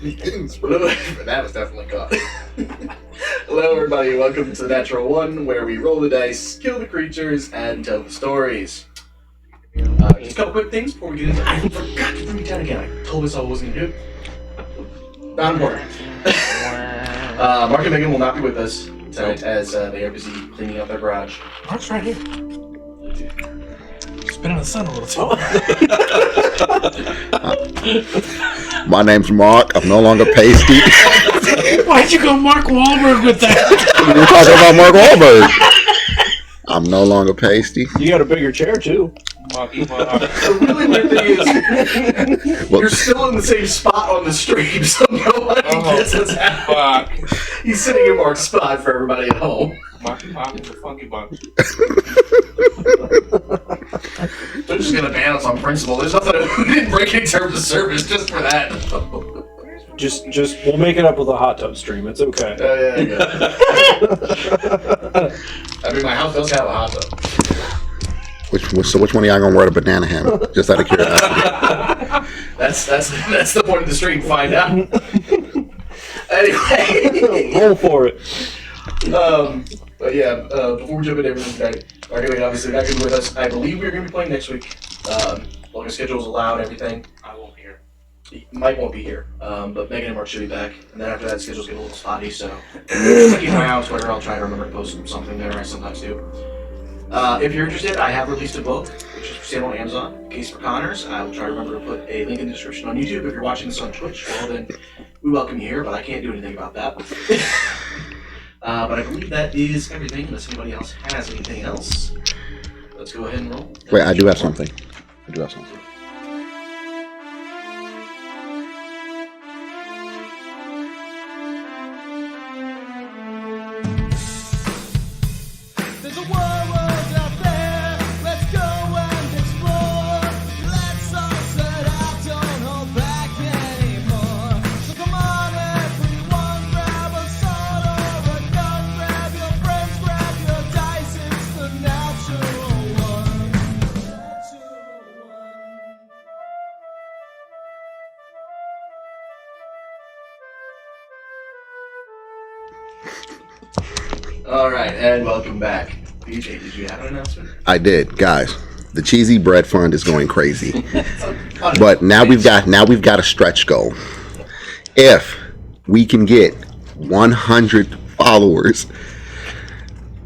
That was definitely caught. Hello, everybody. Welcome to Natural One, where we roll the dice, kill the creatures, and tell the stories. Just a couple quick things before we get into. I forgot to bring it down again. I told us I wasn't going to do it. Not important. Mark and Megan will not be with us tonight as they are busy cleaning out their garage. Mark's right here. He's been in the sun a little too long. My name's Mark. I'm no longer pasty. Why'd you go Mark Wahlberg with that? We were talking about Mark Wahlberg. I'm no longer pasty. You got a bigger chair too. The really weird thing is, you're still in the same spot on the stream, so nobody gets what's happening. He's sitting in Mark's spot for everybody at home. Marky Mark is a funky bunch. They're just gonna ban us on principle. There's nothing we didn't break any terms of service just for that. Just we'll make it up with a hot tub stream. It's okay. Yeah. I mean, my house does have a hot tub. Which one of y'all gonna wear the banana hammock? Just out of curiosity. That's the point of the stream. Find out. Anyway, Roll for it. But yeah, before we jump into everything tonight, Mark obviously not going to be with us. I believe we're going to be playing next week. Long as schedule's allowed, everything. I won't be here. Mike won't be here, but Megan and Mark should be back. And then after that, schedule's getting a little spotty, so keep my eye on Twitter. I'll try to remember to post something there. I sometimes do. If you're interested, I have released a book, which is for sale on Amazon. Case for Connors. I will try to remember to put a link in the description on YouTube. If you're watching this on Twitch, well then, we welcome you here, but I can't do anything about that. But I believe that is everything, unless anybody else has anything else. Let's go ahead and roll. Wait, I do have something. There's a world out there, let's go and explore. Let's all set out, don't hold back anymore. So come on everyone, grab a sword or a gun, grab your friends, grab your dice, it's the natural one. Alright, and welcome back. BJ, did you have an announcement? I did, guys. The Cheesy Bread Fund is going crazy, but now we've got a stretch goal. If we can get 100 followers,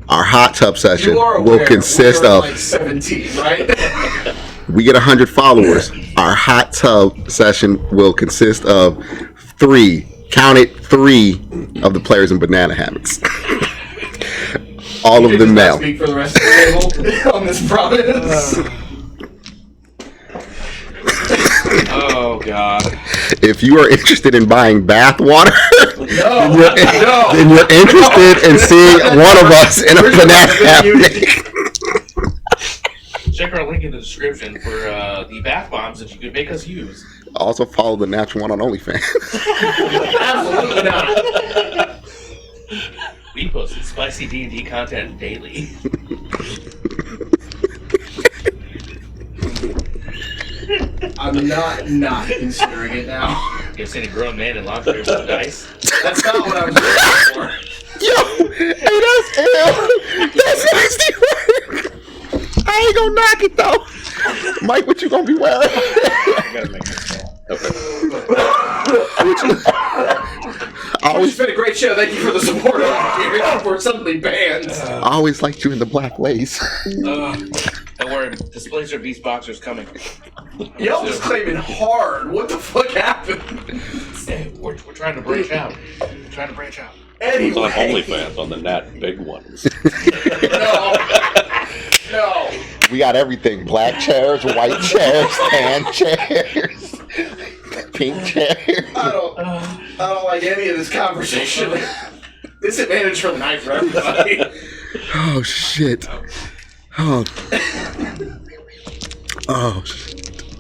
our hot tub session will consist of. Like 17, right? We get 100 followers. Our hot tub session will consist of 3 of the players in banana hammocks. All of them now. Speak for the rest of the table on this promise. Oh God! If you are interested in buying bath water, No. then you're interested in seeing one of us in a banana hammock. Check our link in the description for the bath bombs that you could make us use. Also follow the Natural One on OnlyFans. Absolutely not. We post spicy D&D content daily. I'm not considering it now. You ever seen a grown man in lingerie with dice? That's not what I was looking for. Yo, hey, that's ill. That's nasty work. I ain't gonna knock it though. Mike, what you gonna be wearing? I gotta make this call. It's been a great show. Thank you for the support here. We're suddenly banned. I always liked you in the black lace. Don't worry, displays of these boxers coming. Y'all was claiming hard. What the fuck happened? Hey, we're trying to branch out. Anyway. It's on OnlyFans on the Nat Big Ones. No. We got everything: black chairs, white chairs, tan chairs, pink chairs. I don't like any of this conversation. Disadvantage for the night for everybody. Oh shit. Oh. Oh.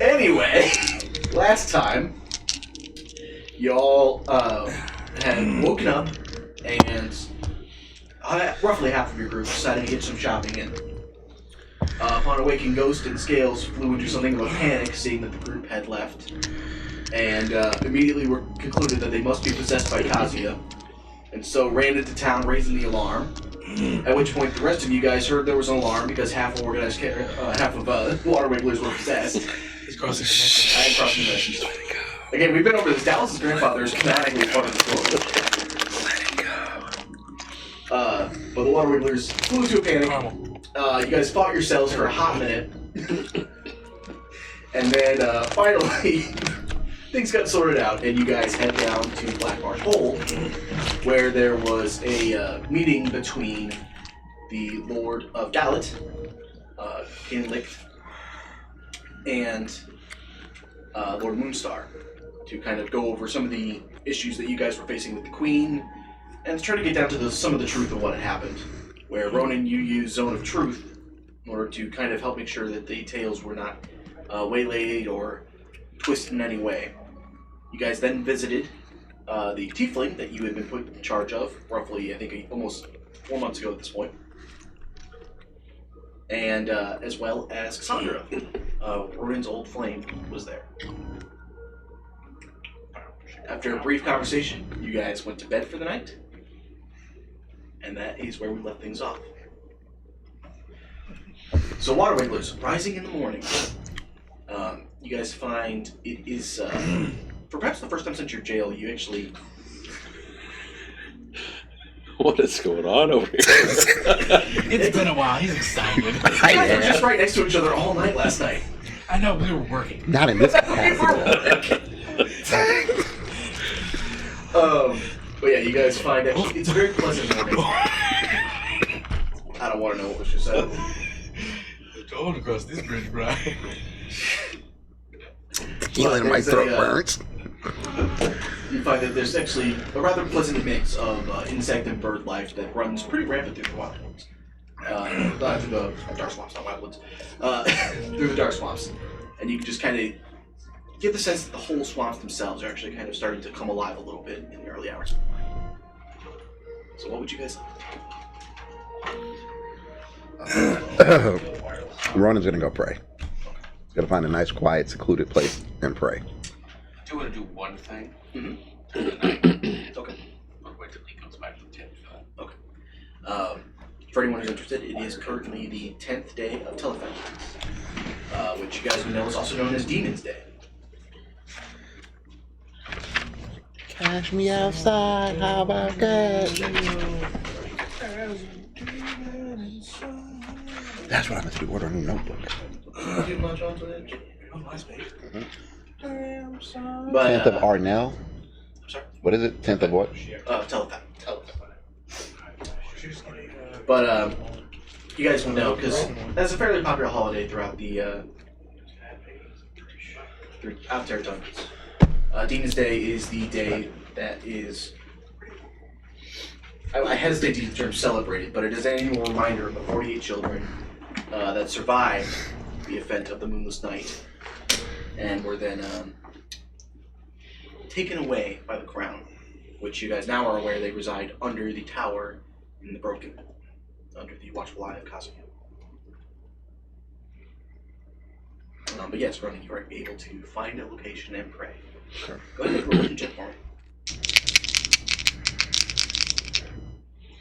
Anyway, last time y'all had woken up and roughly half of your group decided to get some shopping in. Upon awaking, Ghost and Scales flew into something of a panic, seeing that the group had left, and immediately were concluded that they must be possessed by Kazuya, and so ran into town, raising the alarm. At which point, the rest of you guys heard there was an alarm because half of Water Wigglers were possessed. He's crossing dimensions. I am crossing dimensions. Again, we've been over this. Dallas's grandfather is canonically part of the story. But the Water Wigglers flew into a panic. You guys fought yourselves for a hot minute. And then finally, things got sorted out, and you guys head down to Black Marsh Hole, where there was a meeting between the Lord of Galit, Kinlick, and Lord Moonstar to kind of go over some of the issues that you guys were facing with the Queen, and to try to get down to some of the truth of what had happened. Where Ronan, you used Zone of Truth in order to kind of help make sure that the tales were not waylaid or twisted in any way. You guys then visited the Tiefling that you had been put in charge of, roughly, I think, almost 4 months ago at this point. And as well as Cassandra. Ronan's old flame was there. After a brief conversation, you guys went to bed for the night. And that is where we left things off. So, Water Wigglers, rising in the morning. You guys find it is, for perhaps the first time since your jail, you actually... What is going on over here? It's been a while. He's excited. You guys were just right next to each other all night last night. I know, we were working. Not in this capacity. But yeah, you guys find actually, it's a very pleasant morning. I don't want to know what was just said. Going across this bridge, Brian. Feeling my throat burns. You find that there's actually a rather pleasant mix of insect and bird life that runs pretty rampant through the wildwoods. Not through the dark swamps, not wildwoods. Through the dark swamps. And you can just kind of get the sense that the whole swamps themselves are actually kind of starting to come alive a little bit in the early hours. So what would you guys like? Ronan's gonna go pray. He's gonna find a nice, quiet, secluded place and pray. I do want to do one thing. Okay. I'll wait till he comes back from 10. Okay. For anyone who's interested, it is currently the 10th day of Telephone, which you guys would know is also known as Demon's Day. Cash me outside, how about that? That's what I'm going to do, order a new notebook. But, 10th of Arnell? I'm sorry? What is it? 10th of what? Telephone. But, you guys will know, because that's a fairly popular holiday throughout the, throughout Terra Dungeons. Demon's Day is the day that is, I hesitate to use the term celebrated, but it is an annual reminder of the 48 children that survived the event of the Moonless Night and were then taken away by the Crown, which you guys now are aware they reside under the tower in the Broken, under the watchful eye of Kazuya. But yes, Ronan, you are able to find a location and pray. Sure. Go ahead and roll a check for me.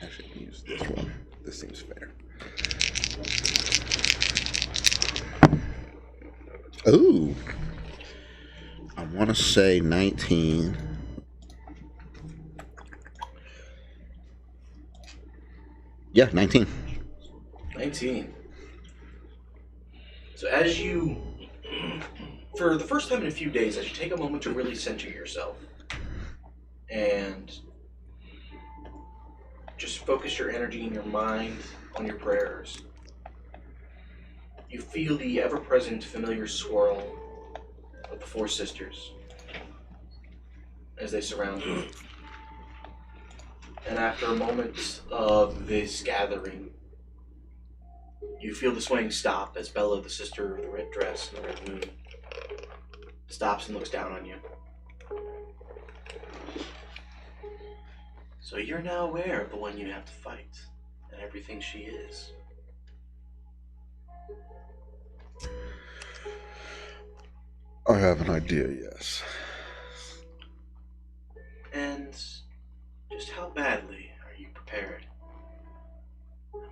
Actually, I can use this one. This seems fair. Ooh. I want to say 19. Yeah, 19. 19. So as you, for the first time in a few days, as you take a moment to really center yourself and just focus your energy and your mind on your prayers, you feel the ever-present familiar swirl of the Four Sisters as they surround you. And after a moment of this gathering, you feel the swaying stop as Bella, the sister of the red dress and the red moon, stops and looks down on you. So you're now aware of the one you have to fight, and everything she is. I have an idea, yes. And just how badly are you prepared?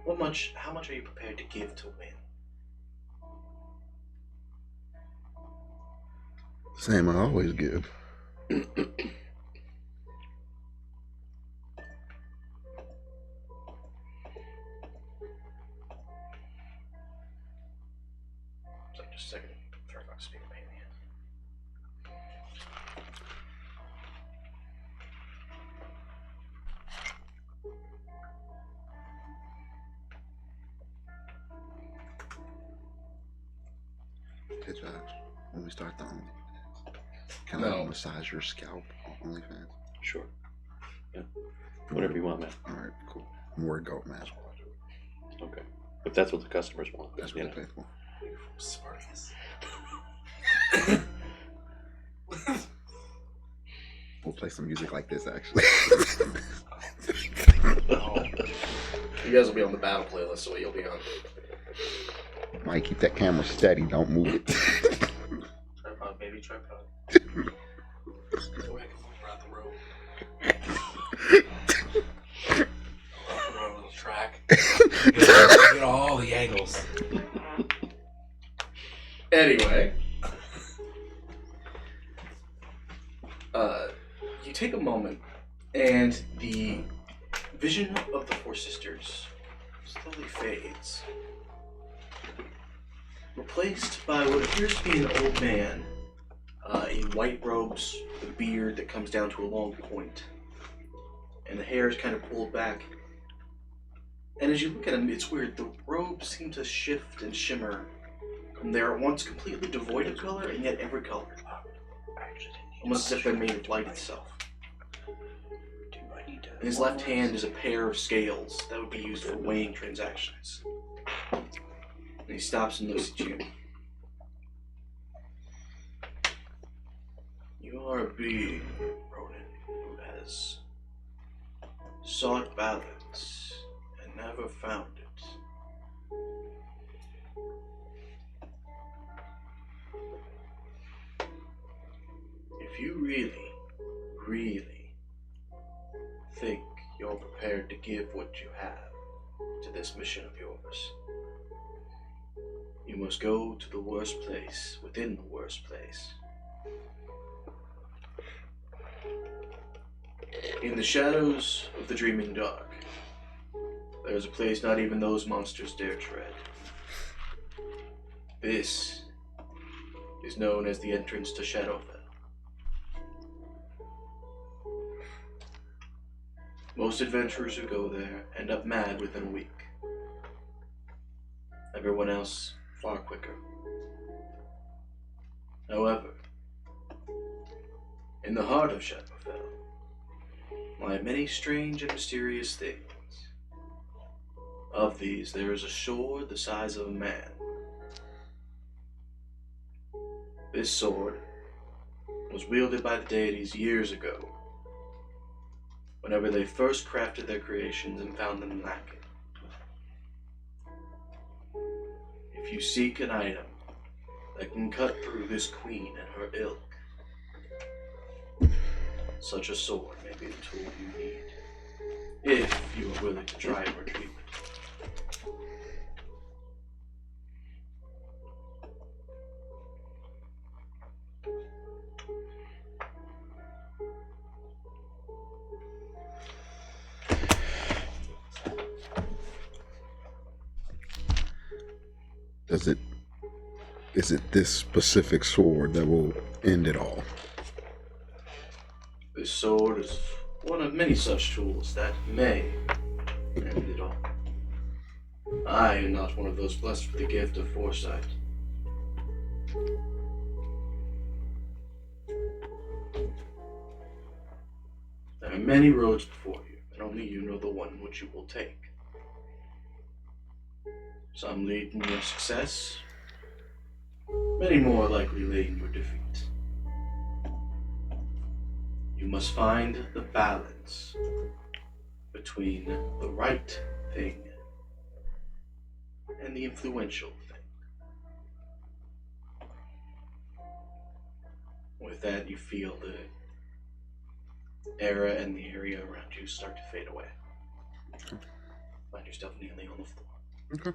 How much are you prepared to give to win? Same I always give. So just a second. Sorry about speaking pain in the hand. Hey Josh, when we start the OnlyFans, can No. I massage your scalp on OnlyFans? Sure. Yeah. Whatever you want, man. Alright, cool. More goat man. Okay. If that's what the customers want, That's you what know. I pay for. Spartacus. We'll play some music like this actually. You guys will be on the battle playlist, so you'll be on. Mike, keep that camera steady, don't move it. Tripod, baby, tripod. Around the room. Around a little track. Get all the angles. Anyway, you take a moment, and the vision of the four sisters slowly fades, replaced by what appears to be an old man in white robes with a beard that comes down to a long point, and the hair is kind of pulled back. And as you look at him, it's weird. The robes seem to shift and shimmer. And they're at once completely devoid of color, and yet every color. Almost as if they're made of light itself. In his left hand is a pair of scales that would be used for weighing transactions. And he stops and looks at you. You are a being, Ronan, who has sought balance and never found it. If you really, really think you're prepared to give what you have to this mission of yours, you must go to the worst place within the worst place. In the shadows of the dreaming dark, there is a place not even those monsters dare tread. This is known as the entrance to Shadowfell. Most adventurers who go there end up mad within a week. Everyone else far quicker. However, in the heart of Shadowfell lie many strange and mysterious things. Of these, there is a sword the size of a man. This sword was wielded by the deities years ago, whenever they first crafted their creations and found them lacking. If you seek an item that can cut through this queen and her ilk, such a sword may be the tool you need, if you are willing to try and retrieve it. Is it this specific sword that will end it all? This sword is one of many such tools that may end it all. I am not one of those blessed with the gift of foresight. There are many roads before you, and only you know the one which you will take. Some lead in your success, many more likely lay in your defeat. You must find the balance between the right thing and the influential thing. With that, you feel the era and the area around you start to fade away. Find yourself kneeling on the floor. Okay.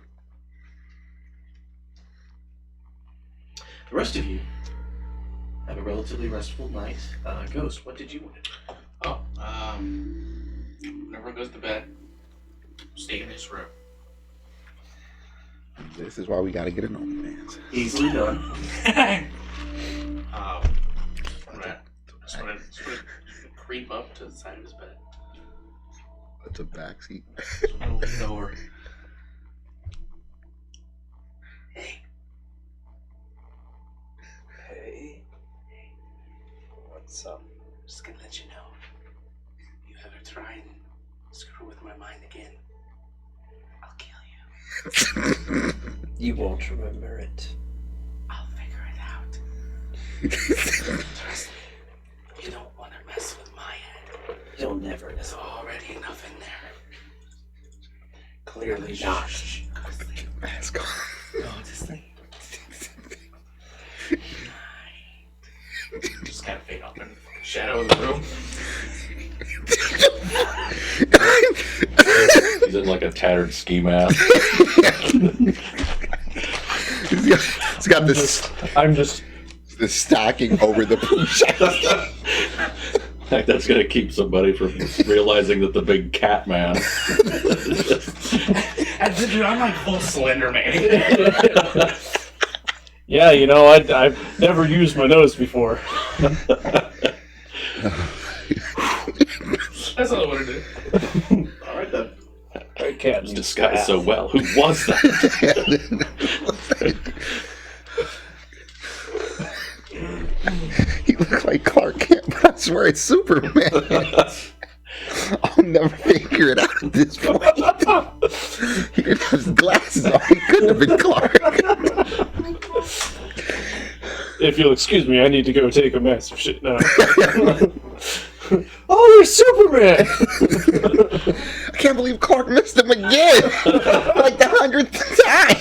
The rest of you have a relatively restful night. Ghost, what did you want to do? Oh, when everyone goes to bed, stay in this room. This is why we gotta get an OnlyFans. Easily done. I'm gonna creep up to the side of his bed. That's a backseat. I'm gonna lean over. Hey. Hey. What's up? Just gonna let you know. You ever try and screw with my mind again, I'll kill you. You won't remember it. I'll figure it out. Trust me. You don't want to mess with my head. You'll never There's know. already enough in there. Clearly not. Shh. Go to sleep. Mask on. Go to sleep. Just kind of fade off in the shadow of the room. He's in like a tattered ski mask. He's got this I'm just. the stocking over the push. Like that's gonna keep somebody from realizing that the big cat man. Dude, I'm like full Slender Man. Yeah, you know, I've never used my nose before. That's all I want to do. Alright then. I can't He's disguised so well. Who was that? He looked like Clark Kent, but I swear it's Superman. I'll never figure it out at this point. He didn't have his glasses on. He couldn't have been Clark. If you'll excuse me, I need to go take a massive shit now. Oh, there's Superman! I can't believe Clark missed him again. Like the 100th time.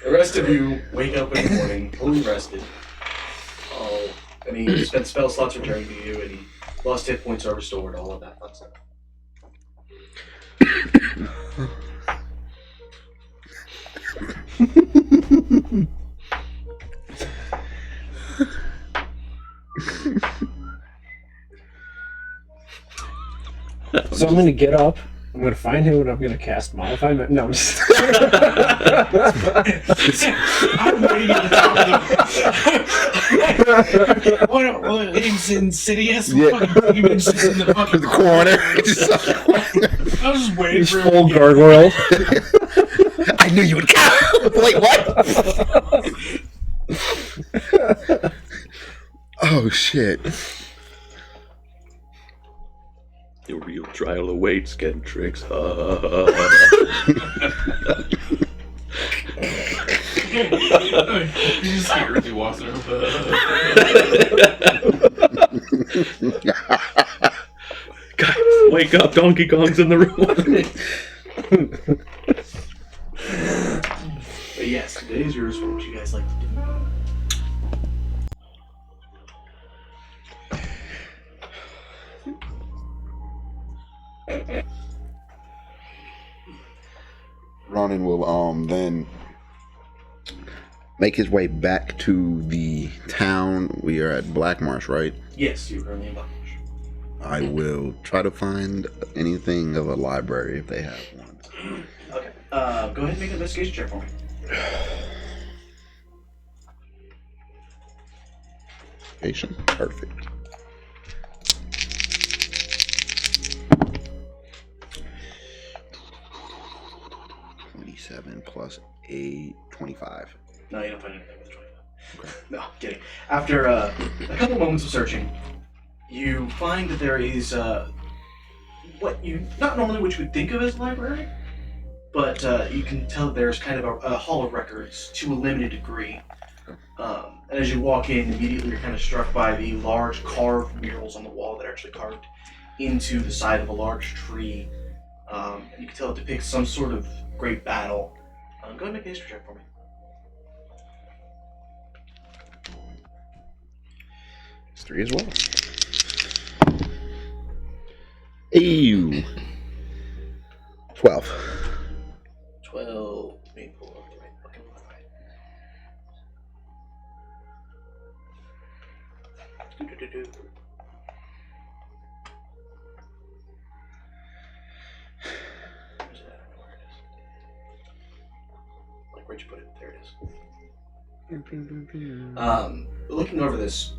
The rest of you wake up in the morning, fully rested. Any spent spell slots returned to you, any lost hit points are restored, all of that fun stuff. So I'm gonna get up, I'm gonna find him, and I'm gonna cast Modify. No, I'm just. I'm waiting at the top of the. What? It's Insidious? Yeah. Fucking demons just in the fucking The corner. I was just waiting He's for full him. gargoyle. I knew you would come. Wait, what? Oh, shit. The real trial awaits, Kentrix. You just hear Ruggy walks through. Guys, wake up! Donkey Kong's in the room. But yes, today is yours for what you guys like to do. Ronan will then make his way back to the town. We are at Black Marsh, right? Yes, you're currently in Blackbush. I will try to find anything of a library if they have one. Okay. Go ahead and make an investigation check for me. Patient. Perfect. $27 plus 8, 25. No, you don't find anything with 25. Okay. No, I'm kidding. After a couple moments of searching, you find that there is what you not normally what you would think of as a library, but you can tell there's kind of a hall of records to a limited degree. And as you walk in, immediately you're kind of struck by the large carved murals on the wall that are actually carved into the side of a large tree. And you can tell it depicts some sort of great battle. Go ahead and make a history check for me. history as well. Ew. 12. 12. Let me pull up the right fucking line. Do-do-do-do. Where's it at? I don't know where it is. Like, where'd you put it? There it is. Looking over this,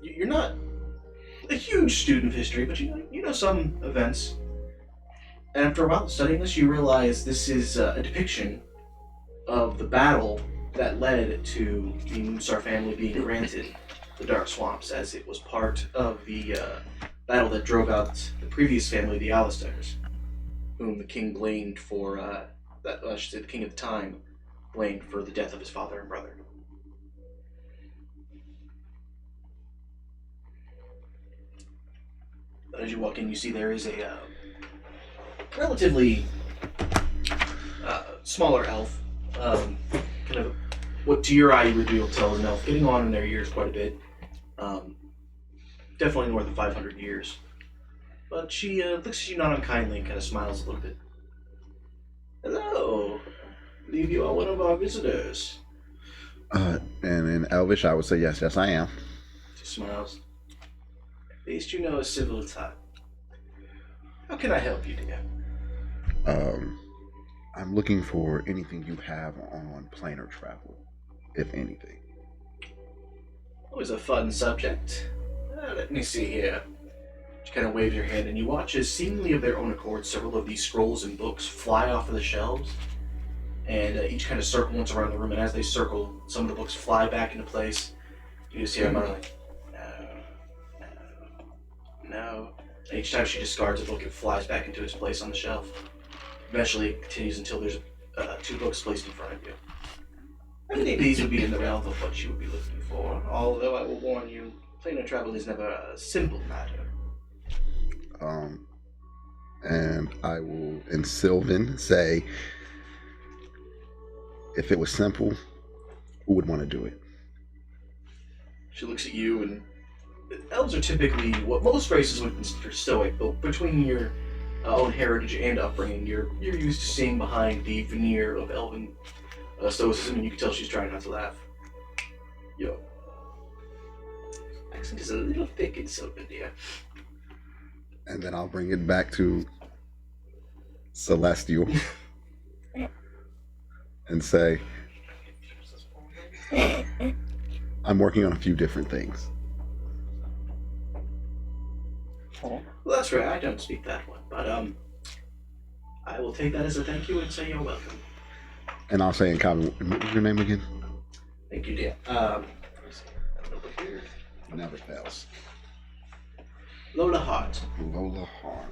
you're not a huge student of history, but you know some events. And after a while studying this, you realize this is a depiction of the battle that led to the Moonstar family being granted the Dark Swamps, as it was part of the battle that drove out the previous family, the Alistairs, whom the king blamed for, I should say the king at the time, blamed for the death of his father and brother. As you walk in, you see there is a relatively smaller elf. Kind of what to your eye you would be able to tell is an elf getting on in their years quite a bit. Definitely more than 500 years. But she looks at you not unkindly and kind of smiles a little bit. Hello. I believe you are one of our visitors. And in Elvish, I would say yes, I am. She smiles. At least you know a civil tongue. How can I help you, dear? I'm looking for anything you have on planar travel, if anything. Always a fun subject. Let me see here. She kind of waves your hand, and you watch as, seemingly of their own accord, several of these scrolls and books fly off of the shelves, and each kind of circle once around the room. And as they circle, some of the books fly back into place. You just hear her mutter like, no. And each time she discards a book, it flies back into its place on the shelf. Eventually, it continues until there's 2 books placed in front of you. I think these would be in the realm of what you would be looking for, although I will warn you, planar travel is never a simple matter. And I will, in Sylvan, say, if it was simple, who would want to do it? She looks at you, and elves are typically what most races would consider stoic, but between your own heritage and upbringing, you're used to seeing behind the veneer of elven stoicism, and you can tell she's trying not to laugh. Yo. Accent is a little thick in Sylvan, dear. And then I'll bring it back to Celestial and say, I'm working on a few different things. Well, that's right, I don't speak that one, but I will take that as a thank you and say you're welcome. And I'll say in common, what was your name again? Thank you, dear. Let me see. Over here. Never fails. Lola Hart. Lola Hart.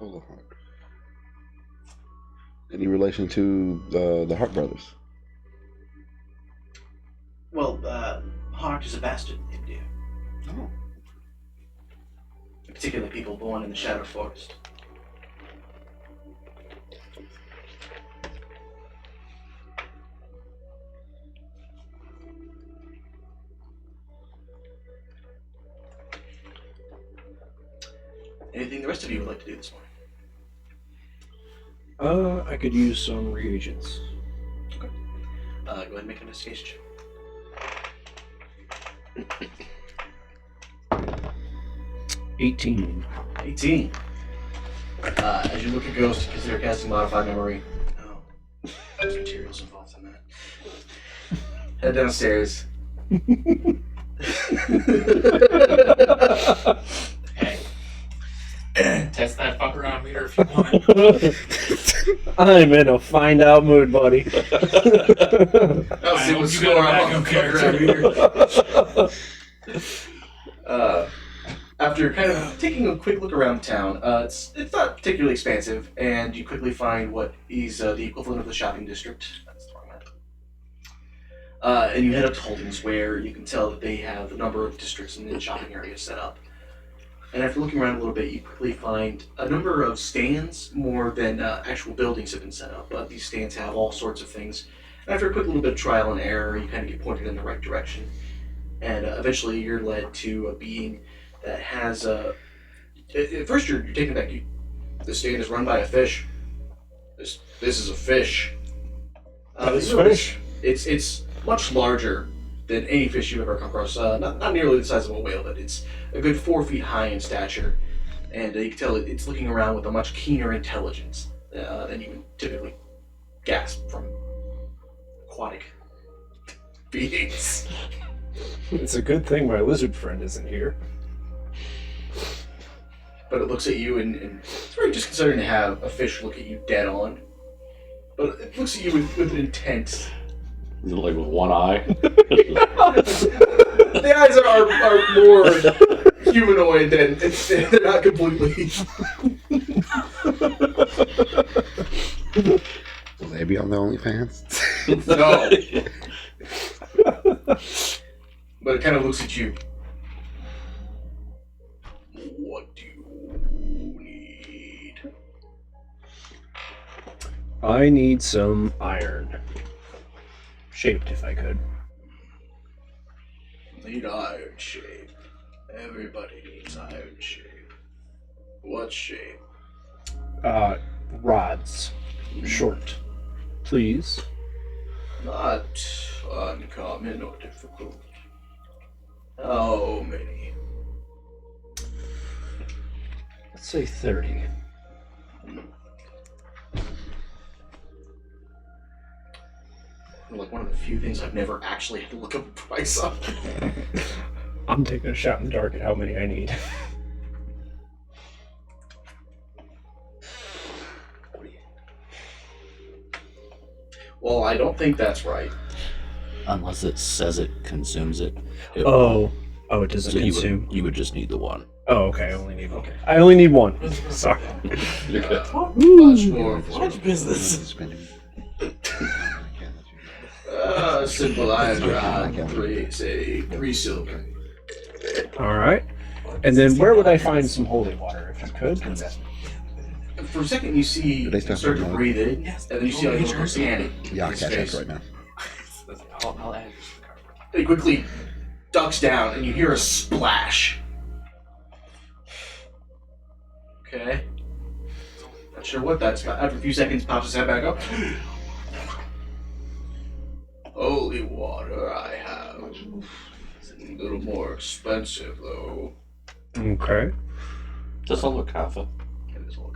Lola Hart. Any relation to the Hart brothers? Well, Hart is a bastard name, dear. Oh. Particularly people born in the Shadow Forest. Anything the rest of you would like to do this morning? I could use some reagents. Go ahead and make an investigation check. 18. 18. As you look at Ghost, consider casting Modified Memory. No. There's materials involved in that. Head downstairs. Hey, test that fucker on meter if you want. I'm in a find out mood, buddy. I'll I see hope what you score got a I'm on backup character. After kind of taking a quick look around town, it's not particularly expansive, and you quickly find what is the equivalent of the shopping district. That's the wrong map. And you head up to Holden's, where you can tell that they have a number of districts and shopping areas set up. And after looking around a little bit, you quickly find a number of stands more than actual buildings have been set up. But these stands have all sorts of things. And after a quick little bit of trial and error, you kind of get pointed in the right direction. And eventually you're led to a being that has a... At first you're taken back. This stand is run by a fish. This is a fish. This you notice fish? It's much larger than any fish you've ever come across. Not nearly the size of a whale, but it's a good 4 feet high in stature. And you can tell it's looking around with a much keener intelligence than you would typically gasp from aquatic beings. It's a good thing my lizard friend isn't here. But it looks at you and it's very disconcerting to have a fish look at you dead on. But it looks at you with an intent. Like with one eye. The eyes are more humanoid than they're not completely. Will they be on the OnlyFans? No. But it kind of looks at you. What do you need? I need some iron. Shaped, if I could. Need iron shape. Everybody needs iron shape. What shape? Rods. Short. Please. Not uncommon or difficult. How many? Let's say 30. Like one of the few things I've never actually had to look up a price on. I'm taking a shot in the dark at how many I need. Well, I don't think that's right. Unless it says it consumes it. Oh, it doesn't So consume. you would just need the one. Oh, okay. I only need one. I only need one. Sorry. You're good. Much more Business. simple iron rod, three silver. All right. And then where would I find some holy water, if you could? For a second, you see They start start to moving. breathe in, and then you see like he's scanning. Yeah, I'll his catch face. that right now. I'll add this to the card. He quickly ducks down, and you hear a splash. Okay. Not sure what that's about. After a few seconds, pops his head back up. Holy water I have. It's a little more expensive, though. Okay. Just a look half it. It is all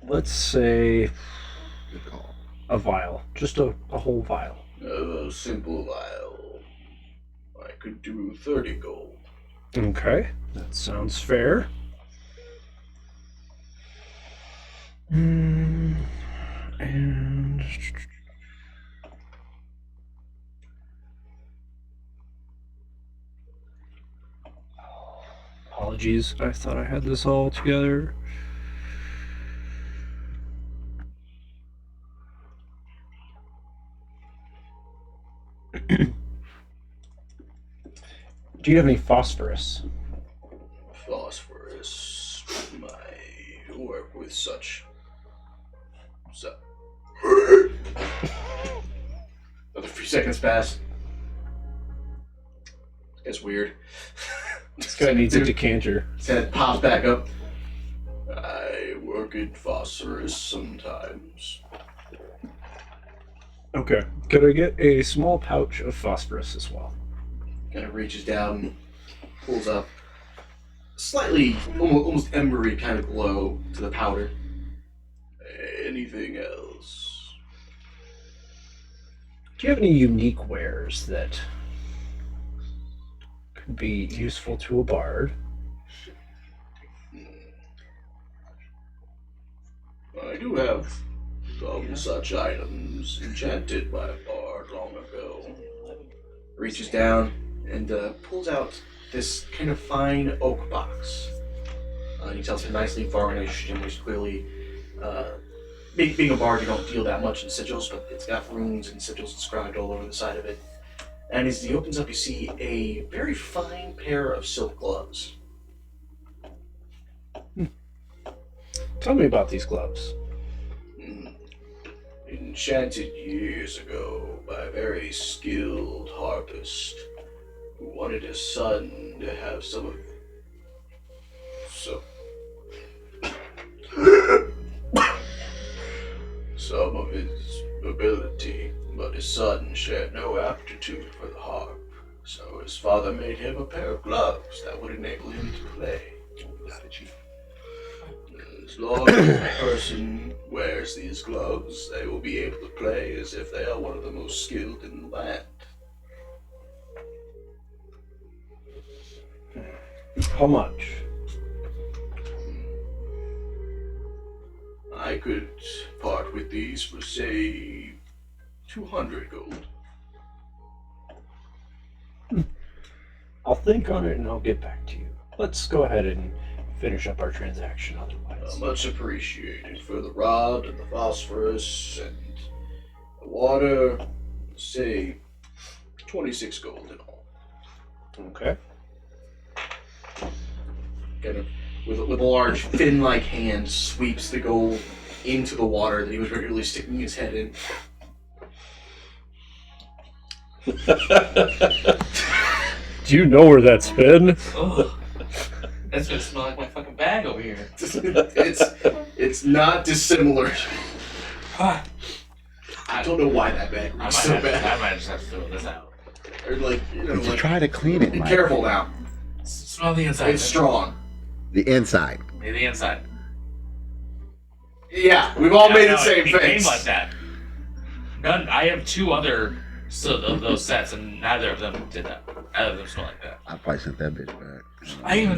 Let's say Good call. a vial. Just a whole vial. a simple vial. I could do 30 gold. Okay. That sounds fair. And apologies, I thought I had this all together. Do you have any phosphorus? Phosphorus. I work with such. Another few seconds pass. It's weird. This guy needs a decanter. His head pops back up. I work in phosphorus sometimes. Okay. Could I get a small pouch of phosphorus as well? Kind of reaches down and pulls up slightly, almost embery kind of glow to the powder. Anything else? Do you have any unique wares that could be useful to a bard? I do have some such items enchanted by a bard long ago. Reaches down and pulls out this kind of fine oak box. You can tell it's been nicely varnished, and there's clearly, being a bard, you don't deal that much in sigils, but it's got runes and sigils inscribed all over the side of it. And as he opens up, you see a very fine pair of silk gloves. Tell me about these gloves. Enchanted years ago by a very skilled harpist who wanted his son to have some of his ability, but his son shared no aptitude for the harp, so his father made him a pair of gloves that would enable him to play. As long as the person wears these gloves, they will be able to play as if they are one of the most skilled in the land. How much? I could part with these for, say, 200 gold. I'll think on it and I'll get back to you. Let's go ahead and finish up our transaction otherwise. Much appreciated for the rod and the phosphorus and the water, say, 26 gold in all. Okay. Kind of, with a large fin-like hand, sweeps the gold into the water that he was regularly sticking his head in. Do you know where that's been? Oh, that's gonna smell like my fucking bag over here. It's not dissimilar. Ah, I don't know why that bag I reeks so bad. might just have to throw this out. Or like, like, Try to clean it, be Mike. careful now. Smell the inside. It's strong. The inside. Maybe the inside. Yeah, we've all made the same it became face. like that. None. I have two other of those sets, and neither of them did that. Neither of them smell like that. I probably sent that bitch back. I even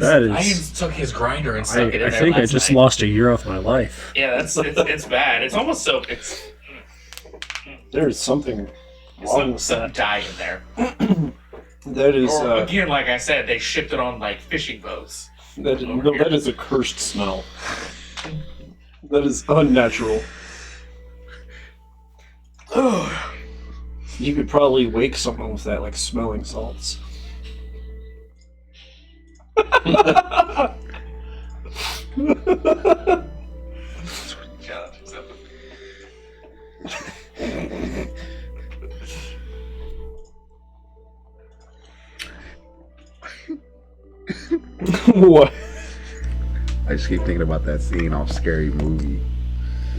took his grinder and stuck it in there last night. lost a year off my life. Yeah, it's bad. It's almost so There's something wrong with some that. dye in there. That is Or again, like I said, they shipped it on like fishing boats. that is a cursed smell. That is unnatural. You could probably wake someone with that, like smelling salts. Challenge accepted. What? I just keep thinking about that scene off Scary Movie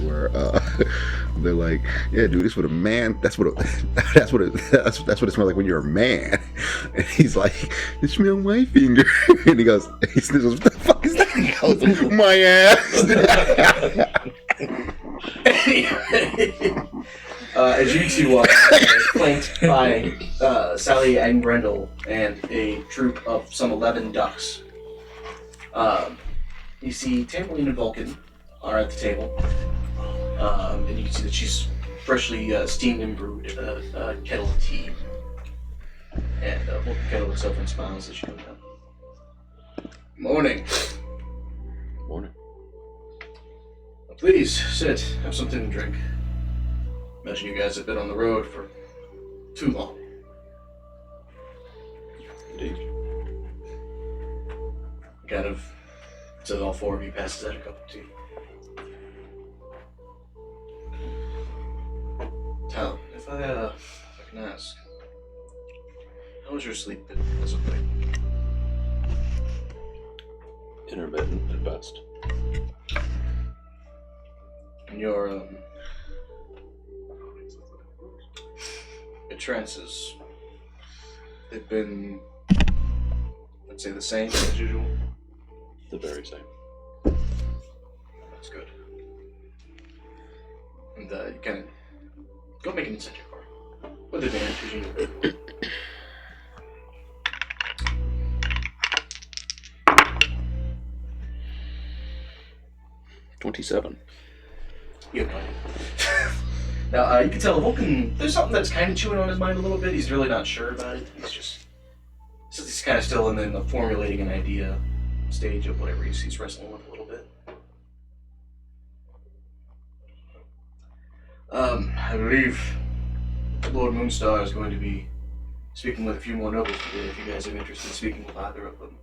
where they're like, "Yeah, dude, this what a man. That's what it smells like when you're a man." And he's like, "It smells my finger." And he goes, "What the fuck is that?" He goes, "My ass." As you two are flanked by Sally and Grendel and a troop of some 11 ducks, you see Tambourine and Vulcan are at the table, and you can see that she's freshly steamed and brewed a kettle of tea. And Vulcan kind of looks over and smiles as she comes down. Morning. Morning. Please sit, have something to drink. Imagine you guys have been on the road for too long. Indeed. Kind of, so all four of you passes out a cup of tea. Tom, if I can ask, how was your sleep as of late? Intermittent at best. And your trances, they've been, let's say, the same as usual? The very same. That's good. And you kind of go make an incentive card. With advantage, as you know. 27. You have no idea. Now, you can tell Vulcan, there's something that's kind of chewing on his mind a little bit. He's really not sure about it. He's kind of still in the formulating an idea stage of whatever he's wrestling with a little bit. I believe Lord Moonstar is going to be speaking with a few more nobles today, if you guys are interested in speaking with either of them.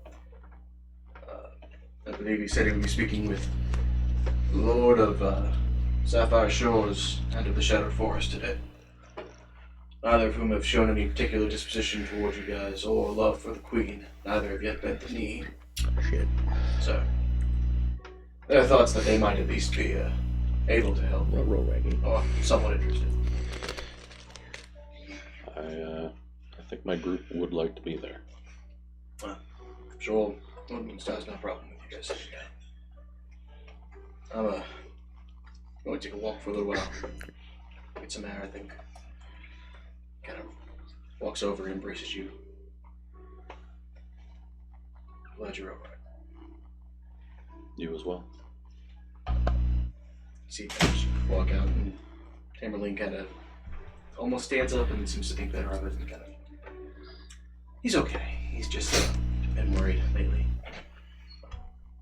I believe he said he would be speaking with the Lord of Sapphire Shores and of the Shattered Forest today. Neither of whom have shown any particular disposition towards you guys or love for the Queen. Neither have yet bent the knee. Shit. So, there are thoughts that they might at least be able to help. Roll Ruggy. Or somewhat interested. I think my group would like to be there. I'm sure Moonstone has no problem with you guys sitting down. I'm going to take a walk for a little while. Get some air, I think. Kind of walks over and embraces you. Glad you're alright. You as well. See you guys walk out, and Tamerlane kind of almost stands up and seems to think better of it, and kind of. He's okay. He's just been worried lately.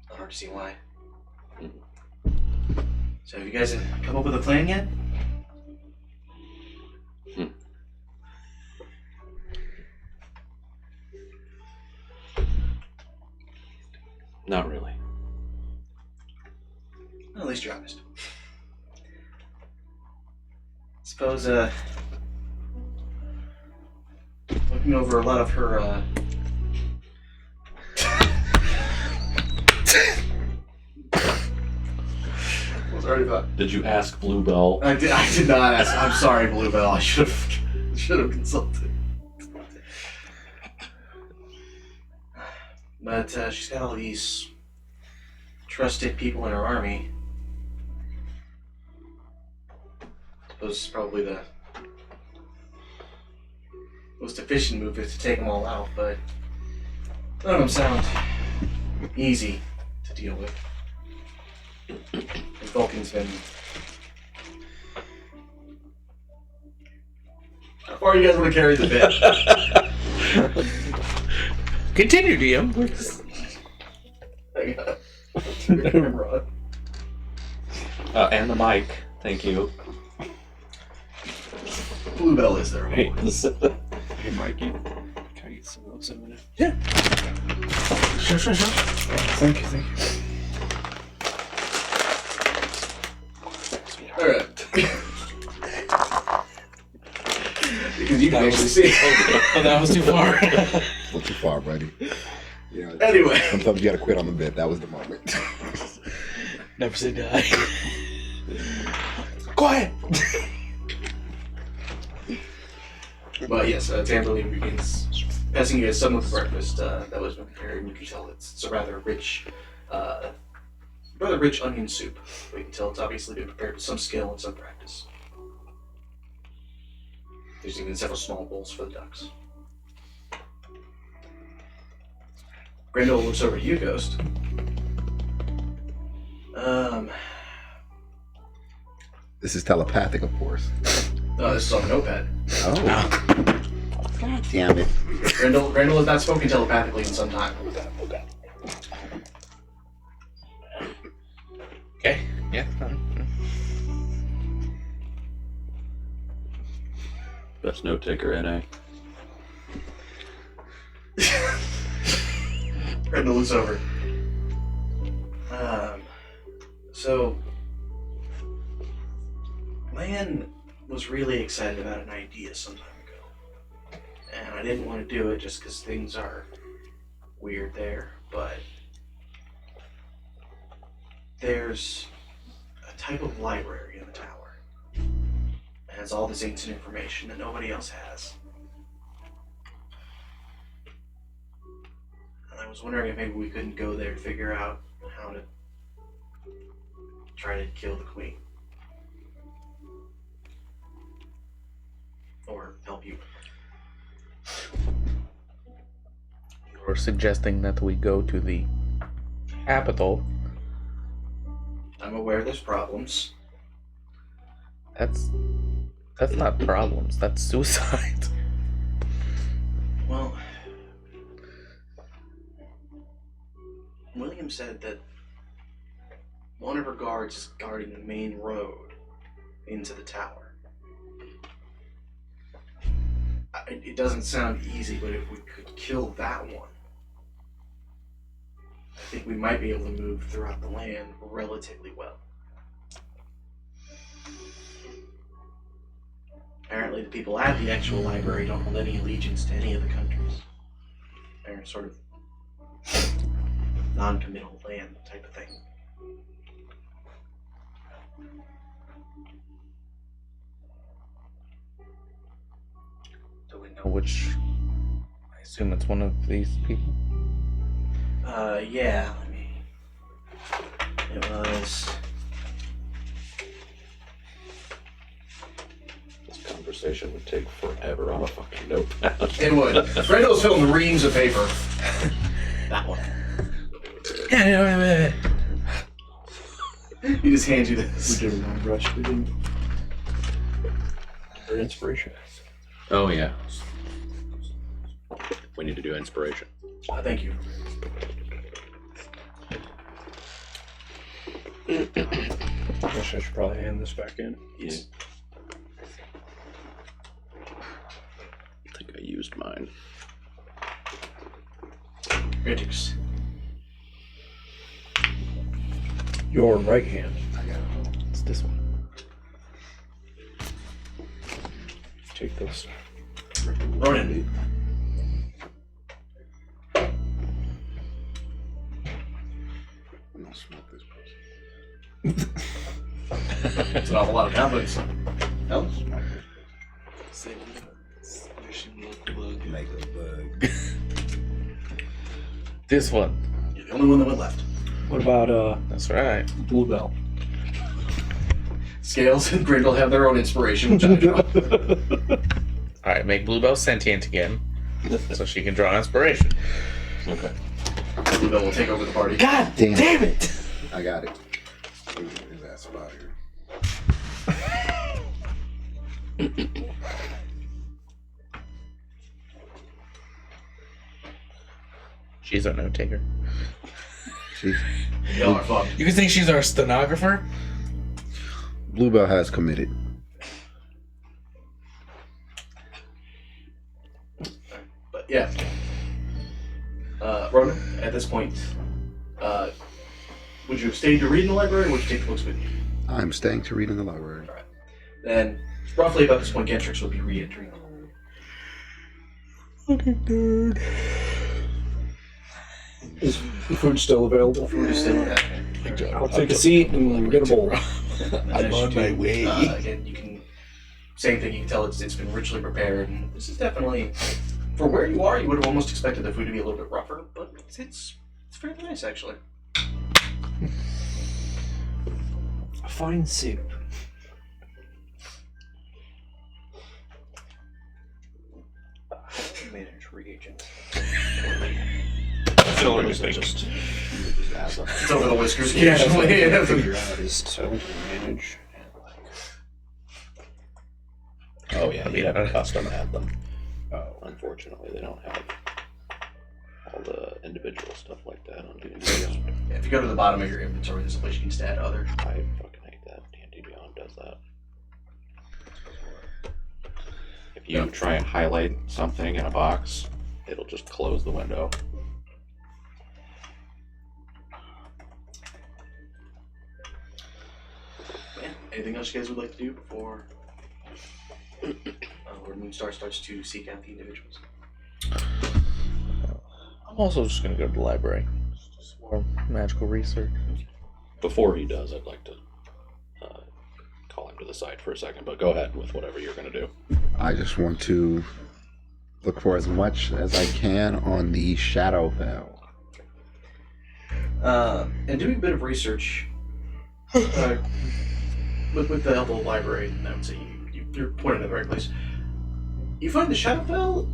Not hard to see why. So, have you guys come up with a plan yet? Not really. Well, at least you're honest. Suppose, looking over a lot of her, was already about. Did you ask Bluebell? I did not ask. I'm sorry, Bluebell. I should have consulted. But she's got all these trusted people in her army. I suppose it's probably the most efficient move is to take them all out, but none of them sound easy to deal with. And Vulcan's been. How far you guys want to carry the bit? Continue, DM. And the mic. Thank you. Bluebell is there. Hey, hey, Mikey. Can I get some of those in a minute? Yeah. Sure. Thank you. Alright. Because you can actually see. Oh, that was too far. Not too far, buddy. Yeah. Anyway. Sometimes you gotta quit on the bit. That was the moment. Never say die. Quiet. But yes, Tamberlane begins passing you guys some of the breakfast that was been prepared, and you can tell it's a rather rich onion soup. But you can tell it's obviously been prepared with some skill and some practice. There's even several small bowls for the ducks. Grendel looks over at you, Ghost. This is telepathic, of course. This is on a notepad. Oh. God damn it. Grendel has not spoken telepathically in some time. Okay. Yeah. Best note taker, NA. Grendel looks over. So, Lan was really excited about an idea some time ago. And I didn't want to do it just because things are weird there, but there's a type of library in the tower. It has all this ancient information that nobody else has. And I was wondering if maybe we couldn't go there to figure out how to try to kill the queen. Or help you. You're suggesting that we go to the capital. I'm aware there's problems. That's not problems. That's suicide. Well, William said that one of her guards is guarding the main road into the tower. it doesn't sound easy, but if we could kill that one, I think we might be able to move throughout the land relatively well. Apparently, the people at the actual library don't hold any allegiance to any of the countries. They're sort of non-committal land type of thing. Do we know which? I assume it's one of these people. Yeah. It was. This conversation would take forever on a fucking notepad. It would. Fredo's filling reams of paper. That one. He just hands you this. We did a long rush. We didn't. For inspiration. Oh, yeah. We need to do inspiration. Thank you. I guess I should probably hand this back in. Yes. I think I used mine. Critics. Your right hand. It's this one. Take this. Ronan. I'm gonna smoke this person. That's an awful lot of confidence. Else? Make a bug. This one. You're the only one that went left. What about That's right. Bluebell? Scales and Grindle have their own inspiration, which I draw. All right, make Bluebell sentient again, so she can draw an inspiration. Okay. Bluebell will take over the party. God damn it! I got it. Is that spot here? She's our note taker. She's, Y'all are fucked. You can think she's our stenographer? Bluebell has committed. But yeah. Ronan, at this point, would you have stayed to read in the library or would you take the books with you? I'm staying to read in the library. Then, roughly about this point, Gentrix would be re-entering the room. Fucking dude. Is the food still available? Food is still in that. I'll take a seat and get a bowl. I'm on my way. Again, you can, same thing, you can tell it's been richly prepared. And this is definitely, for where you are, you would have almost expected the food to be a little bit rougher, but it's fairly nice, actually. A fine soup. Manage reagent. It's over the whiskers occasionally. Figure out is to manage. Oh, yeah, you have to custom add them. Oh. Unfortunately, they don't have all the individual stuff like that on D&D. Yeah, if you go to the bottom of your inventory, there's a place you can just add other. I fucking hate that. D&D Beyond does that. If you try and highlight something in a box, it'll just close the window. Yeah. Anything else you guys would like to do before Lord Moonstar starts to seek out the individuals? I'm also just gonna go to the library. Just more magical research. Before he does, I'd like to call him to the side for a second, but go ahead with whatever you're going to do. I just want to look for as much as I can on the Shadowfell. And doing a bit of research with the help of the library, and I would say you're pointing at the right place. You find the Shadowfell,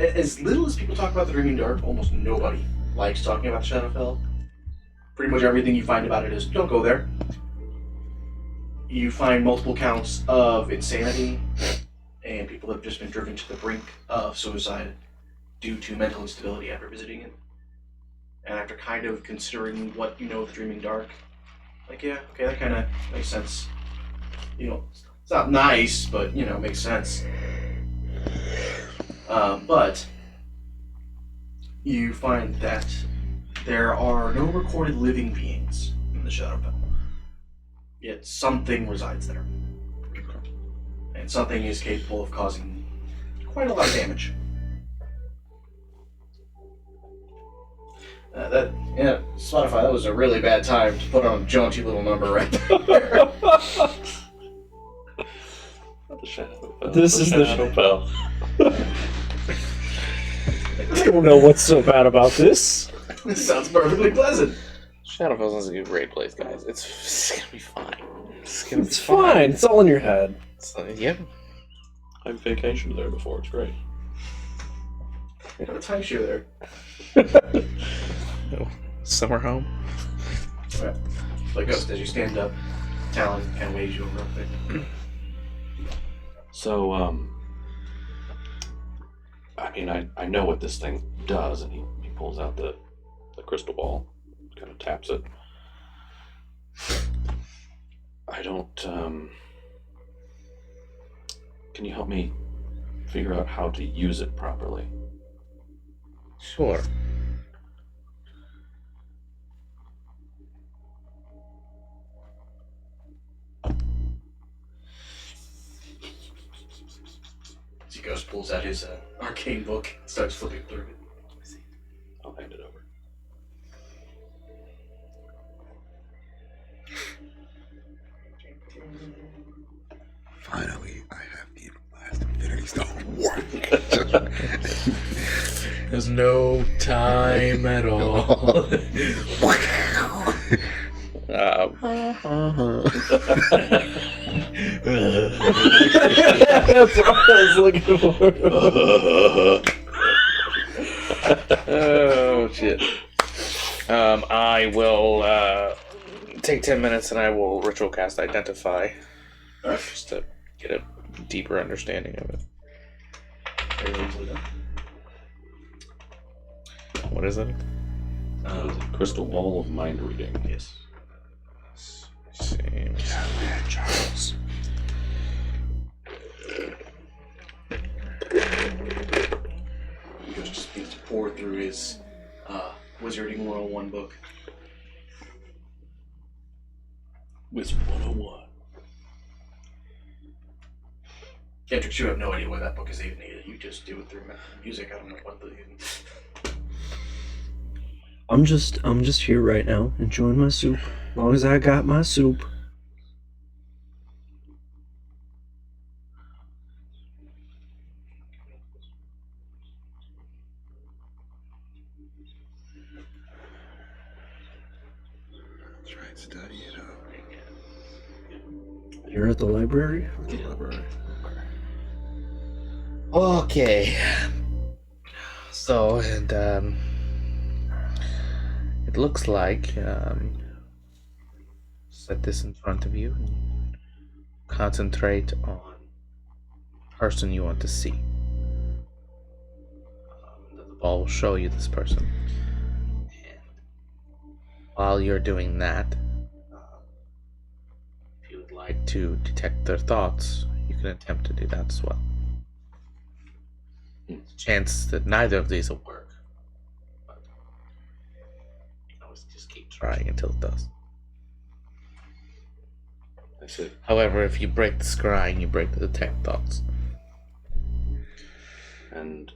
as little as people talk about the Dreaming Dark, almost nobody likes talking about the Shadowfell. Pretty much everything you find about it is, don't go there. You find multiple counts of insanity and people have just been driven to the brink of suicide due to mental instability after visiting it. And after kind of considering what you know of the Dreaming Dark, like, yeah, okay, that kind of makes sense. You know, it's not nice, but, you know, makes sense. But you find that there are no recorded living beings in the Shadowfell. Yet something resides there. And something is capable of causing quite a lot of damage. Spotify, that was a really bad time to put on a jaunty little number right there. The Shadowfell. This is the Shadowfell. I don't know what's so bad about this. This sounds perfectly pleasant. Shadowfell's is a great place, guys. It's gonna be fine. It's fine. It's all in your head. Yep. I've vacationed there before. It's great. You have a timeshare there. Summer home. Right. Like Ghost, as you stand up, Talon kind of waves you over up there. So, I mean, I know what this thing does, and he pulls out the crystal ball, kind of taps it. I don't, can you help me figure out how to use it properly? Sure. As Ghost pulls out his arcane book and starts flipping through it. I'll hand it over. Finally, I have the last Infinity Stone. There's no time at all. That's what I was looking for. Oh shit. I will take 10 minutes and I will ritual cast Identify. Just to get a deeper understanding of it. Very easily done. What is it? Crystal ball of mind reading. Yes. Seems. Charles. Ghost just begins to pour through his Wizarding 101 book. Wizard 101. Kendricks, you have no idea why that book is even needed. You just do it through music. I don't know what the. I'm just here right now, enjoying my soup. As long as I got my soup. Try and study it up. You're at the library? The library. Okay. So, and it looks like set this in front of you and concentrate on the person you want to see. The ball will show you this person. And while you're doing that, if you would like to detect their thoughts, you can attempt to do that as well. There's a chance that neither of these will work, but you can always just keep trying until it does. I see. However, if you break the scrying, you break the detect thoughts. And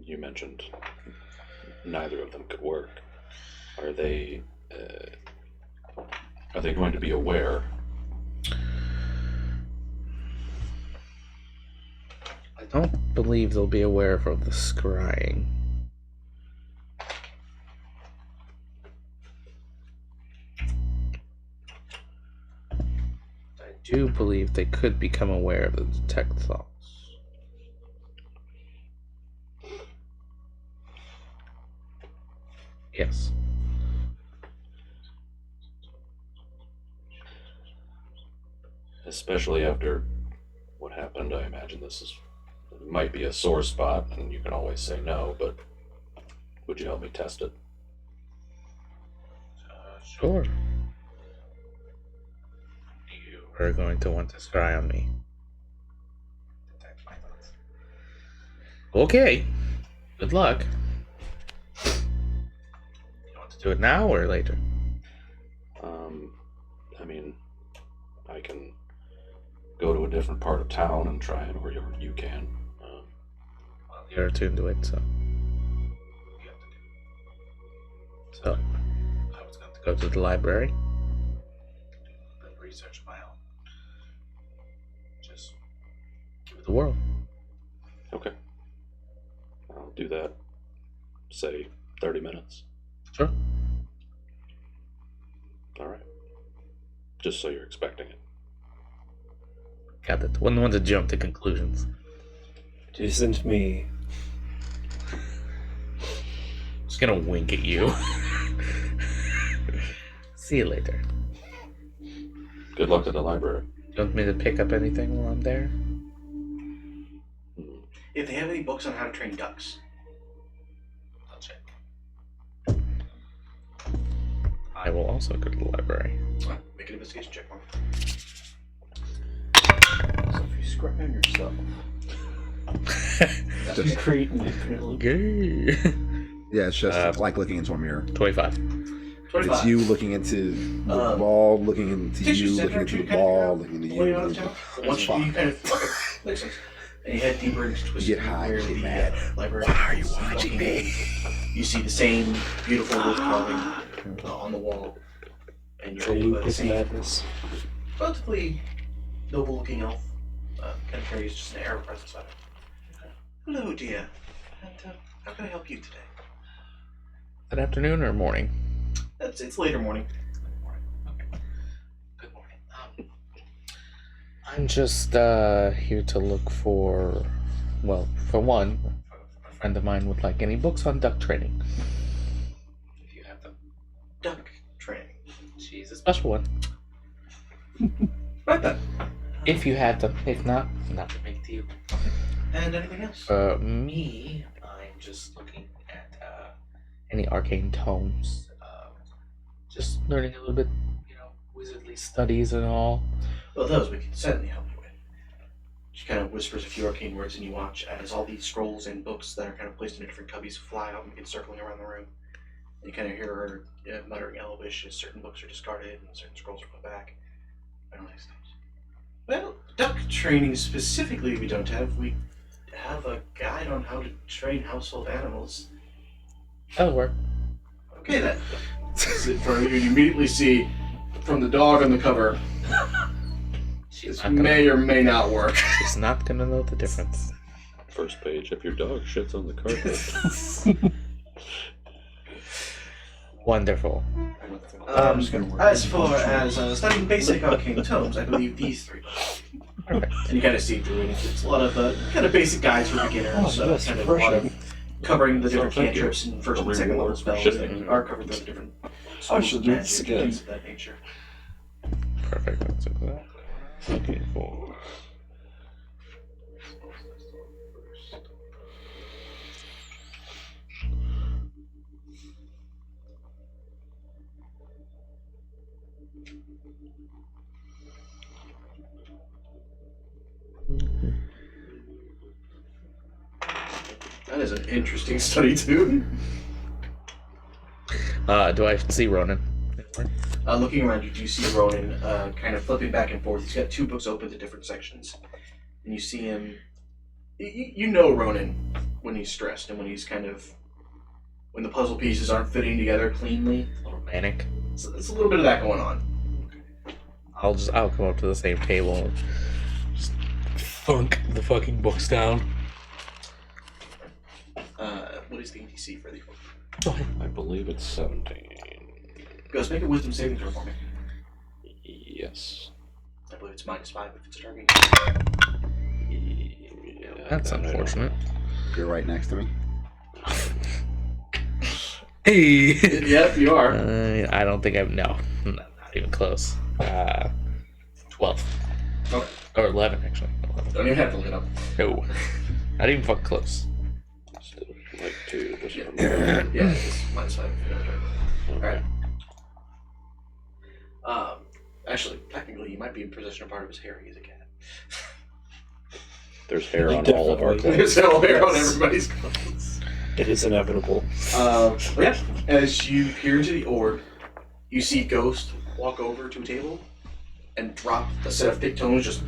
you mentioned neither of them could work. Are they going to be aware? I don't believe they'll be aware of the scrying. I do believe they could become aware of the detect thoughts. Yes. Especially after what happened, I imagine this might be a sore spot, and you can always say no, but would you help me test it? Sure. You are going to want to scry on me. Detect my thoughts. Okay. Good luck. You want to do it now or later? I mean, I can go to a different part of town and try it, or you can. Well, you're attuned to it, so. So, I was going to go to the library. Do a bit of research of my own. Just give it a whirl. Okay. I'll do that. Say 30 minutes. Sure. All right. Just so you're expecting it. Got it. Wouldn't want to jump to conclusions. It isn't me. Just gonna wink at you. See you later. Good luck at the library. Do you want me to pick up anything while I'm there? If they have any books on how to train ducks, I'll check. I will also go to the library. Make an investigation check, Mark. So if you scrap on yourself, you Just, create an infinite loop. Gay. yeah, it's just like looking into a mirror. 25. 25. It's you looking into the ball, looking into Takes you, center looking into to the kind of ball, figure looking into out the way you. out of town. Once fine. you kind of makes sense. And you head deeper into Twisted You get high, where you get the mad. library. Why are you is. watching me? You see the same beautiful wood carving on the wall, and you're So hit by loop the is same madness. relatively noble-looking elf. Kind of carries just an air of presence about it. Hello, dear. And how can I help you today? That afternoon or morning? It's later morning. Okay. Good morning. I'm just here to look for, well, for one, a friend of mine would like any books on duck training. If you have them. Duck training. She's a special one. Right then. If you have them. If not, not a big deal. And anything else? Me, I'm just looking at any arcane tomes. Just learning a little bit, wizardly studies and all. Well, those we can certainly help you with. She kind of whispers a few arcane words, and you watch as all these scrolls and books that are kind of placed in different cubbies fly out and begin circling around the room. And you kind of hear her muttering Elvish as certain books are discarded and certain scrolls are put back. I don't like things. Well, duck training specifically we don't have. We have a guide on how to train household animals. That'll work. Okay then. Sit in front of you, and you immediately see from the dog on the cover, this may or may not work. She's not gonna know the difference. First page, if your dog shits on the carpet. Wonderful. As far as studying basic arcane tomes, I believe these three. Perfect. And you kind of see through it. It's a lot of kind of basic guides for beginners. Oh, that's kind of a lot of covering the different thank you. cantrips and first and A second level reward for spells shitting. that are covered through the different I schools should of do magic this and again. things of that nature. Perfect. That's exactly. Looking for. That is an interesting study too. Do I see Ronan? Looking around, you do see Ronan kind of flipping back and forth. He's got two books open to different sections, and you see him. You know Ronan when he's stressed and when he's kind of when the puzzle pieces aren't fitting together cleanly. A little manic. So there's a little bit of that going on. I'll come up to the same table and just thunk the fucking books down. What is the ETC for the book? Go ahead. I believe it's 17. Ghost, make a wisdom saving throw for me. Yes. I believe it's -5 if it's a target. Yeah, That's that I don't unfortunate. You're right next to me. Hey. Yep, you are. I don't think I'm not even close. 12. Okay. Or 11 actually. 11. Don't even have to look it up. No. Not even fucking close. Still like 2. Just Yeah, from it's -5. Alright. Actually, technically, you might be in possession of part of his hair. He's a cat. There's hair on all of our Definitely. clothes. There's all hair on everybody's clothes. It is inevitable. But yeah, as you peer into the orb, you see Ghost walk over to a table and drop a set of thick tones. Just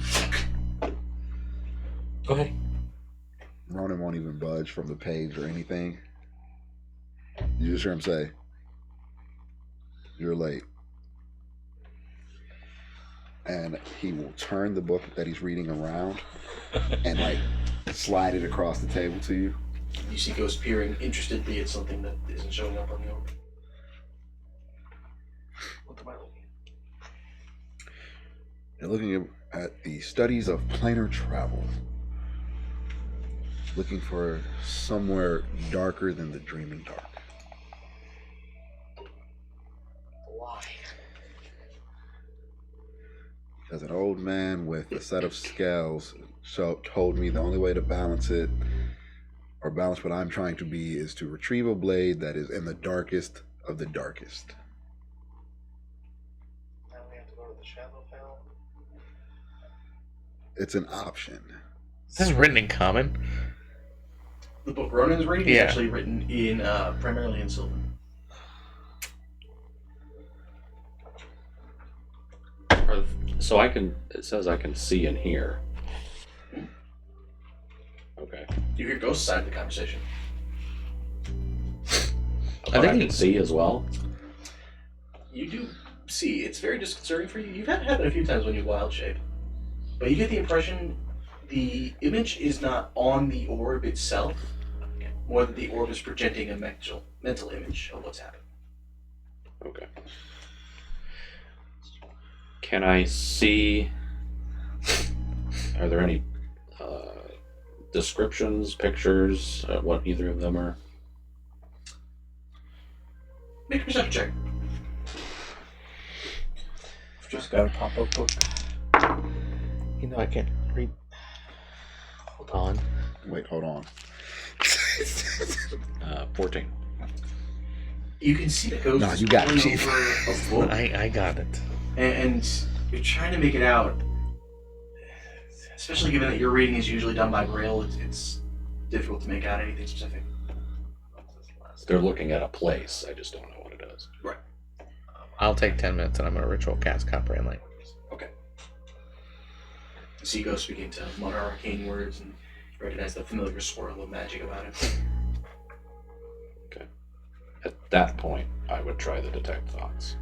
Go ahead. Ronan won't even budge from the page or anything. You just hear him say, "You're late." And he will turn the book that he's reading around and like slide it across the table to you. you see Ghost peering interestedly at something that isn't showing up on the orb. What am I looking at? You're looking at the studies of planar travel. Looking for somewhere darker than the dreaming dark. Why? Because an old man with a set of scales told me the only way to balance it, or balance what I'm trying to be, is to retrieve a blade that is in the darkest of the darkest. Now we have to go to the Shadowfell. It's an option. This is written in common. The book Ronan's reading is Yeah. actually written in primarily in Sylvan. So it says I can see and hear. Okay. You hear Ghost's side of the conversation. I think I can see as well. You do see. It's very disconcerting for you. You've had it happen a few times when you wild shape. But you get the impression the image is not on the orb itself, more that the orb is projecting a mental image of what's happening. Okay. Can I see? Are there any descriptions, pictures, what either of them are? Make a perception check. I've just got a pop-up book. You know I can't read. Hold on. Wait, hold on. 14. You can see the ghost No, you got it, going Chief. over a book, I got it. and you're trying to make it out. Especially given that your reading is usually done by Braille, it's difficult to make out anything specific. They're looking at a place. I just don't know what it is. Right. I'll take 10 minutes and I'm going to ritual cast comprehend language. Okay. You see ghosts begin to mutter arcane words and recognize the familiar swirl of magic about it. Okay. At that point, I would try to detect thoughts.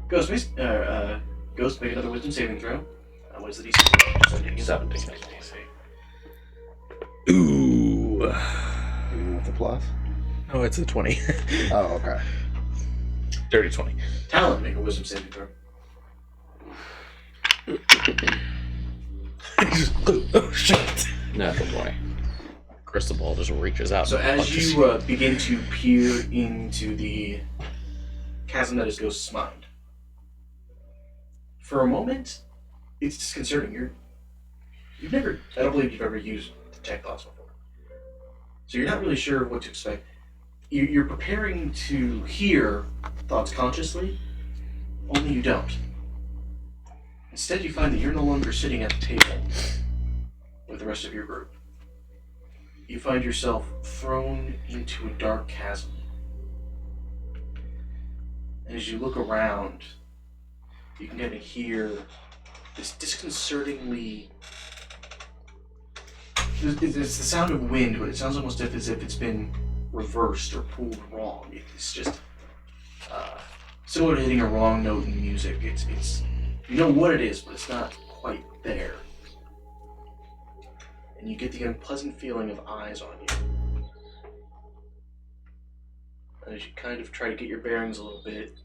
Ghost, make another wisdom saving throw. What is the DC? 17. Ooh. Even with the plus? Oh, it's a 20. Oh, okay. Dirty 20. Talent, make a wisdom saving throw. Oh, shit. Natural 20. Crystal ball just reaches out. So and as punches you begin to peer into the chasm that is Ghost's mind, for a moment, it's disconcerting. I don't believe you've ever used detect thoughts before. So you're not really sure what to expect. You're preparing to hear thoughts consciously, only you don't. Instead, you find that you're no longer sitting at the table with the rest of your group. You find yourself thrown into a dark chasm. And as you look around, you can kind of hear this disconcertingly... It's the sound of wind, but it sounds almost as if it's been reversed or pulled wrong. It's just similar to hitting a wrong note in music. It's you know what it is, but it's not quite there. And you get the unpleasant feeling of eyes on you. And as you kind of try to get your bearings a little bit,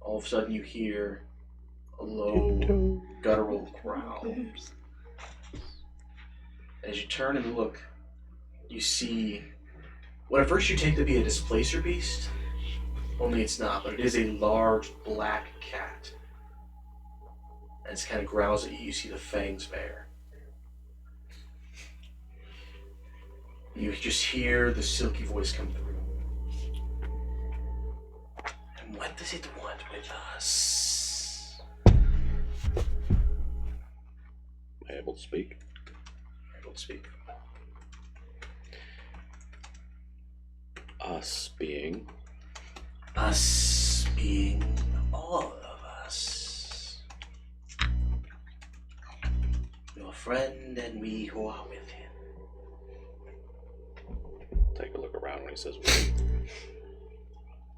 all of a sudden you hear a low, guttural growl. As you turn and look, you see what at first you take to be a displacer beast, only it's not, but it is a large black cat. And it kind of growls at you. You see the fangs bare. You just hear the silky voice come through. And what does it want with us? Able to speak? Able to speak. Us being. Us being all of us. Your friend and we who are with him. Take a look around when he says we.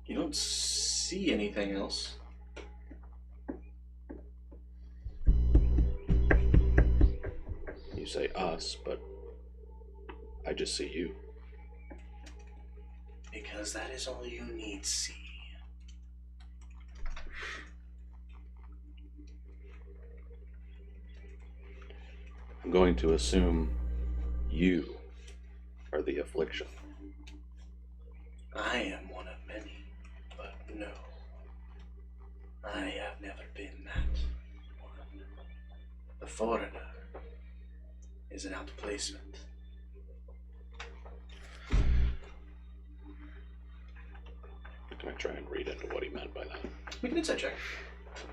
You don't see anything else. You say us, but I just see you. Because that is all you need see. I'm going to assume you are the affliction. I am one of many, but no. I have never been that one. The foreigner is an outplacement. Can I try and read into what he meant by that? Make an insight check.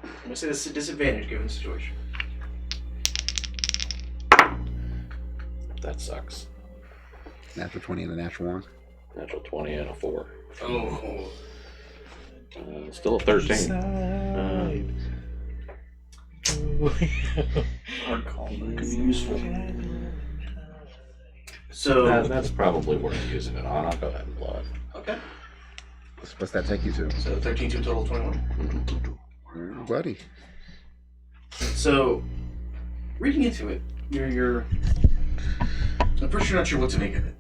I'm going to say this is a disadvantage given the situation. That sucks. Natural 20 and a natural 1. Natural 20 and a 4. Oh. Still a 13. Hard call, but could be useful. So, That's probably worth using it on. I'll go ahead and blow it. okay. What's that take you to? So 13 to a total of 21. Buddy. So, reading into it, you're at first you're not sure what to make of it.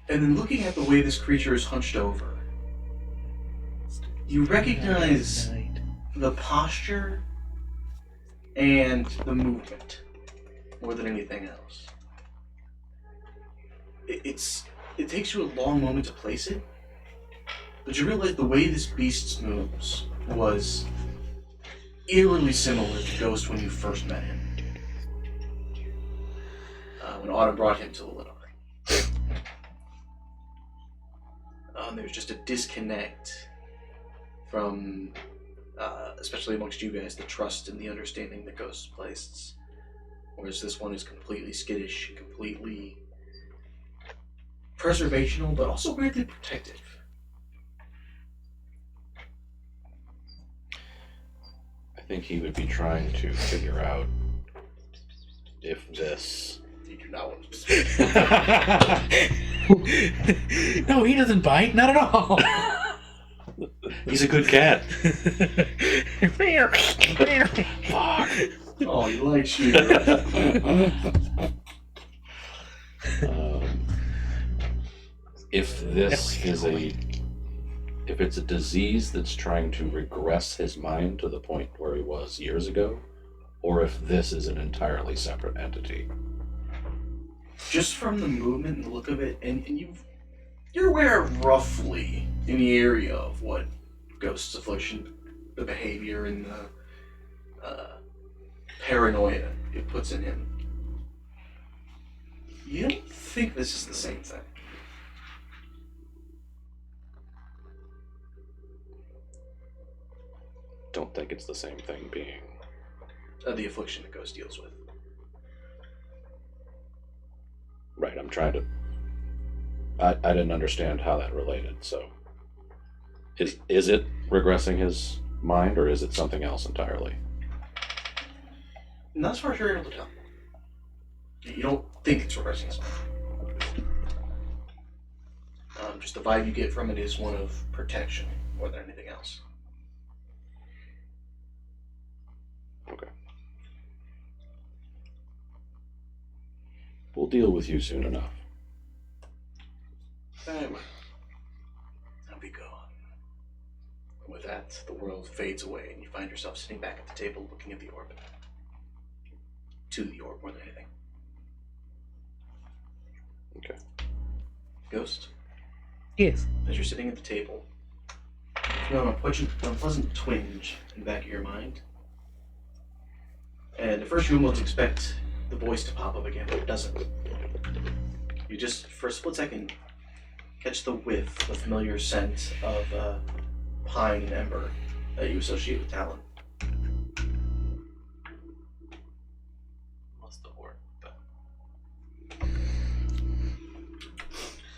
And then looking at the way this creature is hunched over, you recognize the posture and the movement more than anything else. It takes you a long moment to place it, but you realize the way this beast moves was eerily similar to Ghost when you first met him. When Autumn brought him to the Little. There's just a disconnect from, especially amongst you guys, the trust and the understanding that Ghost places. Whereas this one is completely skittish, completely preservational, but also weirdly protective. I think he would be trying to figure out if this... You do not want to No, he doesn't bite. Not at all. He's a good cat. Fuck. Oh, he likes you. If this is if it's a disease that's trying to regress his mind to the point where he was years ago, or if this is an entirely separate entity. Just from the movement and the look of it, and you're aware roughly in the area of what Ghost's affliction, the behavior and the paranoia it puts in him. You don't think this is the same thing. Don't think it's the same thing being... The affliction that Ghost deals with. Right, I'm trying to... I didn't understand how that related, so... Is it regressing his mind, or is it something else entirely? Not as far as you're able to tell. You don't think it's regressing his mind. Just the vibe you get from it is one of protection more than anything else. Okay. We'll deal with you soon enough. Very well. I'll be gone. And with that, the world fades away, and you find yourself sitting back at the table looking at the orb. To the orb more than anything. Okay. Ghost, Yes. as you're sitting at the table, you have an unpleasant twinge in the back of your mind. And at first you almost expect the voice to pop up again, but it doesn't. You just, for a split second, catch the whiff, the familiar scent of pine and ember that you associate with Talon.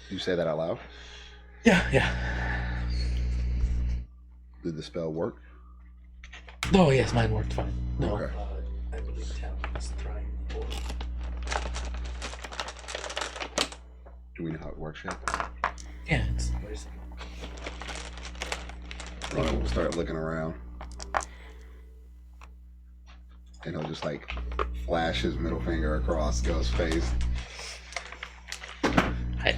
You say that out loud? Yeah. Did the spell work? Oh, yes, mine worked fine. No, Okay. I believe Talon is trying for. Do we know how it works yet? Yeah, it's very simple. Ronan will start looking around. And he'll just like flash his middle finger across Ghost's face. Okay.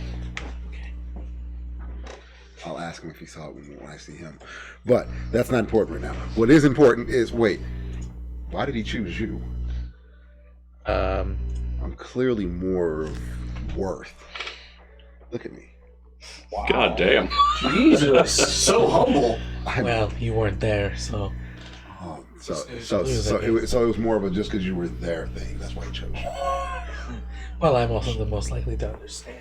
I'll ask him if he saw it when I see him. But that's not important right now. What is important is, wait, why did he choose you? I'm clearly more worth. Look at me. God damn. Jesus, so humble. Well, you weren't there, so. So it was more of a just because you were there thing. That's why he chose you. Well, I'm also the most likely to understand.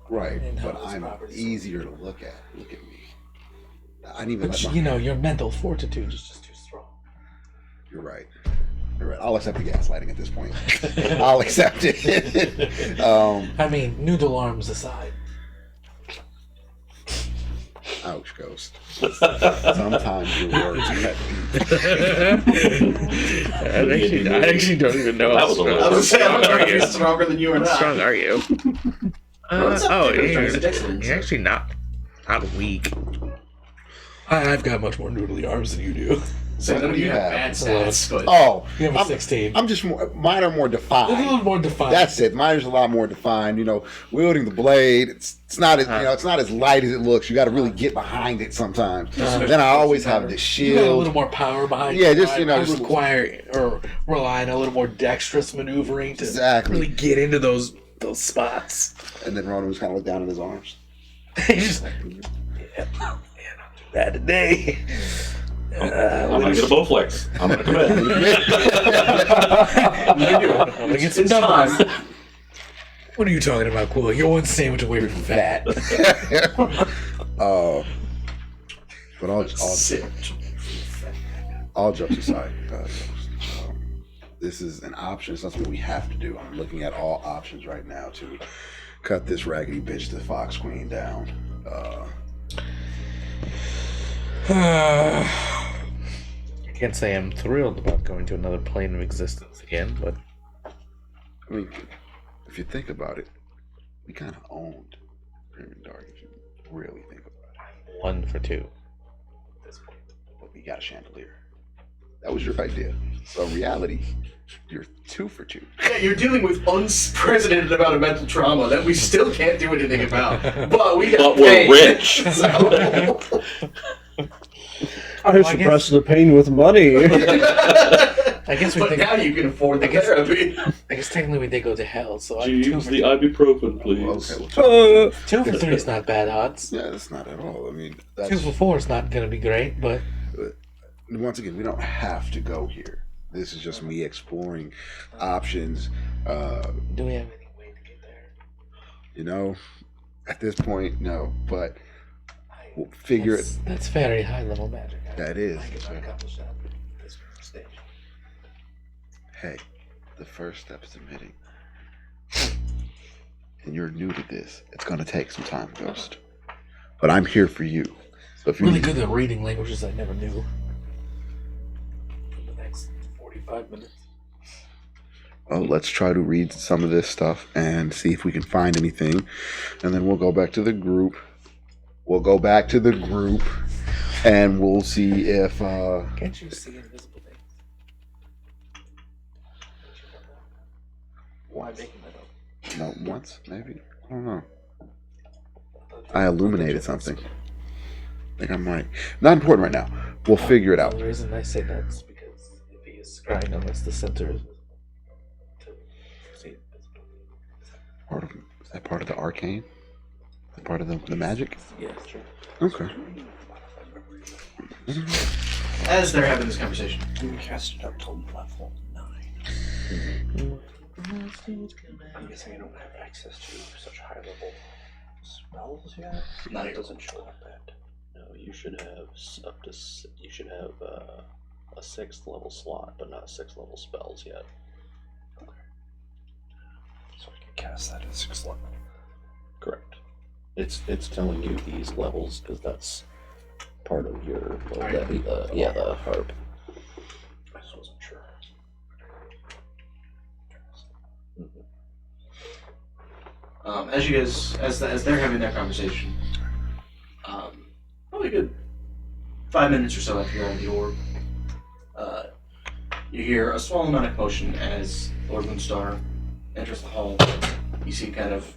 Right, And how but those I'm properties easier to look at. Look at me. I didn't even. But let you my- know, your mental fortitude is just too strong. You're right. You're right. I'll accept the gaslighting at this point. I'll accept it. I mean, noodle arms aside. Ouch, Ghost. Sometimes your words cut deep. I actually don't even know. That was a little- I was saying, I'm How not are you? stronger than you or How not. strong are you? What's up, Oh, David? you're, He's excellent. you're actually not weak. I've got much more noodly arms than you do. So none of you have bad stats, but Oh, You have a I'm, 16. I'm just more. Mine are more a little defined. more defined. That's it. Mine is a lot more defined. You know, wielding the blade. It's not as it's not as light as it looks. You got to really get behind it sometimes. Then I always have the You got a little shield. more power behind Yeah, you. just, you know, I just- require or rely on a little more dexterous maneuvering to Exactly. really get into those spots. And then Ronan was kind of look down at his arms. He's just like, yeah, not too bad today. I'm gonna get a bow flex. I'm gonna commit. I'm gonna get some it's numbers. time. What are you talking about, Quill? You're one sandwich away from fat. But all jokes aside, this is an option. It's not something we have to do. I'm looking at all options right now to cut this raggedy bitch, the Fox Queen, down. I can't say I'm thrilled about going to another plane of existence again, but I mean, if you think about it, we kind of owned Grim Dark. If you really think about it, 1 for 2. but we got a chandelier. That was your idea. So in reality, you're 2 for 2. Yeah, you're dealing with unprecedented amount of mental trauma that we still can't do anything about. But we got But we're paid. rich. So- I suppress the pain with money. I guess we but think. now you can afford the therapy. I guess technically we did go to hell, so I'm Jeeves, 2 for the ibuprofen, please. Okay, well, 2 for 3 is not bad odds. yeah, that's not at all. I mean, that's 2 for 4 is not gonna be great, but once again, we don't have to go here. This is just me exploring options. do we have any way to get there? You know, at this point, no, but we'll figure it. That's very high level magic. That is. I can accomplish that at this stage. Hey, the first step is admitting. And you're new to this. It's going to take some time, Ghost. But I'm here for you. So if you Really good at reading languages I never knew. For the next 45 minutes. Well, let's try to read some of this stuff and see if we can find anything. And then we'll go back to the group. And we'll see if Can't you see invisible things? Why making that up? no, once, maybe? I don't know. I illuminated something. I think I might. Not important right now. We'll figure it out. The reason I say that is because if he is scrying unless the center is to see invisible things. Is that part of the arcane? Is that part of the magic? Yes, sure. Okay. As they're having this conversation. You cast it up till level 9. I'm guessing I don't have access to such high level spells yet. Not It yet. doesn't show up that. No, you should have you should have a 6th level slot, but not 6th level spells yet. So I can cast that at 6th level. Correct. It's telling you these levels because that's part of your the harp. I just wasn't sure. As you guys, as they're having their conversation, probably a good 5 minutes or so after you're on the orb, you hear a small amount of commotion as Lord Moonstar enters the hall. You see kind of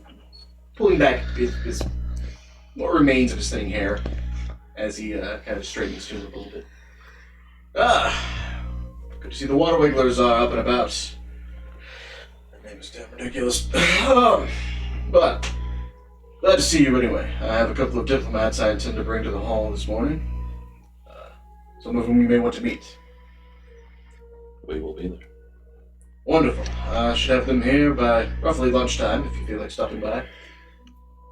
pulling back his what remains of his thinning hair as he kind of straightens to it a little bit. Good to see the water wigglers are up and about. That name is damn ridiculous. But glad to see you anyway. I have a couple of diplomats I intend to bring to the hall this morning. Some of whom you may want to meet. We will be there. Wonderful. I should have them here by roughly lunchtime if you feel like stopping by.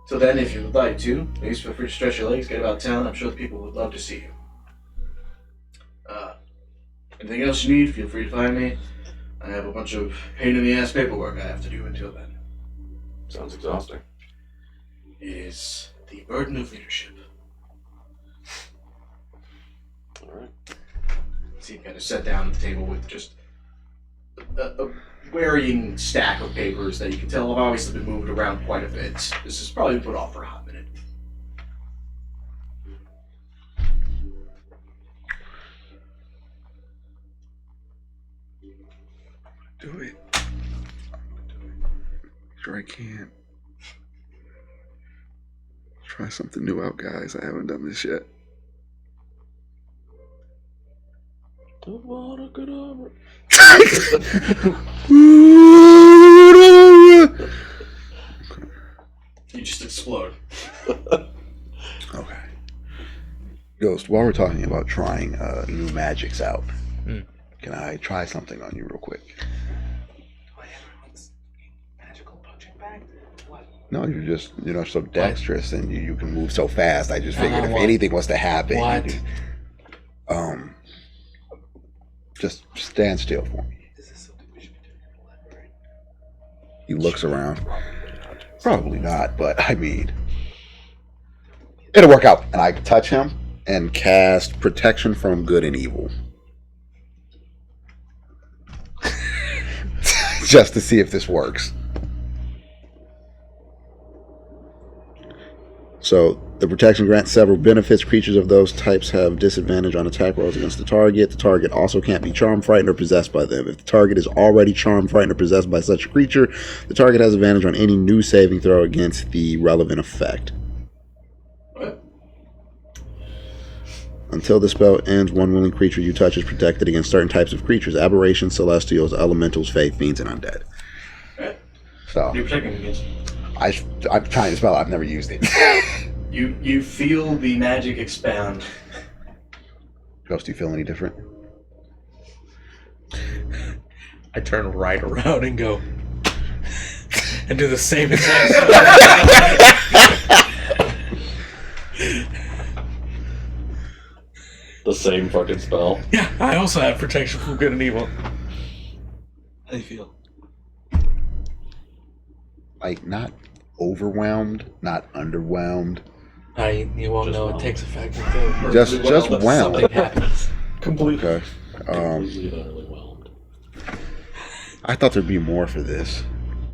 Till then, if you would like to, please feel free to stretch your legs, get about town. I'm sure the people would love to see you. Anything else you need, feel free to find me. I have a bunch of pain-in-the-ass paperwork I have to do until then. Sounds exhausting. It is the burden of leadership. All right. So you kind of sat down at the table with just a varying stack of papers that you can tell have obviously been moved around quite a bit. This is probably put off for a hot minute. Do it. Sure I can. Try something new out, guys. I haven't done this yet. You just explode. Okay. Ghost, while we're talking about trying new magics out, can I try something on you real quick? Do I have everyone's magical potion bag? What? No, you're so dexterous and you can move so fast. I just figured if what? anything was to happen, you What? could, just stand still for me. Is this something we should be doing in the library? He looks around. Probably not, but I mean, it'll work out. And I touch him and cast protection from good and evil. Just to see if this works. So the protection grants several benefits. Creatures of those types have disadvantage on attack rolls against the target. The target also can't be charmed, frightened, or possessed by them. If the target is already charmed, frightened, or possessed by such a creature, the target has advantage on any new saving throw against the relevant effect. What? Until the spell ends, one willing creature you touch is protected against certain types of creatures: aberrations, celestials, elementals, fae, fiends, and undead. Right. So You're protecting against. I'm trying to spell. I've never used it. You feel the magic expand. Ghost, do you feel any different? I turn right around and go and do the same exact The same fucking spell. Yeah, I also have protection from good and evil. How do you feel? Like, not overwhelmed, not underwhelmed. You won't Just know whelmed. it takes effect until Just Well, whelmed. something happens. Completely. Okay. Completely utterly whelmed. I thought there'd be more for this.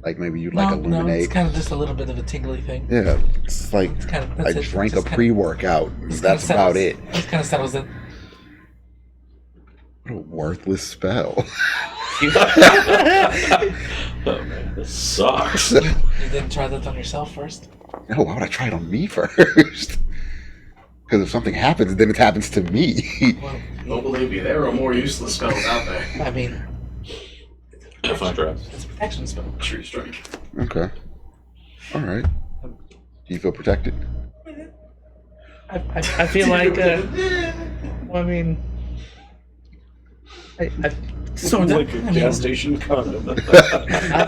Like maybe you'd like No, illuminate. it's kind of just a little bit of a tingly thing. Yeah, it's like It's kind of, I that's it. drank a Just kinda- pre-workout. just That's kinda about settles- it. Just kind of settles in. What a worthless spell. Oh man, this sucks. You didn't try that on yourself first? No, why would I try it on me first? Because if something happens, then it happens to me. Well, Don't believe me, there are more useless spells out there. I mean, If I try. it's a protection spell. True strike. Okay. All right. Do you feel protected? I feel like, well, I mean, I So Like a gas station condom. I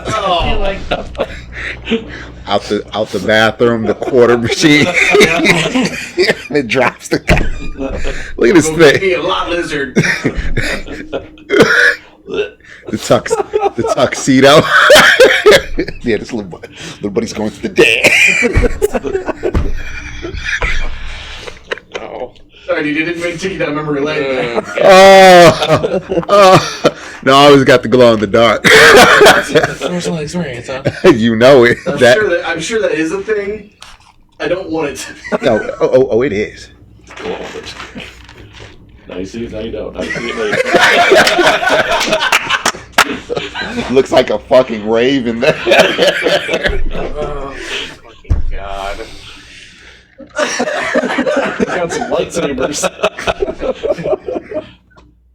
feel like Out the bathroom, the quarter machine. It drops the. Look at this Go get thing. me a lot lizard. the tuxedo. Yeah, this little buddy's going to the dance. Oh. Sorry, dude, you didn't mean to take you down memory lane. No, I always got the glow in the dark. Personal experience, huh? You know it. I'm sure that is a thing. I don't want it to be. No, oh, it is. Now you see it, now you don't. Now you see it later. Looks like a fucking raven there. Oh, fucking God. Got some lightsabers.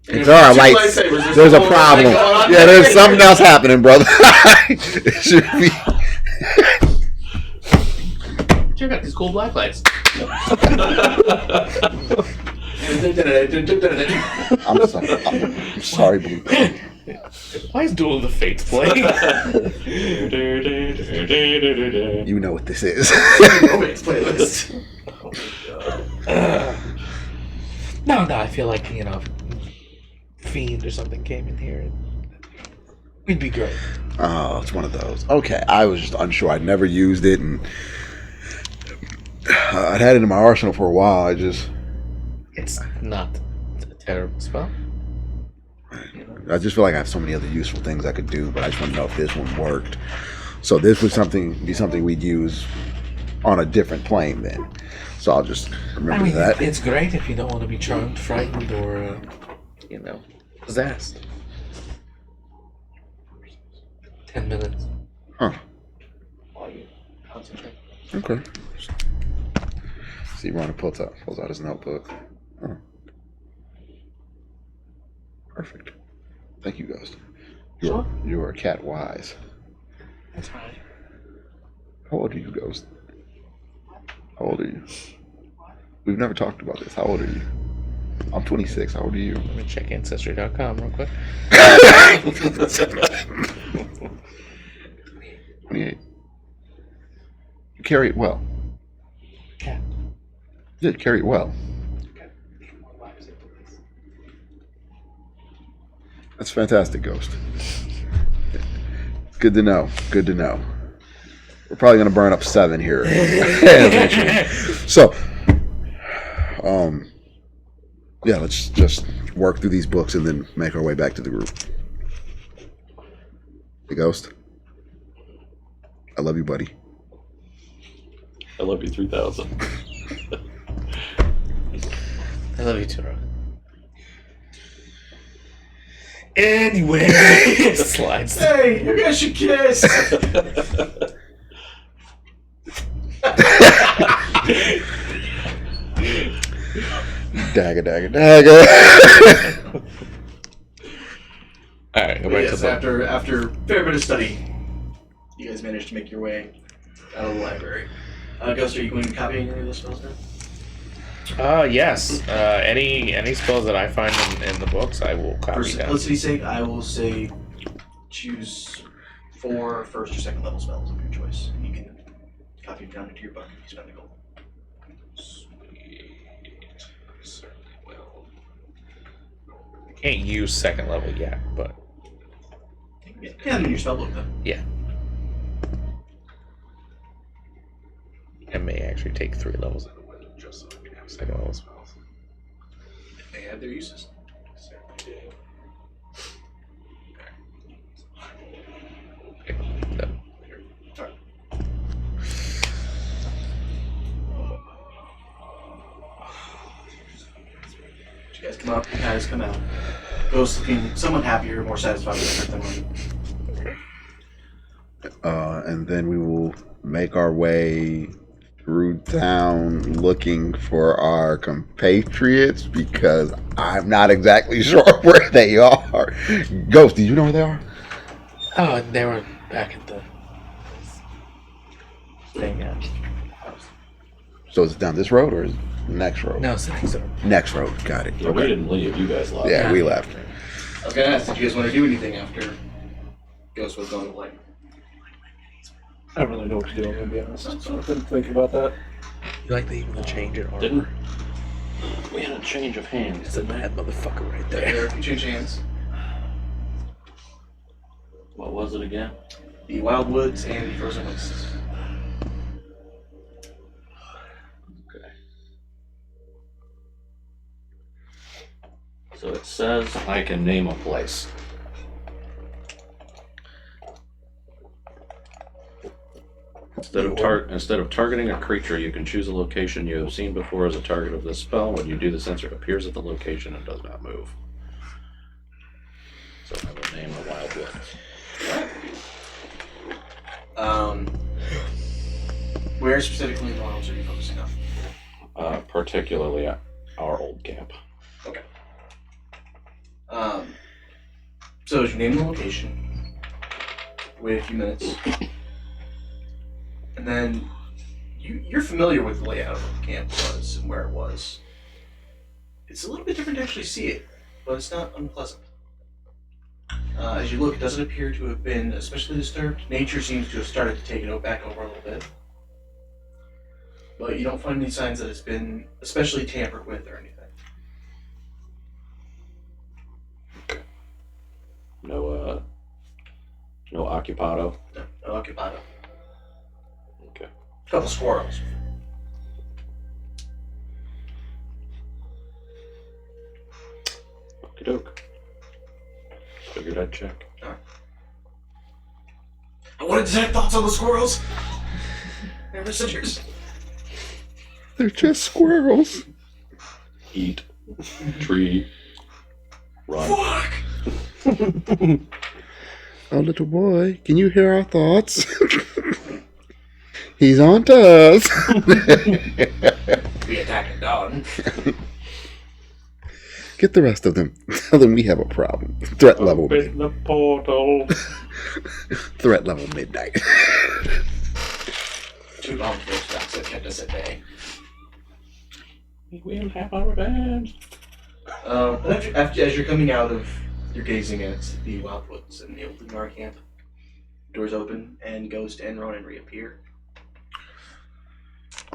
It's all right, like, there's a problem. Yeah, there's something else happening, brother. It should be. Check out these cool black lights. I'm sorry, Blue. Why is Duel of the Fates playing? You know what this is. Romance playlist. No, I feel like, Fiend or something came in here and we'd be great. Oh, it's one of those. Okay, I was just unsure. I'd never used it, and I'd had it in my arsenal for a while. It's not a terrible spell. I just feel like I have so many other useful things I could do, but I just want to know if this one worked. So this would be something we'd use on a different plane then. So I'll just remember that. It's great if you don't want to be charmed, frightened, or, possessed. 10 minutes. Huh. While you concentrate. Okay. See, Ron pulls out his notebook. Huh. Perfect. Thank you, Ghost. You are cat wise. That's right. How old are you, Ghost? How old are you? We've never talked about this. How old are you? I'm 26. How old are you? Let me check Ancestry.com real quick. 28. You carry it well. Yeah. You did carry it well. That's fantastic, Ghost. Good to know. Good to know. We're probably going to burn up 7 here. So, yeah, let's just work through these books and then make our way back to the group. Hey, Ghost. I love you, buddy. I love you 3000. I love you too, Rob. Anyway, slides. Hey, you guys should kiss. Dagger. Alright, go back Yes, to the after a fair bit of study, you guys managed to make your way out of the library. Ghost, are you going to copy any of those spells now? yes. Any spells that I find in the books, I will copy For down. simplicity's sake, I will say choose 4 first or second level spells of your choice. And you can copy them down into your book if you spend the gold. Sweet. Certainly will. I can't use second level yet, but Yeah, in your spell book though. yeah. I may actually take 3 levels out of window just so I can have second level spells. They have their uses. No. Alright. You guys come up, you guys come out. Ghost looking somewhat happier, more satisfied with the trip than when. And then we will make our way through town looking for our compatriots because I'm not exactly sure where they are. Ghost, do you know where they are? Oh, they were back at the thing at the house. So is it down this road or is it the next road? No, it's the next one. Next road, got it. Yeah, we didn't leave. You guys left. Yeah, we left. I was gonna ask, did you guys want to do anything after Ghost was gone away? I don't really know what to do, I'm gonna be honest. So I didn't think about that. You like the even the change in armor? Didn't we had a change of hands? It's a mad motherfucker right there. There, if you change hands. What was it again? The Wild Woods and the Frozen Wastes. Okay. So it says I can name a place. Instead of targeting a creature, you can choose a location you have seen before as a target of this spell. When you do this, sensor appears at the location and does not move. So I will name the Wild Woods. Where specifically in the wilds are you focusing on? Particularly at our old camp. Okay. So as you name the location, wait a few minutes, and then you're familiar with the layout of what the camp was and where it was. It's a little bit different to actually see it, but it's not unpleasant. As you look, it doesn't appear to have been especially disturbed. Nature seems to have started to take it back over a little bit. But you don't find any signs that it's been especially tampered with or anything. No occupado. No occupado. Okay. A couple squirrels. Okie doke. Figured I'd check. Alright. I wanted to take thoughts on the squirrels. They're visitors. They're just squirrels. Eat. Tree. Run. Fuck! Oh, little boy, can you hear our thoughts? He's on to us. We attack at dawn. Get the rest of them. Tell them we have a problem. Threat level. Open the portal. Threat level midnight. Too long for those ducks that kept us at bay. We will have our revenge. As you're coming out of, you're gazing at the Wild Woods and the old Lunar camp. Doors open and Ghost and Ronan reappear.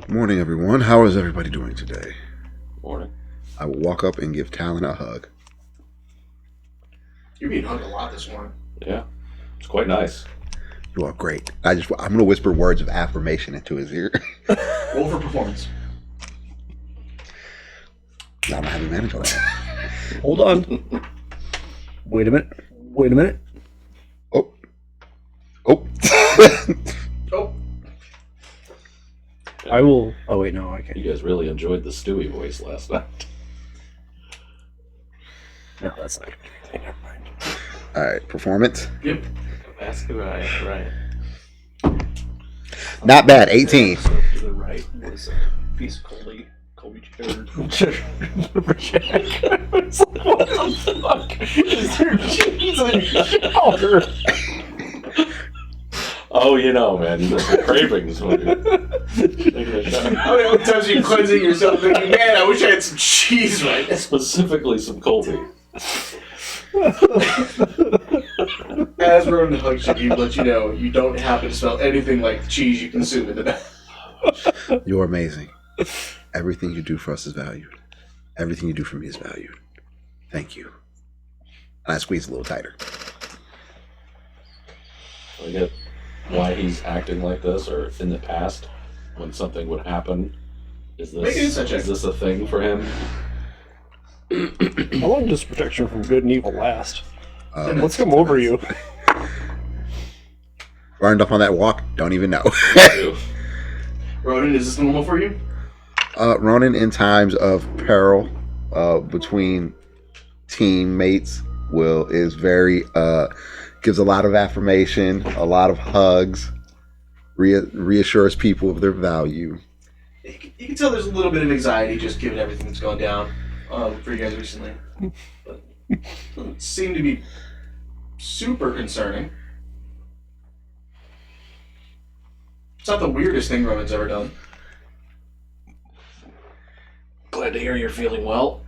Morning, everyone. How is everybody doing today? Morning. I will walk up and give Talon a hug. You're being hugged a lot this morning. Yeah. It's quite nice. You are great. I'm going to whisper words of affirmation into his ear. Roll for performance. I don't have a manage on that. Hold on. Wait a minute. Oh. Oh, I will. Oh wait, no, I can't. You guys really enjoyed the Stewie voice last night. No, that's not gonna do anything. Never mind. All right, performance. yep. That's right. Not bad. 18. So to the right was a piece of Colby cheddar. It's like, what the fuck? Is there cheese in your shower? Oh, you know, man. You got the cravings when you're taking a shower. How many times are you cleansing yourself thinking, man, I wish I had some cheese right now? Specifically some Colby. As Ronan hugs you, let you know you don't happen to smell anything like the cheese you consume in the bath. You're amazing. Everything you do for us is valued. Everything you do for me is valued. Thank you. And I squeeze a little tighter. I get why he's acting like this, or in the past, when something would happen. Is Make an insight check. this a thing for him? How long does protection from good and evil last? Let's come over you. Burned up on that walk? Don't even know. Ronan, is this normal for you? Running in times of peril between teammates is very gives a lot of affirmation, a lot of hugs, reassures people of their value. You can tell there's a little bit of anxiety just given everything that's gone down for you guys recently. But it doesn't seem to be super concerning. It's not the weirdest thing Ronan's ever done. Glad to hear you're feeling well.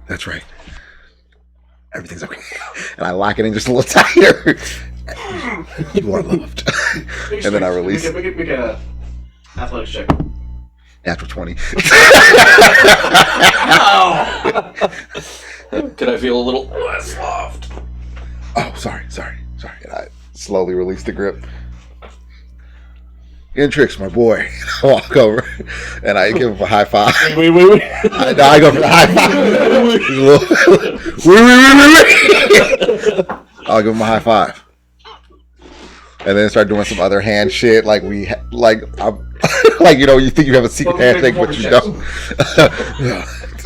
That's right. Everything's okay. And I lock it in just a little tighter. You are loved. And then I release it. Make a athletics check. Natural 20. Could I feel a little less soft? Oh, sorry. Sorry, and I slowly release the grip. Intrix, my boy. I walk over and I give him a high five. Wait. I go for the high five. Wait. I'll give him a high five. And then start doing some other hand shit, like like you know, you think you have a secret handshake, but you don't.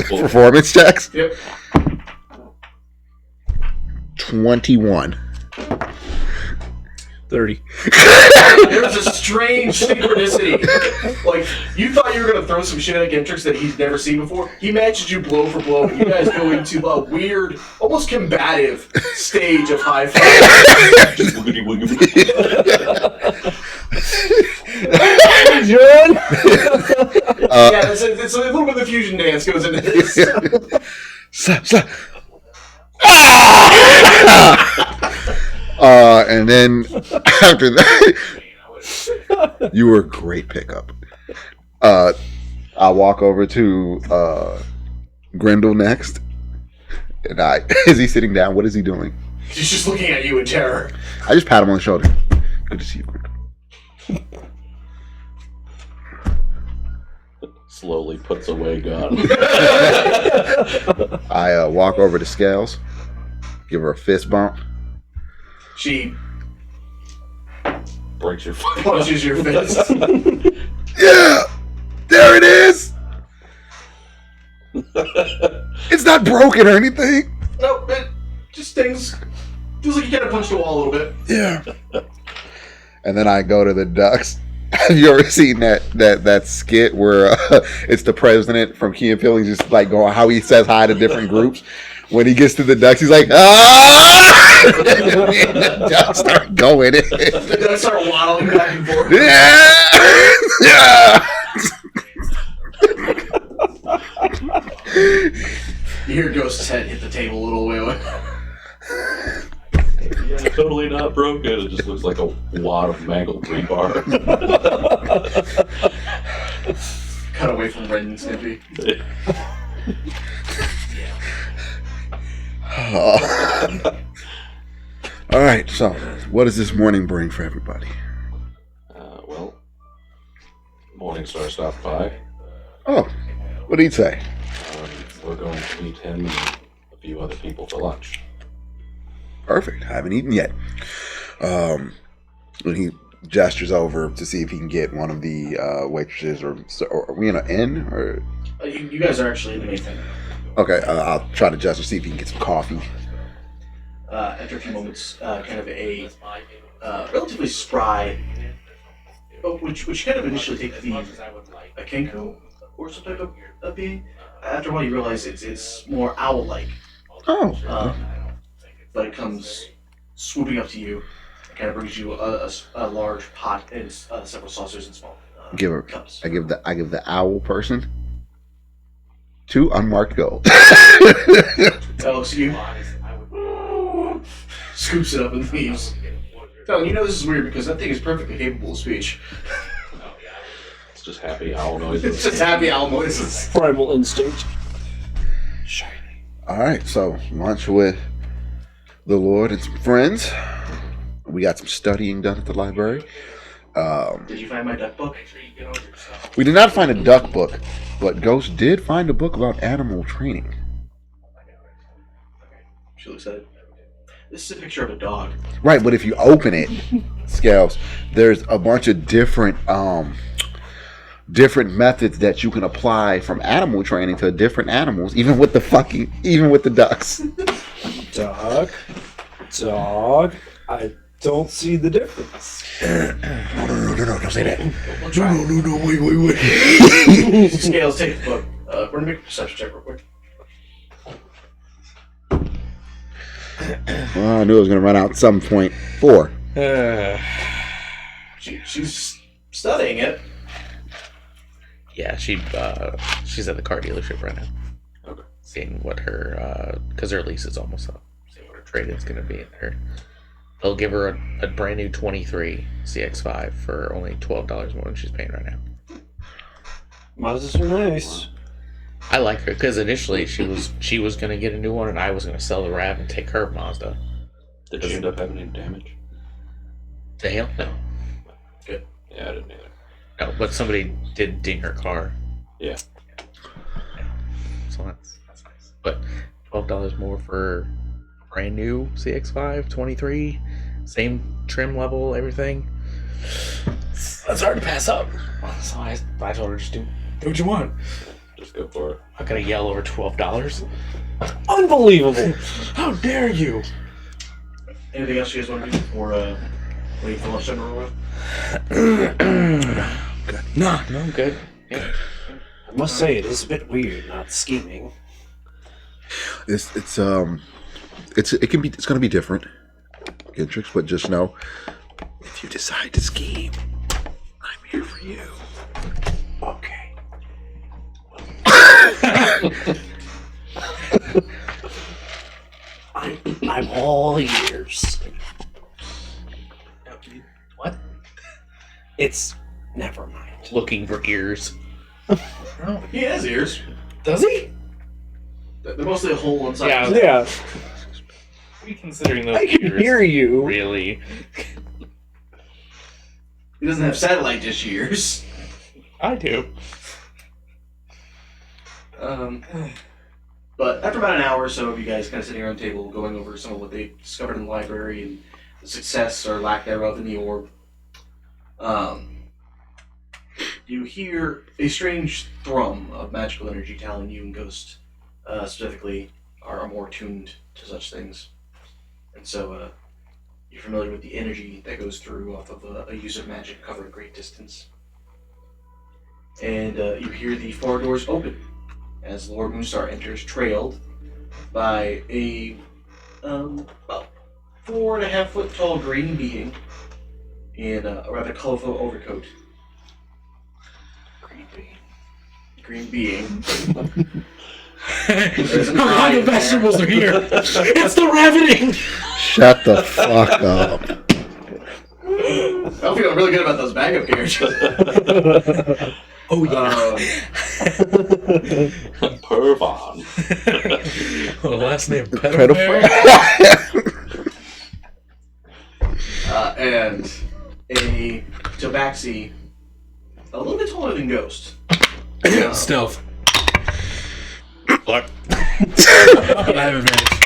Performance checks. Yep. 21. 30. There's a strange synchronicity. Like, you thought you were going to throw some shit at Gentrix that he's never seen before. He matches you blow for blow. You guys go into a weird, almost combative stage of high five. Just wiggity wiggity. Yeah, it's a little bit of the fusion dance goes into this. Slap. And then after that, you were a great pickup. I'll walk over to Grendel next. And is he sitting down? What is he doing? He's just looking at you in terror. I just pat him on the shoulder. Good to see you, Grendel. Slowly puts away gun. I walk over to Scales, give her a fist bump. She Breaks your fucking punches your fist. Yeah! There it is! It's not broken or anything. Nope, it just feels like you kind of punched a wall a little bit. Yeah. And then I go to the Ducks. Have you ever seen that skit where it's the president from Key and Peele? He's just like going how he says hi to different groups. When he gets to the Ducks, he's like, ah! And the Ducks start going in. The ducks start waddling back and forth. Yeah! You hear Ghost's head hit the table a little way away. Yeah, totally not broken. It just looks like a wad of mangled rebar. Cut away from Ren and Snippy. All right, so what does this morning bring for everybody? Well, Morningstar stopped by. Oh, what did he say? We're going to meet him and a few other people for lunch. Perfect. I haven't eaten yet. And he gestures over to see if he can get one of the waitresses, or are we in an inn? Or You guys are actually in the main thing. okay, I'll try to gesture, see if he can get some coffee. After a few moments, kind of a relatively spry, which kind of initially take the a kenku or some type of being. After a while, you realize it's more owl-like. Oh, But it comes swooping up to you and kind of brings you a large pot and several saucers and small cups. I give the owl person 2 unmarked gold. That looks at you, scoops it up and leaves. Felon, you know this is weird because that thing is perfectly capable of speech. It's just happy owl noises. It's just happy owl noises. Primal instinct. All right, so lunch with the Lord and some friends. We got some studying done at the library. Did you find my duck book? We did not find a duck book, but Ghost did find a book about animal training. She looks at it. This is a picture of a dog. Right, but if you open it, Scales, there's a bunch of different methods that you can apply from animal training to different animals, even with the ducks. Dog. I don't see the difference. No, don't say that. No, wait. Scales, take the book. We're going to make a perception check real quick. Well, I knew it was going to run out at some point. 4. She's Studying it. Yeah, she's at the car dealership right now. Okay. Seeing what her, because her lease is almost up. Seeing what her trade-in's going to be in her. They'll give her a brand new 23 CX-5 for only $12 more than she's paying right now. Mazdas are nice. I like her because initially she was going to get a new one and I was going to sell the RAV and take her Mazda. Did she end up having any damage? To hail? No. Yeah, I didn't either. No, but somebody did ding her car. Yeah. So that's nice. But $12 more for brand new CX-5 23, same trim level, everything. That's hard to pass up. So I told her just do what you want. Just go for it. I'm gonna yell over $12. Unbelievable! How dare you? Anything else you guys want to do before waiting for lunch time to roll around? No, I'm good. Yeah. I must say, it is a bit weird not scheming. It's gonna be different, Gendrix, but just know, if you decide to scheme, I'm here for you. Okay. I'm all ears. What? It's never mind. Looking for ears. He has ears. Does he? They're mostly a hole inside. Yeah. Yeah, Reconsidering those I can ears. hear you. Really? He doesn't have satellite dish ears. I do. But after about an hour or so of you guys kind of sitting around the table going over some of what they discovered in the library and the success or lack thereof in the orb, you hear a strange thrum of magical energy telling you and Ghost specifically are more tuned to such things. And so you're familiar with the energy that goes through off of a use of magic covering a great distance. And you hear the far doors open as Lord Moonstar enters, trailed by a about 4.5 foot tall green being in a rather colorful overcoat. Green being. There's an eye the in there. vegetables are here. It's the ravening. Shut the fuck up. I'm feeling really good about those backup characters. Oh yeah. Pervon. Well, last name Pedophile. And a tabaxi a little bit taller than Ghost. Stealth. What? I have advantage.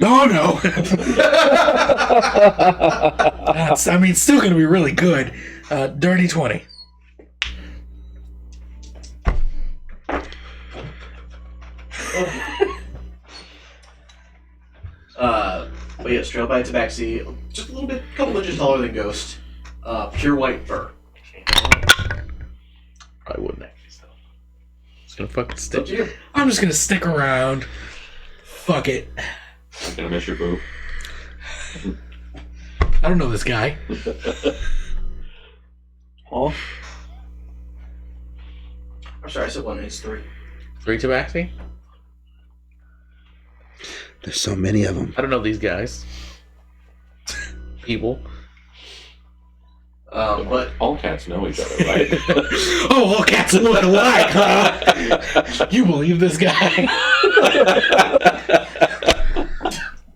No. I mean, still gonna be really good. Dirty 20. But yes, trailed by a tabaxi, just a little bit, couple inches taller than Ghost. Pure white fur. Probably wouldn't actually stealth. Just gonna fucking It's up stick. to you. I'm just gonna stick around. Fuck it. Gonna miss your boo. I don't know this guy. Huh? I'm sorry, I said 1, it's 3. 3 tabaxi? There's so many of them. I don't know these guys. People. But All cats know each other, right? Oh, all cats look alike, huh? You believe this guy?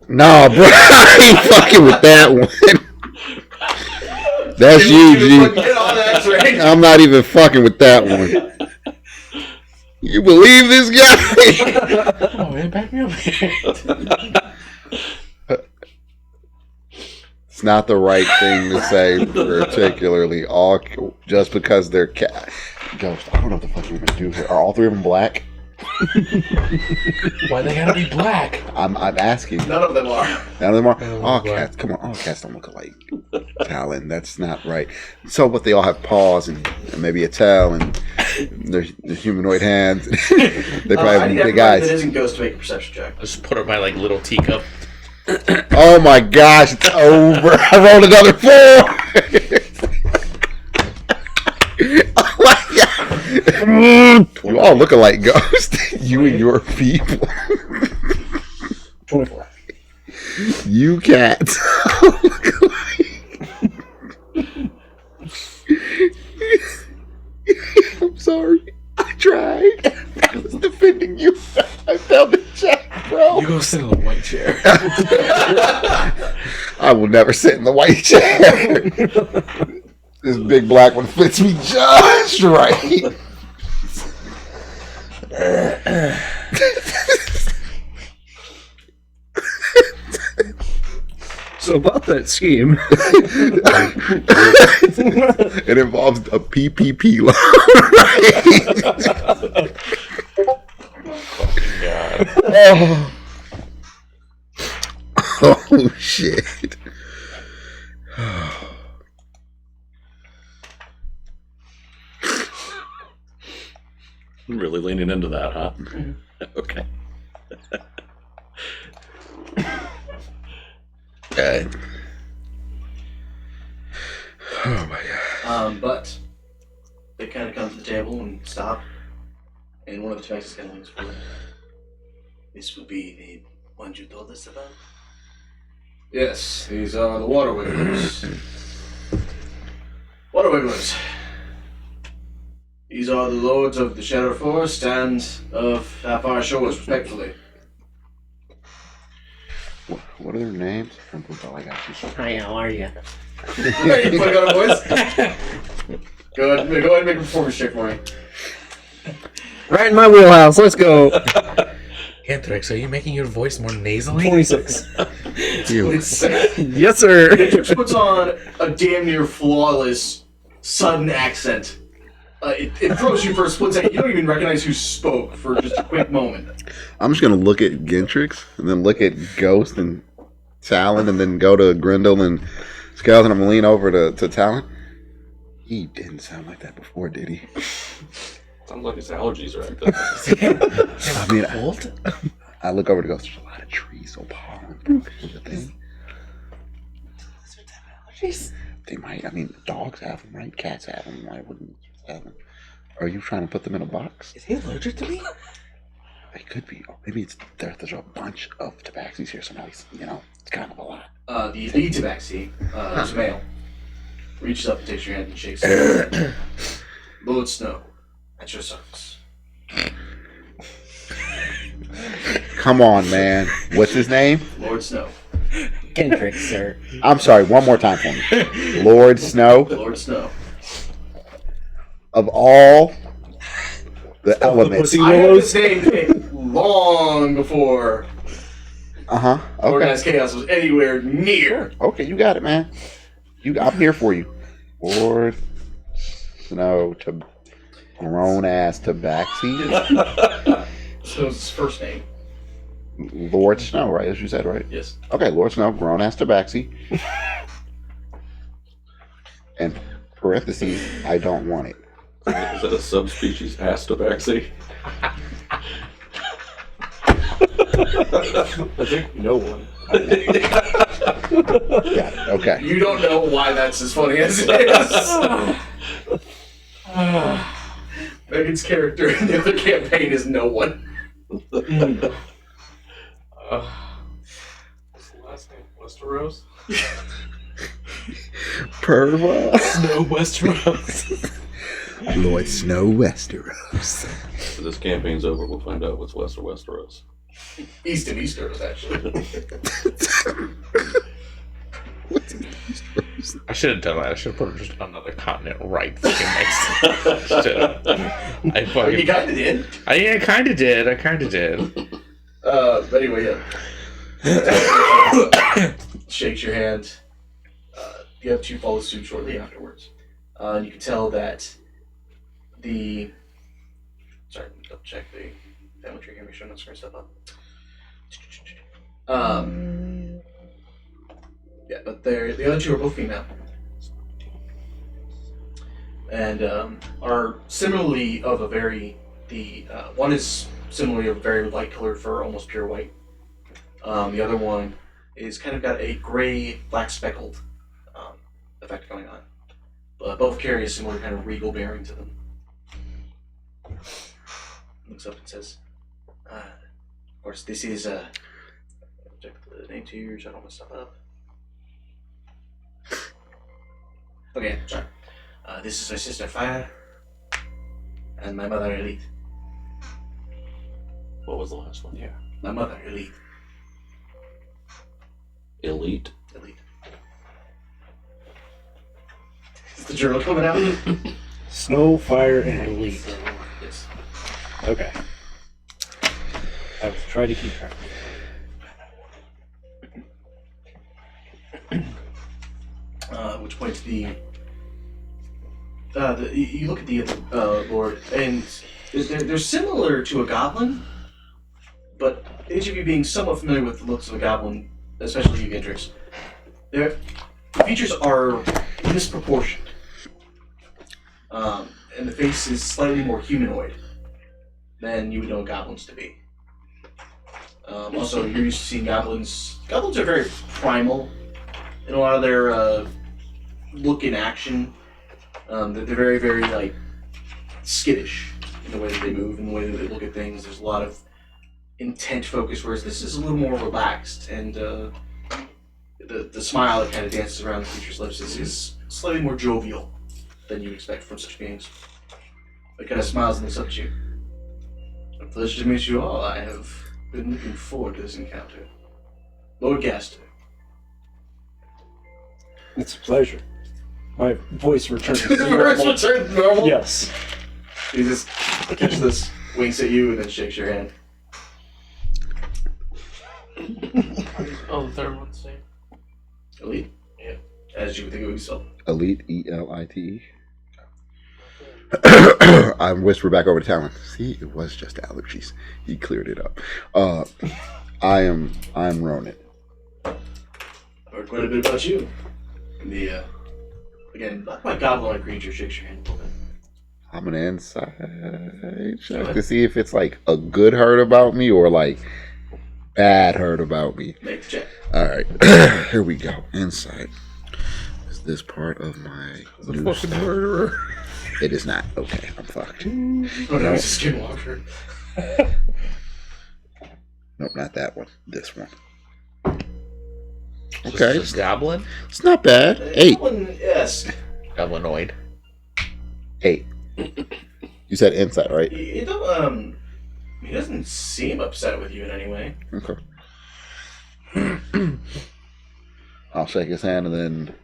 Nah, bro, I ain't fucking with that one. That's you, G. Get on that train. I'm not even fucking with that one. You believe this guy? Oh man, back me up here. It's not the right thing to say, particularly all just because they're cat. Ghost, I don't know what the fuck you're gonna do here. Are all 3 of them black? Why they gotta be black? I'm asking. None of them are. None of them are. None of them All are black. cats, come on, all cats don't look alike. Talon, that's not right. So, but they all have paws and maybe a tail and they're humanoid hands. They probably I have need big everybody eyes. that isn't Ghost to make a perception check. I just put up my like little teacup. Oh my gosh, it's over. I rolled another 4. Oh my god. You all look alike, Ghost. You and your people. 24. You cats all look alike. I'm sorry. I tried. I was defending you. I found the check, bro. You go sit in the white chair. I will never sit in the white chair. This big black one fits me just right. So about that scheme, It involves a PPP loan, right? God. Oh shit. Really leaning into that, huh? Okay. Okay. Oh my god. But they kind of come to the table and stop, and one of the Texans kind of leans forward. This would be the ones you told us about? Yes, these are the water wigglers. Water wigglers. These are the lords of the Shadow Forest and of Far Shores, respectfully. What are their names? Oh, I got you. Hi, how are you? You put on a voice? Go ahead and make a performance check for me. right in my wheelhouse. Let's go. Anthrax, are you making your voice more nasally? 26. You. Yes, sir. Matrix puts on a damn near flawless sudden accent. It throws you for a split second. You don't even recognize who spoke for just a quick moment. I'm just gonna look at Gentrix and then look at Ghost and Talon and then go to Grindel and Scales and I'm gonna lean over to Talon. He didn't sound like that before, did he? Sounds like his allergies are active. I mean, I look over to Ghost. There's a lot of trees, so pollen is a thing. They might. I mean, dogs have them, right? Cats have them. Why wouldn't you have them? Are you trying to put them in a box? Is he allergic to me? They could be. Or maybe there's a bunch of tabaxis here, so now he's, it's kind of a lot. The lead tabaxi, who's male, reaches up and takes your hand and shakes it. Lord Snow, at your service. Come on, man. What's his name? Lord Snow. Kendrick, sir. I'm sorry, one more time for me. Lord Snow. Lord Snow. Of all the elements. I had this name picked long before Okay. Organized Chaos was anywhere near. Okay, you got it, man. I'm here for you. Lord Snow to grown ass tabaxi. Snow's his first name. Lord Snow, right? As you said, right? Yes. Okay, Lord Snow, grown ass tabaxi. And parentheses, I don't want it. Is that a subspecies Astabaxi? I think no one. Yeah, okay. You don't know why that's as funny as it is. Megan's character in the other campaign is no one. What's the last name? Westeros? Perva. Snow Westeros. Lord Snow Westeros. When this campaign's over, we'll find out what's west of Westeros. East of Easteros, actually. I should have done that. I should have put just another continent right fucking next to it. I You fucking. kinda did. I kind of did. I kind of did. But anyway, yeah. Shakes your hand. The other two follow suit shortly afterwards. And you can tell that the... Sorry, double check the family tree here, make sure I'm not screwing stuff up. Yeah, but the other two are both female. And are similarly of a very... one is similarly a very light colored fur, almost pure white. The other one is kind of got a gray, black speckled effect going on. But both carry a similar kind of regal bearing to them. Looks up and says, of course, this is, check the name to you, shut all my stuff up. Okay, sorry. This is my sister Fire, and my mother Elite. What was the last one? Yeah. My mother, Elite. Elite. Elite. Is the journal coming out? Snow, fire, and elite. Yes. Okay. I will try to keep track. Which points you look at the Lord, and they're similar to a goblin, but each of you being somewhat familiar with the looks of a goblin, especially you, Gendrix, their features are misproportioned, and the face is slightly more humanoid than you would know goblins to be. Also, you're used to seeing goblins. Goblins are very primal in a lot of their look in action. They're very, very like skittish in the way that they move and the way that they look at things. There's a lot of intent focus, whereas this is a little more relaxed, and the smile that kind of dances around the creature's lips is slightly more jovial than you expect from such beings. It kind of smiles and looks up at you. A pleasure to meet you all. I have been looking forward to this encounter. Lord Gaster. It's a pleasure. My voice returns to Return normal. to normal? Yes. He just catches this, winks at you, and then shakes your hand. Oh, the third one's name. Elite? Yeah. As you would think it would be so. Elite, Elite. I whisper back over to Talon. See, it was just allergies. He cleared it up. I'm Ronan. I heard quite a bit about you. And the, again, not quite goblin-like creature shakes your hand a little bit. I'm an inside check to see if it's like a good hurt about me or like bad hurt about me. Make the check. All right, here we go. Inside. Is this part of my new fucking stuff? murderer. It is not. Okay, I'm fucked. Oh no, it's a skinwalker. Nope, not that one. This one. Just Okay, a goblin? it's not bad. 8. Yes. Goblinoid. 8. You said inside, right? He don't, he doesn't seem upset with you in any way. Okay. I'll shake his hand and then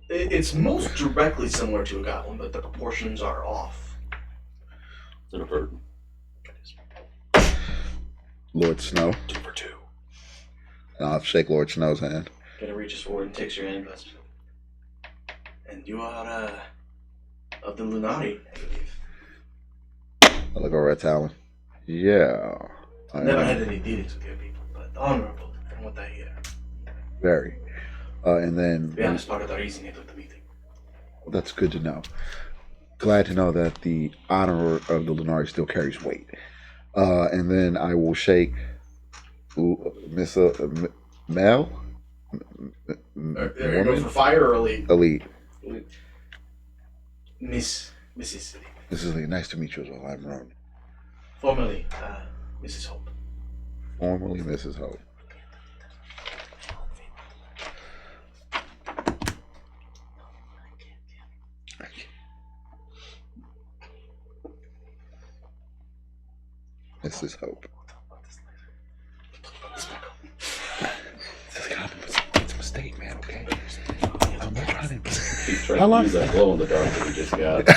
It's most directly similar to a goblin, but the proportions are off. Is it a bird? Lord Snow. 2 for 2. And I'll shake Lord Snow's hand. Kind of reaches forward and takes your hand and grasps it. And you are, of the Lunari, I believe. I look over at Talon. Yeah. I Never am. had any dealings with your people, but honorable from what I hear. Very. And then To be honest, part of the reason you took the meeting. that's good to know. Glad to know that the honor of the Lunari still carries weight. And then I will shake Miss Mel. Are you going for fire or elite? Elite. Mrs. Elite. This is nice to meet you as well. I'm Ronan. Formerly, Mrs. Hope. Formerly Mrs. Hope. Mrs. Hope. It's a mistake, man, okay? I'm not trying to... Keep trying How to long- use that glow in the dark that we just got.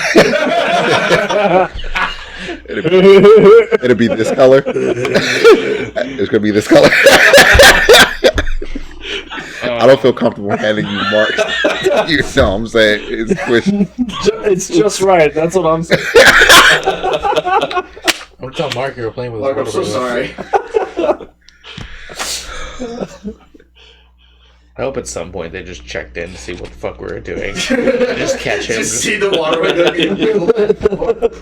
It'll be this color. It's gonna be this color. I don't feel comfortable handing you marks. You know what I'm saying? It's squishy. It's just right. That's what I'm saying. I'm gonna tell Mark you were playing with Mark, I'm his so water sorry. I hope at some point they just checked in to see what the fuck we were doing. Just catch him. Just see the water right there being filled.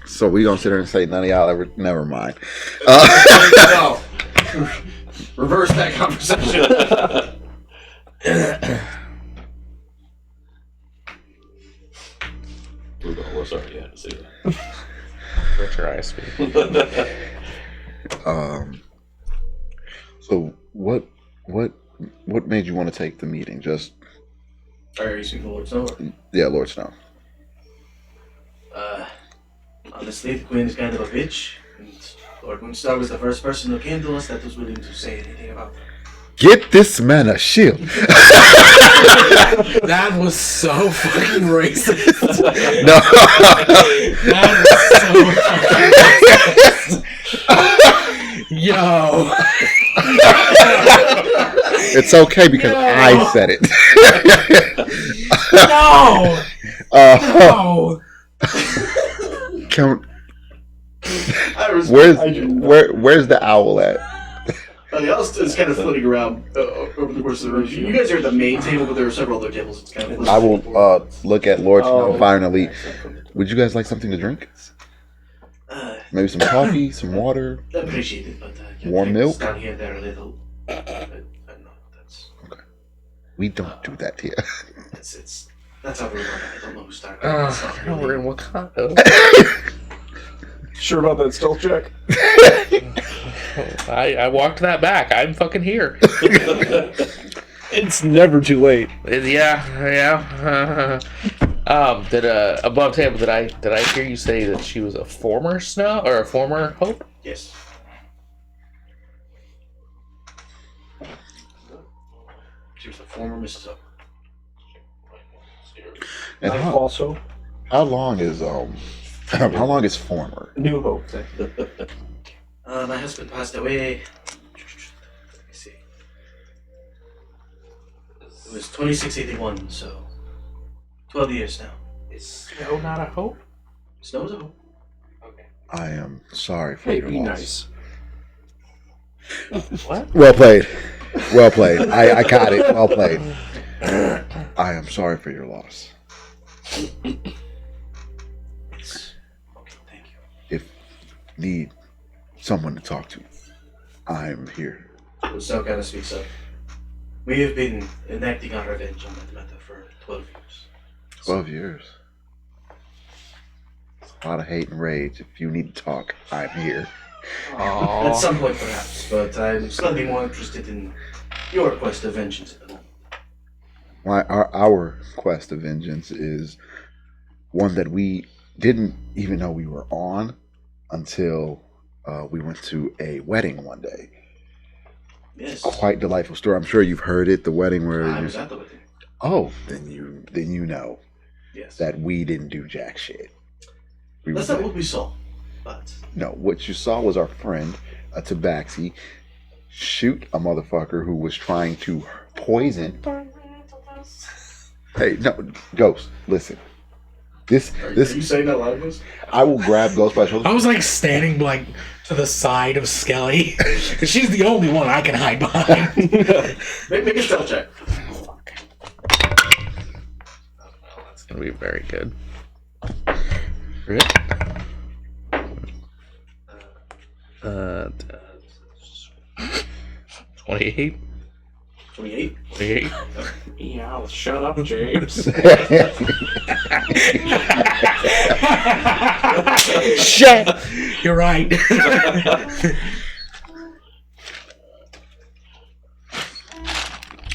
So we gonna sit here and say none of y'all ever. Never mind. No. Reverse that conversation. We're sorry you had to say that. Let your eyes speak. So what made you want to take the meeting? Just Are you speaking to Lord Snow? yeah, Lord Snow. Honestly, the Queen is kind of a bitch. And Lord Moonstar was the first person who came to us that was willing to say anything about her. Get this man a shield. That was so fucking racist. No. That was so fucking racist. Yo. It's okay because I said it. No. No. Count. I respect Where's the owl at? The owl is kind of floating around over the course of the room. You guys are at the main table, but there are several other tables. It's kind of I will look at Lord Oh. Fire and Elite. Would you guys like something to drink? Maybe some coffee, some water. appreciate it, but Warm milk? down here, they're a little. I don't know. We don't do that here. That's how we run it. I don't know who started. Now we're in Wakanda. Sure about that stealth check? I walked that back. I'm fucking here. It's never too late. Yeah. Did above table? Did I hear you say that she was a former Snow or a former Hope? Yes. She was the former Mrs. Hope. And Also, how long is former? New Hope. My husband passed away. Let me see. It was 2681, so 12 years now. Is Snow not a Hope? Snow's a hope. I am sorry for Hey, your be loss. nice. What? Well played. Well played. I got it. Well played. I am sorry for your loss. Okay, thank you. If need someone to talk to, I'm here. So kind of speaks up. We have been enacting our revenge on that matter for 12 years. 12 years. A lot of hate and rage. If you need to talk, I'm here. At some point, perhaps, but I'm slightly more interested in your quest of vengeance at the moment. Our quest of vengeance is one that we didn't even know we were on until we went to a wedding one day. Yes. Quite delightful story. I'm sure you've heard it. The wedding where I was at the wedding. oh, then you know Yes. that we didn't do jack shit. That's not what we saw, but No, what you saw was our friend, a Tabaxi, shoot a motherfucker who was trying to poison. Hey, no, Ghost, listen. are you saying that loud, Ghost? I will grab Ghost by the shoulder. I was like standing like to the side of Skelly. She's the only one I can hide behind. Make a stealth check. That's gonna be very good. Crit. 28. 28. 28. Yeah, shut up, James. Shit! You're right.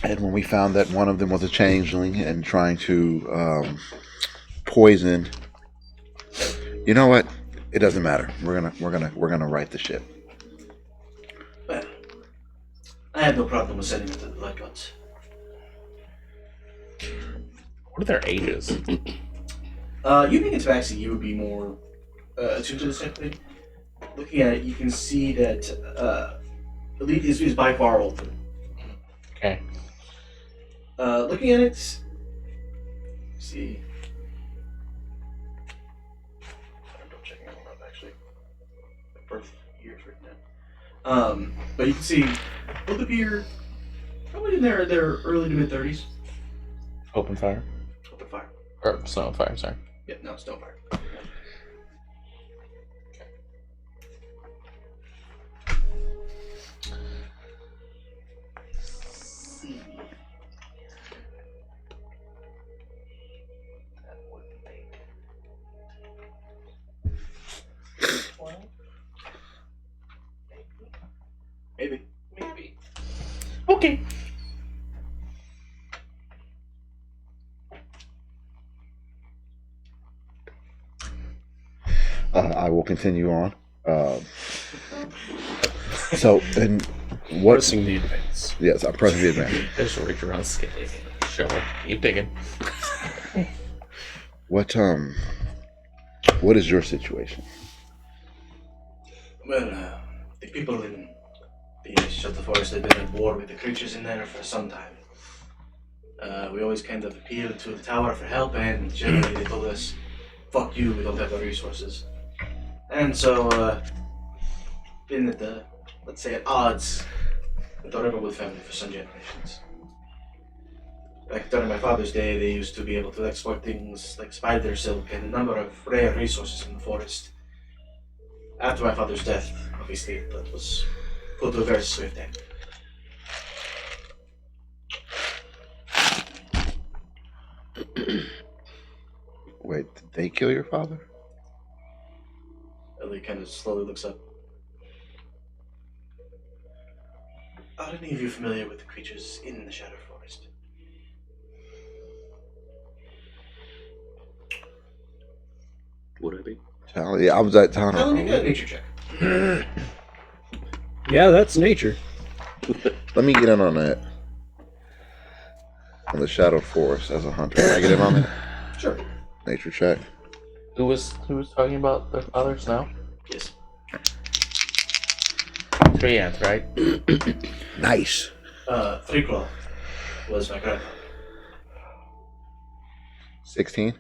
And when we found that one of them was a changeling and trying to poison, you know what? It doesn't matter. We're gonna right the ship. Well, I have no problem with sending it to the Blood Gods. What are their ages? You think it's vaccine, you would be more attuned to this type of thing. Looking at it, you can see that Elite is by far older. Okay. Looking at it, see. I'm double checking everyone up actually. The birth years right now. But you can see both appear probably in their early to mid 30s. Open fire. Open fire. Or snow fire, sorry. Yeah, no, it's no fire. Maybe. Okay. I will continue on. So, and what? Pressing the advance. Yes, I'm pressing the advance. Just reach around, skip it. Shovel. Keep digging. What is your situation? Well, the people in the Shelter Forest have been at war with the creatures in there for some time. We always kind of appealed to the tower for help, and generally they told us, fuck you, we don't have the resources. And so, been at the, let's say, at odds with the Riverwood family for some generations. Back during my father's day, they used to be able to export things like spider silk and a number of rare resources from the forest. After my father's death, obviously, that was put to a very swift end. Wait, did they kill your father? Ellie kind of slowly looks up. Are any of you familiar with the creatures in the Shadow Forest? Would I be? Yeah, I was at town. Tell me a nature check. Yeah, that's nature. Let me get in on that. On the Shadow Forest as a hunter. Can I get in on that? Sure. Nature check. Who was talking about the others now? Yes. 3 ants, right? Nice. Three Claw was my grandfather. 16.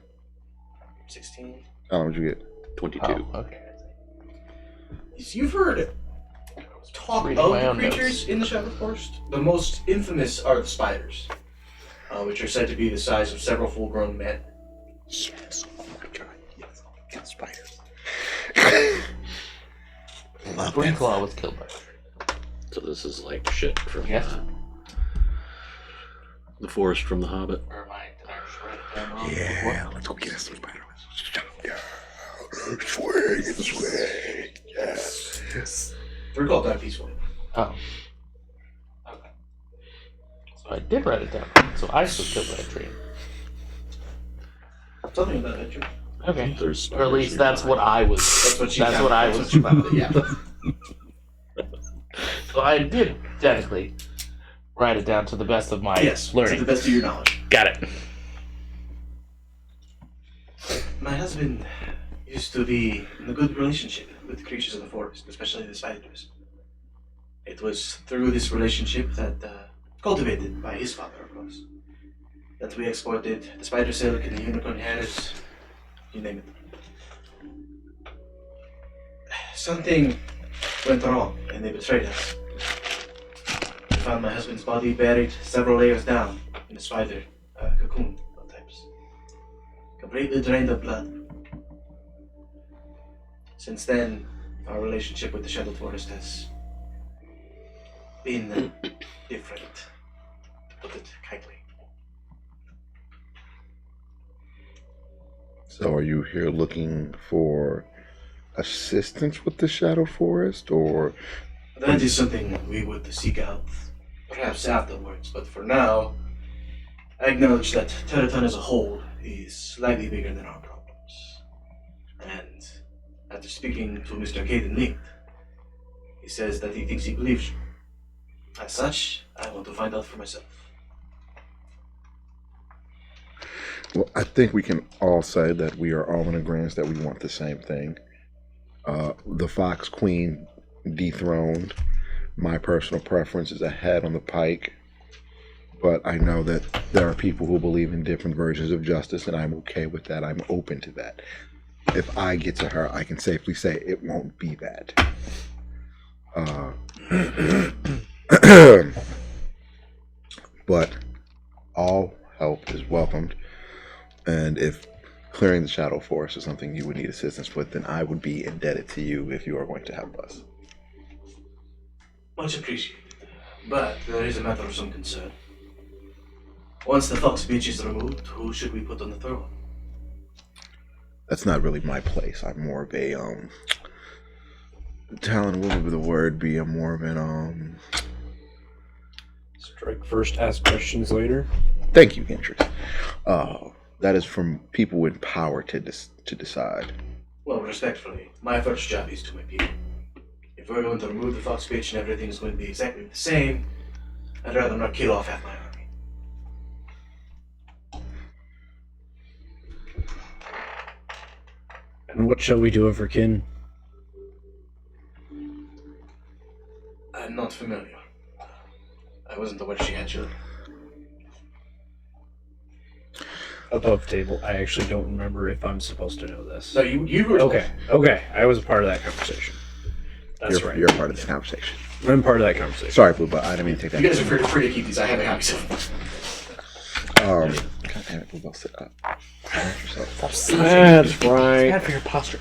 16. How much you get? 22. Oh, okay. You've heard talk Reading of my the own creatures in the Shadow Forest. The most infamous are the spiders, which are said to be the size of several full-grown men. Yes. Oh my god. Yes. Oh my god, spiders. Love Green them. Claw was killed by. So this is like shit from Yes. the forest from The Hobbit. Or am I? Did I just write it down wrong? Yeah, let's go get us some spider. Yeah. Swing. Yes. Three Claw died peacefully. Oh. Okay. So I did write it down. So I was killed by a tree. Tell me about it, Jim. Okay. There's Or at least that's what I was. That's what she That's found. what I That's was. what she found, yeah. So I did technically write it down to the best of my Yes, to learning. the best of your knowledge. Got it. My husband used to be in a good relationship with the creatures of the forest, especially the spiders. It was through this relationship that, cultivated by his father, of course, that we exported the spider silk and the unicorn hairs, you name it. Something went wrong and they betrayed us. We found my husband's body buried several layers down in a spider cocoon of types. Completely drained of blood. Since then, our relationship with the Shadow Forest has been different, to put it kindly. So are you here looking for assistance with the Shadow Forest, or That is something we would seek out perhaps afterwards, but for now, I acknowledge that Terraton as a whole is slightly bigger than our problems. And after speaking to Mr. Caden Linked, he says that he thinks he believes you. As such, I want to find out for myself. well, I think we can all say that we are all in agreement that we want the same thing. The Fox Queen dethroned. My personal preference is a head on the pike, but I know that there are people who believe in different versions of justice, and I'm okay with that. I'm open to that. If I get to her, I can safely say it won't be that. But all help is welcomed, and if clearing the Shadow Forest is something you would need assistance with, then I would be indebted to you if you are going to help us. Much appreciated. But there is a matter of some concern. Once the Fox Beach is removed, who should we put on the throne? That's not really my place. I'm more of a Talon, what would the word be? I'm more of an Strike first, ask questions later. Thank you, Hendrix. That is from people in power to decide. Well, respectfully, my first job is to my people. If we're going to remove the fox bitch and everything's going to be exactly the same, I'd rather not kill off half my army. And what shall we do of her kin? I'm not familiar. I wasn't aware she had children. Above table. I actually don't remember if I'm supposed to know this. No, you were Okay. I was a part of that conversation. That's right. You're a part of this conversation. I'm part of that conversation. Sorry, Boo, but I didn't mean to take that. You guys are free to keep these. I have a copy of them. God damn it, Boo, sit up. That's It's right. bad for your posture.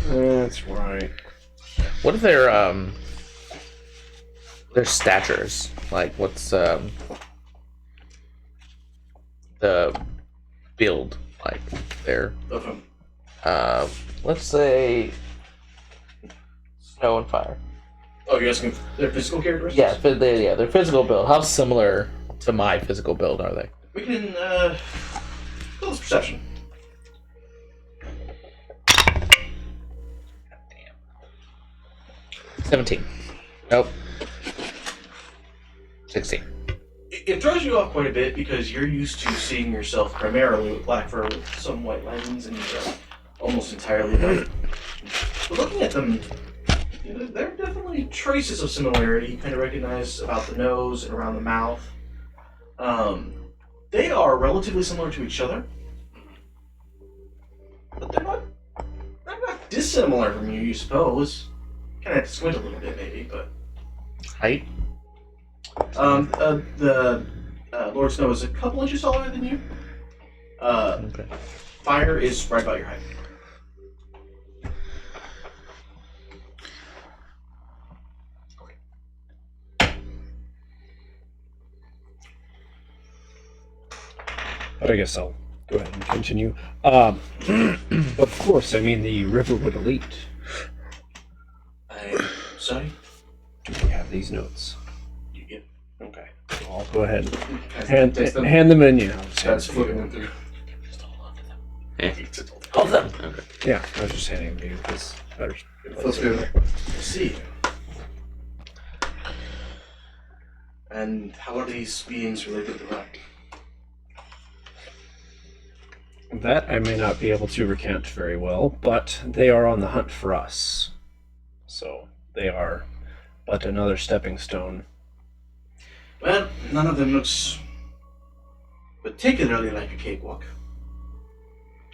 That's right. What are their statures? Like, what's the build like? Their Of them. let's say snow and fire. Oh, you're asking their physical characteristics? Yeah, their physical build. How similar to my physical build are they? We can, call this perception. 17. Nope. 16. It throws you off quite a bit because you're used to seeing yourself primarily with black fur with some white lens and almost entirely white. But looking at them, you know, there are definitely traces of similarity you kind of recognize about the nose and around the mouth. They are relatively similar to each other, but they're not dissimilar from you suppose. Kind of have to squint a little bit maybe, but... Height? The Lord Snow is a couple inches taller than you. Okay. Fire is right about your height. But I guess I'll go ahead and continue. Of course, I mean the Riverwood Elite. I'm sorry? Do we have these notes? You get Okay. So I'll go ahead hand and hand them in. Yeah. That's flipping them through. Hold them. Okay. Yeah, I was just handing them to you because better. Let's do it. Let's see. And how are these beings related to that? That I may not be able to recant very well, but they are on the hunt for us. So they are but another stepping stone. Well, none of them looks particularly like a cakewalk.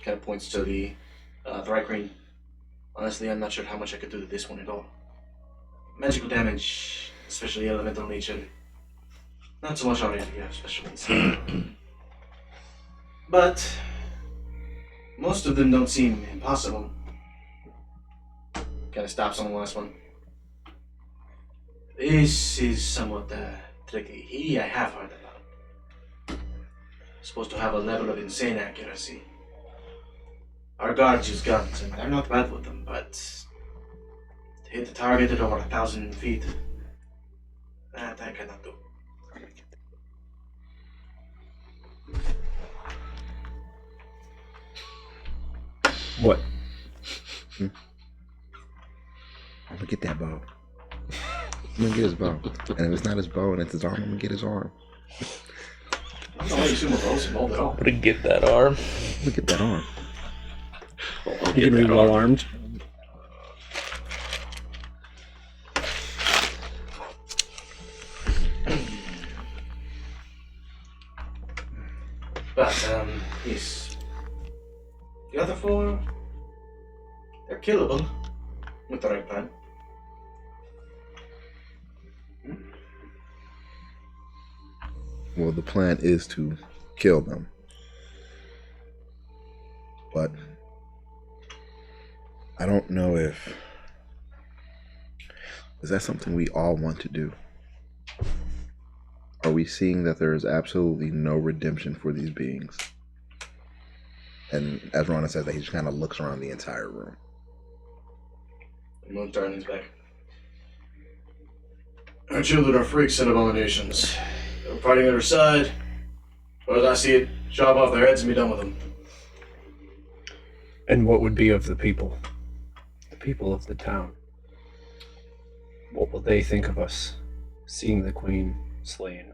Kind of points to the Thry Queen. Honestly, I'm not sure how much I could do to this one at all. Magical damage, especially elemental nature. Not so much already, yeah, especially. But most of them don't seem impossible. Kind of stops on the last one. This is somewhat tricky. He I have heard about. Supposed to have a level of insane accuracy. Our guards use guns, and they're not bad with them, but to hit the target at over 1,000 feet, that I cannot do. What? I'm gonna get that bow. I'm gonna get his bow. And if it's not his bow and it's his arm, I'm gonna get his arm. I don't know why you assume we're both involved at all. I'm gonna get that arm. I'm gonna get that arm. You can be well armed. But, yes. The other four, they're killable with the right plan. Well, the plan is to kill them. But I don't know if... Is that something we all want to do? Are we seeing that there is absolutely no redemption for these beings? And as Rona says, that he just kind of looks around the entire room. And Moon turns back. Our children are freaks and abominations. They're fighting at our side. Or as I see it, chop off their heads and be done with them. And what would be of the people? people of the town. What will they think of us seeing the queen slain?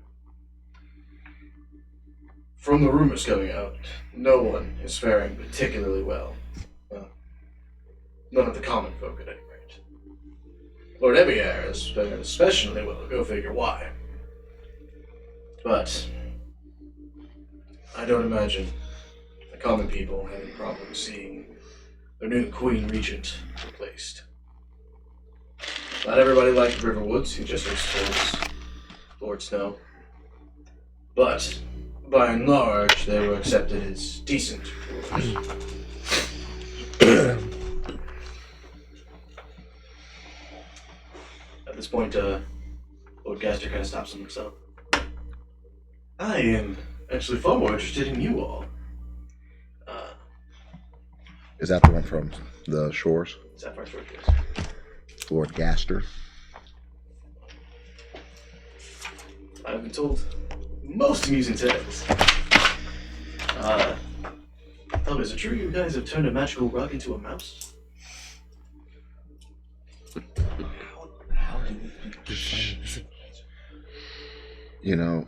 From the rumors coming out, no one is faring particularly well. Well, none of the common folk at any rate. Lord Ebier has fared especially well, go figure why. But I don't imagine the common people have any problem seeing their new Queen Regent replaced. Not everybody liked Riverwoods, who just was told Lord Snow. But, by and large, they were accepted as decent rulers. At this point, Lord Gaster kind of stops himself. I am actually far more interested in you all. Is that the one from the shores? Is that first word? Yes. Lord Gaster. I've been told most amusing tales. Tell me, is it true you guys have turned a magical rug into a mouse? You know,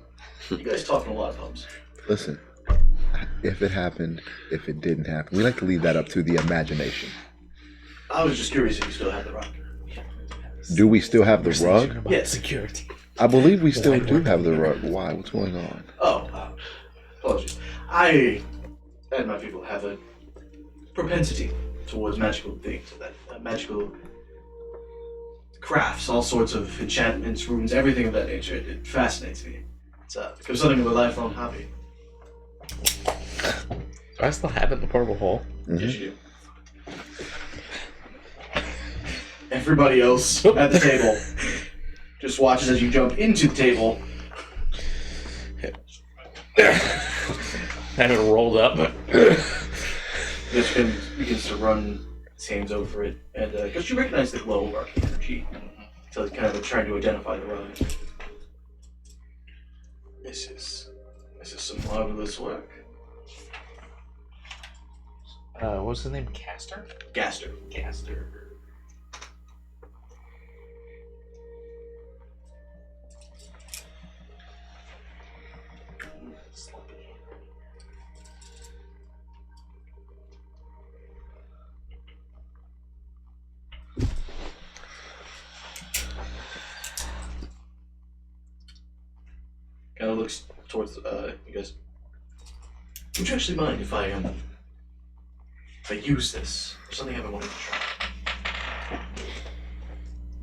You guys talk in a lot of pubs. listen, if it happened, if it didn't happen, we like to leave that up to the imagination. I was just curious if you still had the rug. Do we still have the rug? Yes. Security. I believe we still do have the rug. Why? What's going on? Oh, apologies. I and my people have a propensity towards magical things, that magical crafts, all sorts of enchantments, runes, everything of that nature. It fascinates me. It's become something of a lifelong hobby. Do I still have it in the portable hole? Yes, you do. Everybody else at the table just watches as you jump into the table. Have it rolled up. Just begins to run his hands over it, and because you recognize the glow of arcane energy, so it's kind of trying to identify the rug. This is some marvelous work. What was his name? Caster? Gaster. Caster. Kind of looks towards you guys. Would you actually mind if I use this for something I've been wanting to try?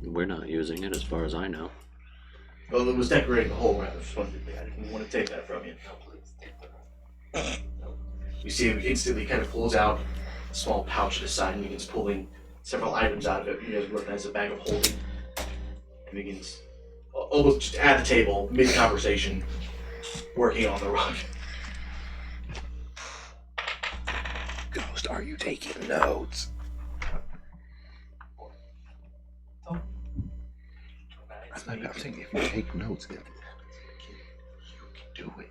We're not using it as far as I know. Well, it was decorating the whole room. I didn't want to take that from you. You see him instantly kind of pulls out a small pouch at his side and begins pulling several items out of it. You guys recognize a bag of holding. And begins almost just at the table, mid-conversation, working on the rug. Ghost, are you taking notes? I'm saying if you take notes, you can do it.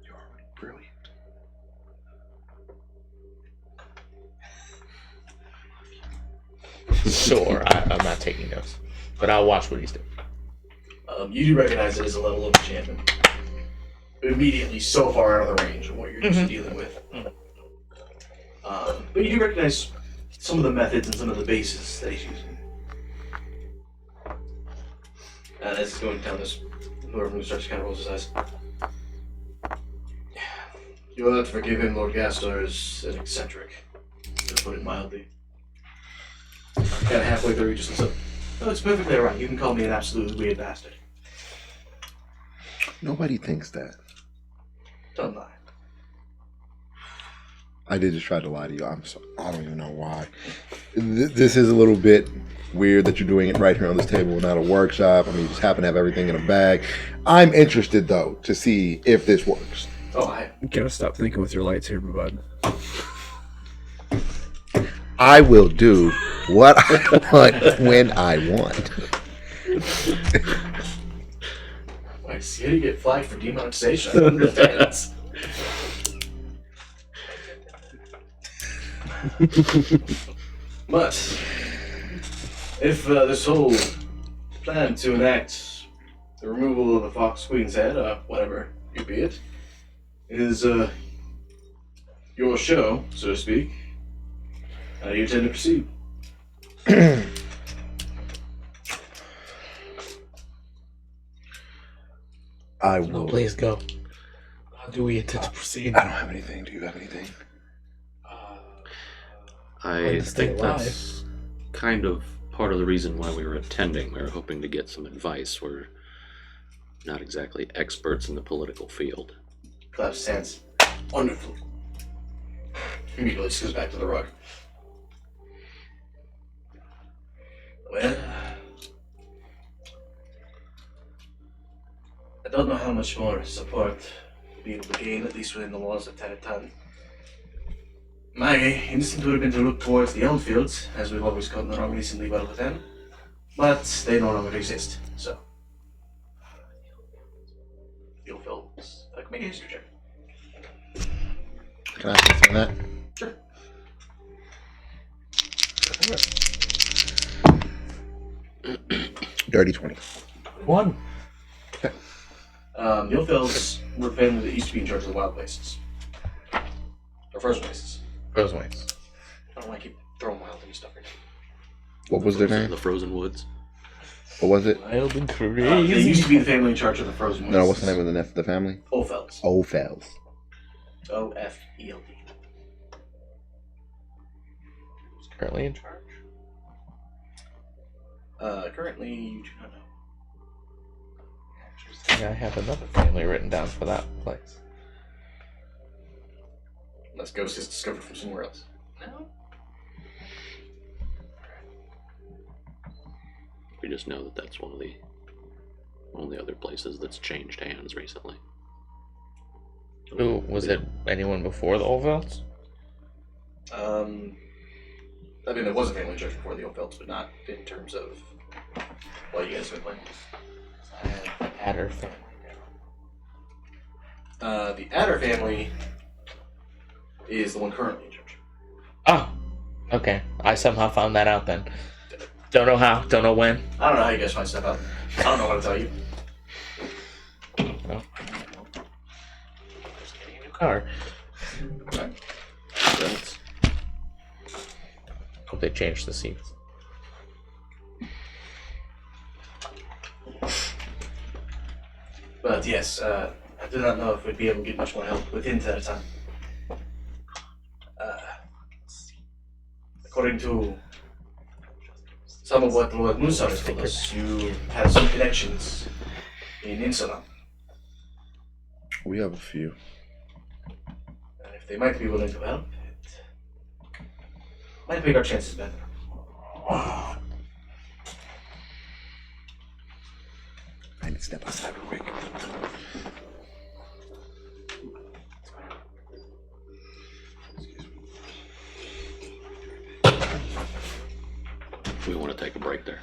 You're already brilliant. Sure, I'm not taking notes, but I'll watch what he's doing. You do recognize it as a level of enchantment. Immediately so far out of the range of what you're used to dealing with. But you do recognize some of the methods and some of the bases that he's using. And as he's going down this, whoever starts to kind of rolls his eyes. You'll have to forgive him, Lord Gastor is an eccentric, to put it mildly. Kind of halfway through, he just looks up. Oh, it's perfectly alright. You can call me an absolutely weird bastard. Nobody thinks that. Don't lie. I did just try to lie to you. I don't even know why. This is a little bit weird that you're doing it right here on this table, not a workshop. I mean, you just happen to have everything in a bag. I'm interested, though, to see if this works. Oh, You gotta stop thinking with your lightsaber, bud. I will do what I want when I want. I see how you get flagged for demonetization. I don't understand. But if this whole plan to enact the removal of the Fox Queen's head, whatever it be it, is your show, so to speak, how do you intend to proceed? I No, will. please go. How do we intend to proceed? I don't have anything. Do you have anything? I to stay think that's kind of part of the reason why we were attending. We were hoping to get some advice. We're not exactly experts in the political field. Claps his hands. Wonderful. Immediately just goes back to the rug. Well, I don't know how much more support we'll be able to gain, at least within the walls of Taratan. My instinct would have been to look towards the Elmfields, as we've always gotten along reasonably well with them, but they no longer exist, so. The Elmfields, make a history check. Can I ask you on that? Sure. Dirty 20. 1. The Elmfields were a family that used to be in charge of the wild places. Or frozen places. Frozen ways. I don't want to keep throwing wild and stuff right now. What was their name? The Frozen Woods. What was it? Wild and They crazy. used to be the family in charge of the frozen places. No, what's the name of the family? Olfelds. Oldfells. Ofeld. Who's currently in charge? Currently, you do not know. Interesting. I have another family written down for that place. Unless Ghost is discovered from somewhere else. No. We just know that that's one of the only other places that's changed hands recently. Ooh, was it anyone before the Olvelts? I mean, there was a family in charge before the Olfelds, but not in terms of what you guys have been playing. I have the Adder family. The Adder family is the one currently in charge. Oh, okay. I somehow found that out then. Don't know how, don't know when. I don't know how you guys find stuff out. I don't know what to tell you. Well, just getting a new car. That's Hope they changed the seats. But yes, I do not know if we'd be able to get much more help within that time. According to some of what Lord Musa has told us, you have some connections in Insula. We have a few. And if they might be willing to help, it might make our chances better. I need to step outside real quick. we want to take a break there.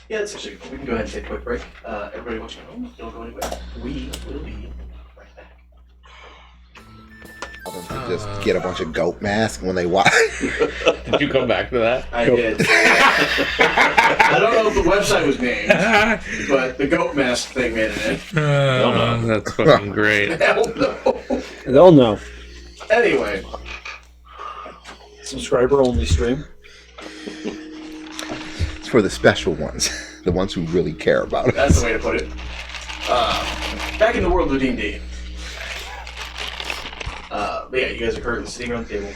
Yeah, that's actually we can go ahead and take a quick break. Everybody watching at home, don't go anywhere. We will be right back. Just get a bunch of goat masks when they watch. Did you come back to that? I did. I don't know if the website was named, but the goat mask thing made it in. That's fucking great. Hell no. They'll know. Anyway, Subscriber only stream. It's for the special ones, the ones who really care about it. that's the way to put it. Back in the world of D&D. But yeah, you guys are currently sitting around the table.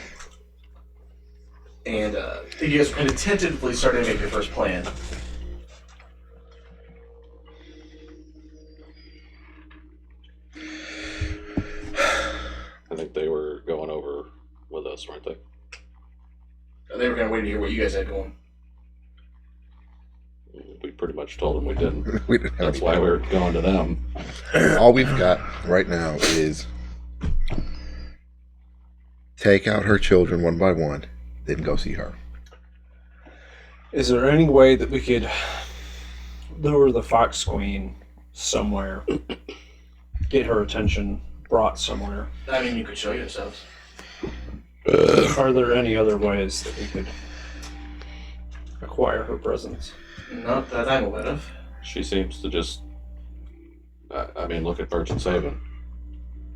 And I think you guys are kind of tentatively starting to make your first plan. I think they were going over with us, weren't they? They were kind of waiting to hear what you guys had going. We pretty much told them we didn't. We didn't have That's any why power. we're going to them. All we've got right now is take out her children one by one, then go see her. Is there any way that we could lure the Fox Queen somewhere? Get her attention brought somewhere? I mean, you could show yourselves. Are there any other ways that we could acquire her presence? Not that I'm aware of. She seems to just. I mean, look at Merchant Haven.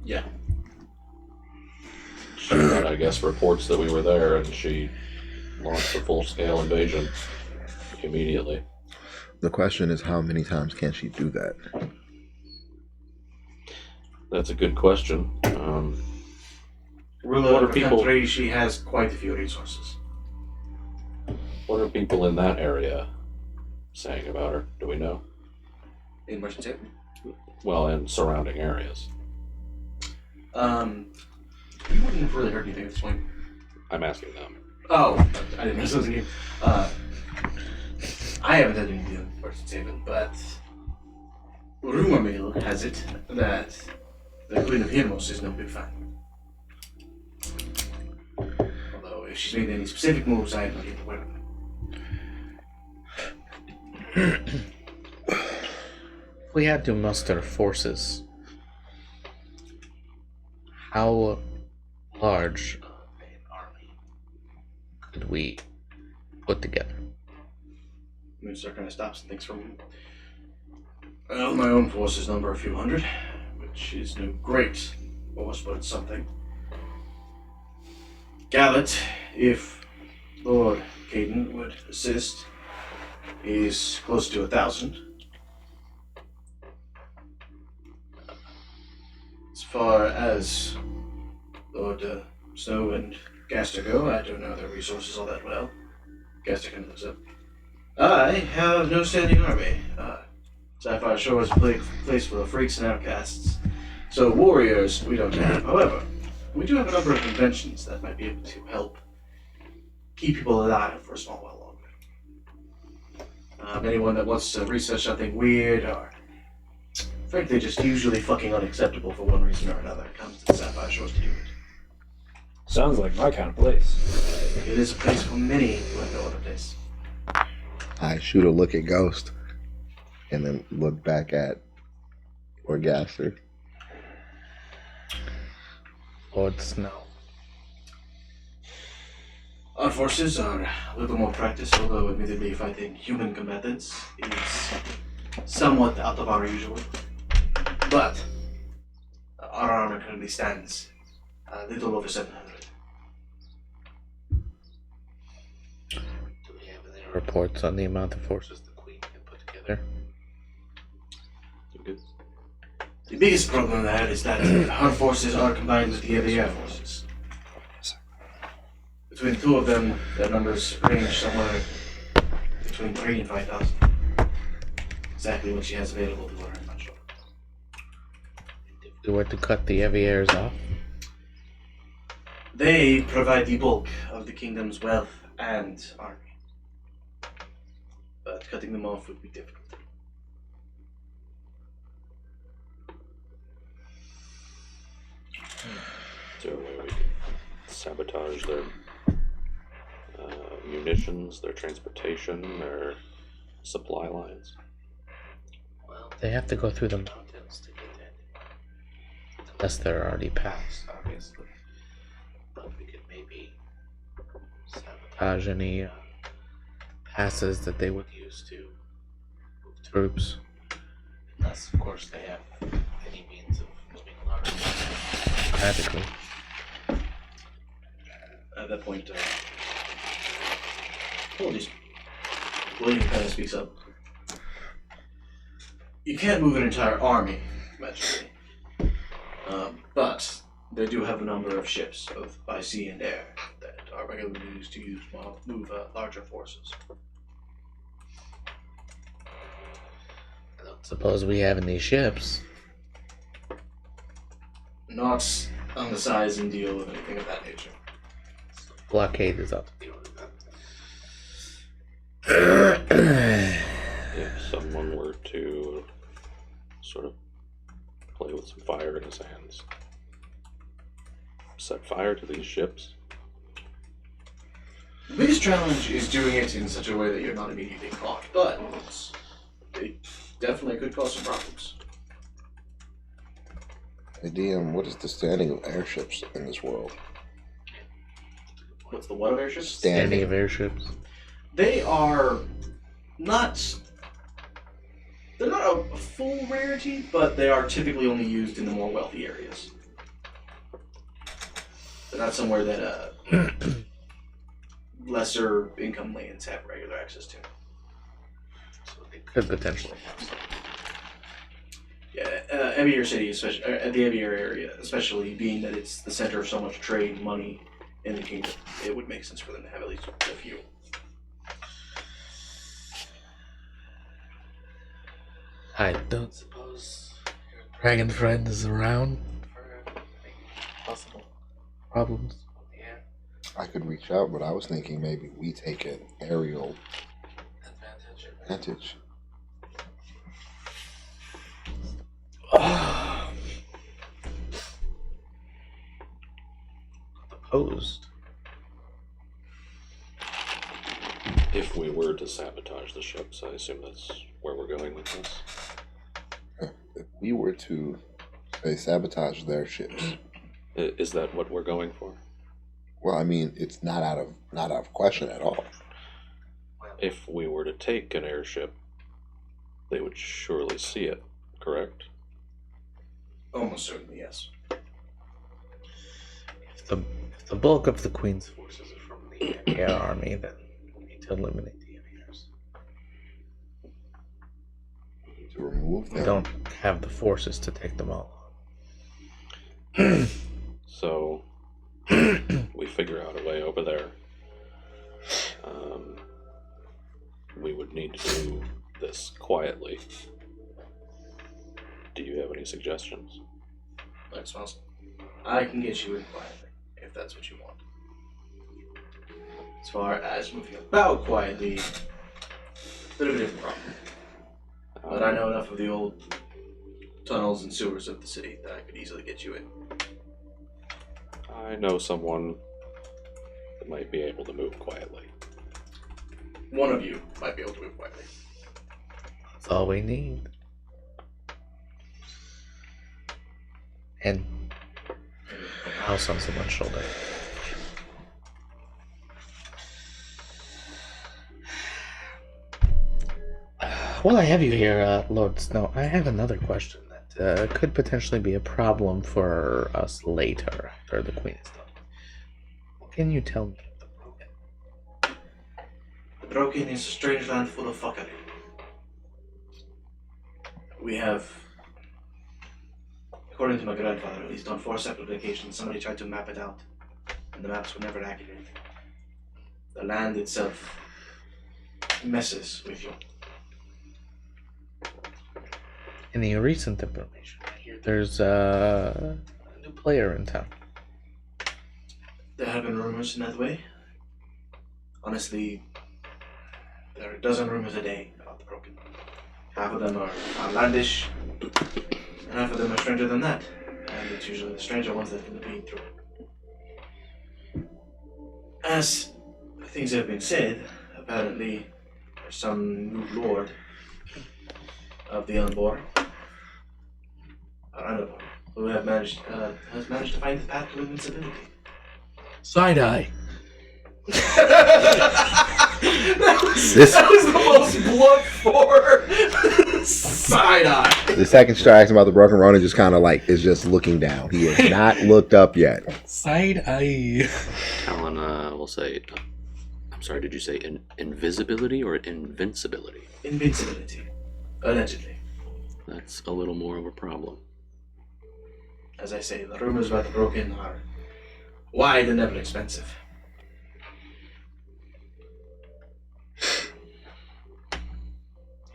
Yeah. She got, I guess, reports that we were there, and she launched a full-scale invasion immediately. The question is, how many times can she do that? That's a good question. Ruler What of are the people- country, she has quite a few resources. What are people in that area saying about her? Do we know? In Merchant Haven? Well, in surrounding areas. You wouldn't have really heard anything at this point. I'm asking them. Oh, I didn't know this was you. I haven't had any deal with Merchant Haven, but rumor mill has it that the Queen of Hermos is no big fan. Although, if she's made any specific moves, I am not even aware of them. If we had to muster forces, how large an army could we put together? Moonstar kind of stops and thinks for a moment. Well, my own forces number a few hundred, which is no great force, but it's something. Gallet, if Lord Caden would assist, is close to 1,000. As far as Lord Snow and Gaster go, I don't know their resources all that well. Gaster kind of looks up. I have no standing army. Sapphire Shore is a place full of freaks and outcasts. So warriors, we don't have. However, we do have a number of conventions that might be able to help keep people alive for a small while longer. Anyone that wants to research something weird or frankly just usually fucking unacceptable for one reason or another comes to the Sapphire Shores to do it. Sounds like my kind of place. It is a place for many who have no other place. I shoot a look at Ghost, and then look back at Orgaster. Lord Snow. Our forces are a little more practiced, although admittedly fighting human combatants is somewhat out of our usual. But our armor currently stands a little over 700. Do we have any reports on the amount of forces the Queen can put together? Good. The biggest problem there is that our forces are combined with the other air forces. Between the two of them, their numbers range somewhere between 3,000 and 5,000. Exactly what she has available to her, I'm not sure. If we were to cut the Eviers off, They provide the bulk of the kingdom's wealth and army. But cutting them off would be difficult. Is there a way we can sabotage their munitions, their transportation, their supply lines? well, they have to go through the mountains to get in. Unless they're already passed, obviously. But we could maybe sabotage any passes that they would use to move troops. Unless, of course, they have any means of moving large amounts magically. At that point, apologies. William kind of speaks up. You can't move an entire army, magically. But they do have a number of ships, both by sea and air, that are regularly used to move larger forces. I don't suppose we have any ships. Not on the size and deal of anything of that nature. Blockade is up to the order. If someone were to sort of play with some fire in his hands, set fire to these ships. The biggest challenge is doing it in such a way that you're not immediately caught, but it definitely could cause some problems. Hey DM, what is the standing of airships in this world? What's the what of airships? Standing of airships. They are not. They're not a full rarity, but they are typically only used in the more wealthy areas. They're not somewhere that lesser income lands have regular access to. So they could potentially. Yeah, Evier City, especially the Evier area, especially being that it's the center of so much trade and money in the kingdom, it would make sense for them to have at least a few. I don't suppose your dragon friend is around for possible problems. Yeah. I could reach out, but I was thinking maybe we take an aerial advantage. Opposed. If we were to sabotage the ships, I assume that's where we're going with this. If we were to, say, sabotage their ships, Is that what we're going for? well, I mean, it's not out of question at all. If we were to take an airship, they would surely see it, correct? Almost certainly, yes. If the bulk of the Queen's forces are from the air army, then we need to eliminate the aviators. To remove We them. don't have the forces to take them all. So, we figure out a way over there. We would need to do this quietly. Do you have any suggestions? That smells. I can get you in quietly, if that's what you want. As far as moving about quietly, bit of a different problem. But I know enough of the old tunnels and sewers of the city that I could easily get you in. I know someone that might be able to move quietly. One of you might be able to move quietly. That's all we need. And a house on someone's shoulder. While I have you here, Lord Snow, I have another question that could potentially be a problem for us later after the Queen is done. What can you tell me of the Broken? The Broken is a strange land full of fuckery. We have, according to my grandfather, at least on 4 separate occasions, somebody tried to map it out, and the maps were never accurate. The land itself messes with you. Any recent information? I hear there's a new player in town. There have been rumors in that way. Honestly, there are a dozen rumors a day about the Broken. Half of them are outlandish, and half of them are stranger than that. And it's usually the stranger ones that end up being true. As things have been said, apparently there's some new lord of the Unborn, who has managed to find the path to invincibility. Side-eye. that was the most blood for side eye. The second Star asking about the Broken Ronin just kind of like is just looking down. He has not looked up yet. Side-eye. Talon will say, I'm sorry, did you say invisibility or invincibility? Invincibility, allegedly. That's a little more of a problem. As I say, the rumors about the Broken are wide and ever expensive.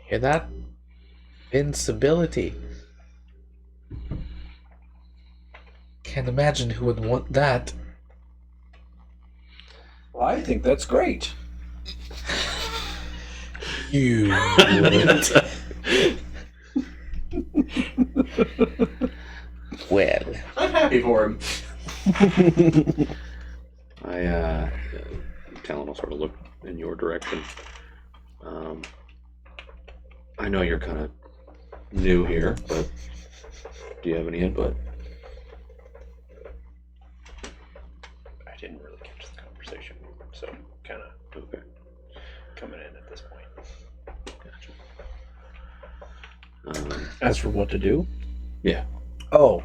Hear that? Invincibility. Can't imagine who would want that. Well, I think that's great. You would. Well, I'm happy for him. Talon will sort of look in your direction. I know you're kind of new here, but do you have any input? I didn't really catch the conversation, so kind of. Okay. As for what to do? Yeah. Oh.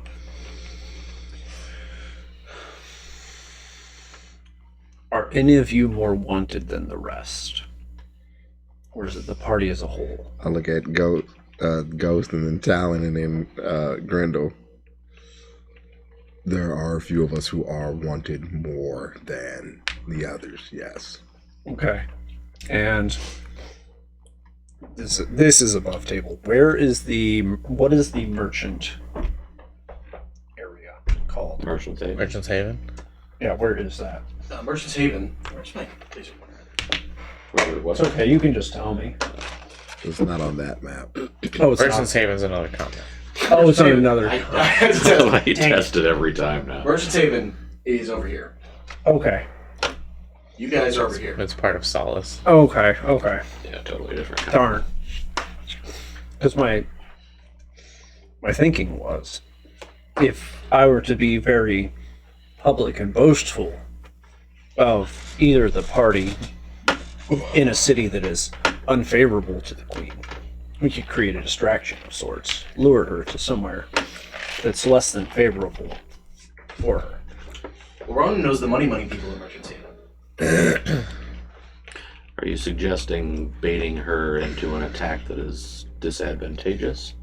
Are any of you more wanted than the rest? Or is it the party as a whole? I look at Ghost and then Talon and then Grendel. There are a few of us who are wanted more than the others, yes. Okay. And this is above table. What is the merchant area called? Merchant's Haven. Merchant's Haven. Yeah, where is that? Merchant's Haven. Where's my laser pointer? What's It's okay, you can just tell me. It's not on that map. Oh, it's Merchant's not. Haven's another continent. Oh, it's on another. I had to tell you. I test it every time now. Merchant's Haven is over here. Okay. You guys are over here. It's part of Solace. Okay. Okay. Yeah, totally different. Darn. Because my thinking was, if I were to be very public and boastful of either the party in a city that is unfavorable to the queen, we could create a distraction of sorts, lure her to somewhere that's less than favorable for her. Well, Ronan knows the money people in Merchant's Haven. Are you suggesting baiting her into an attack that is disadvantageous?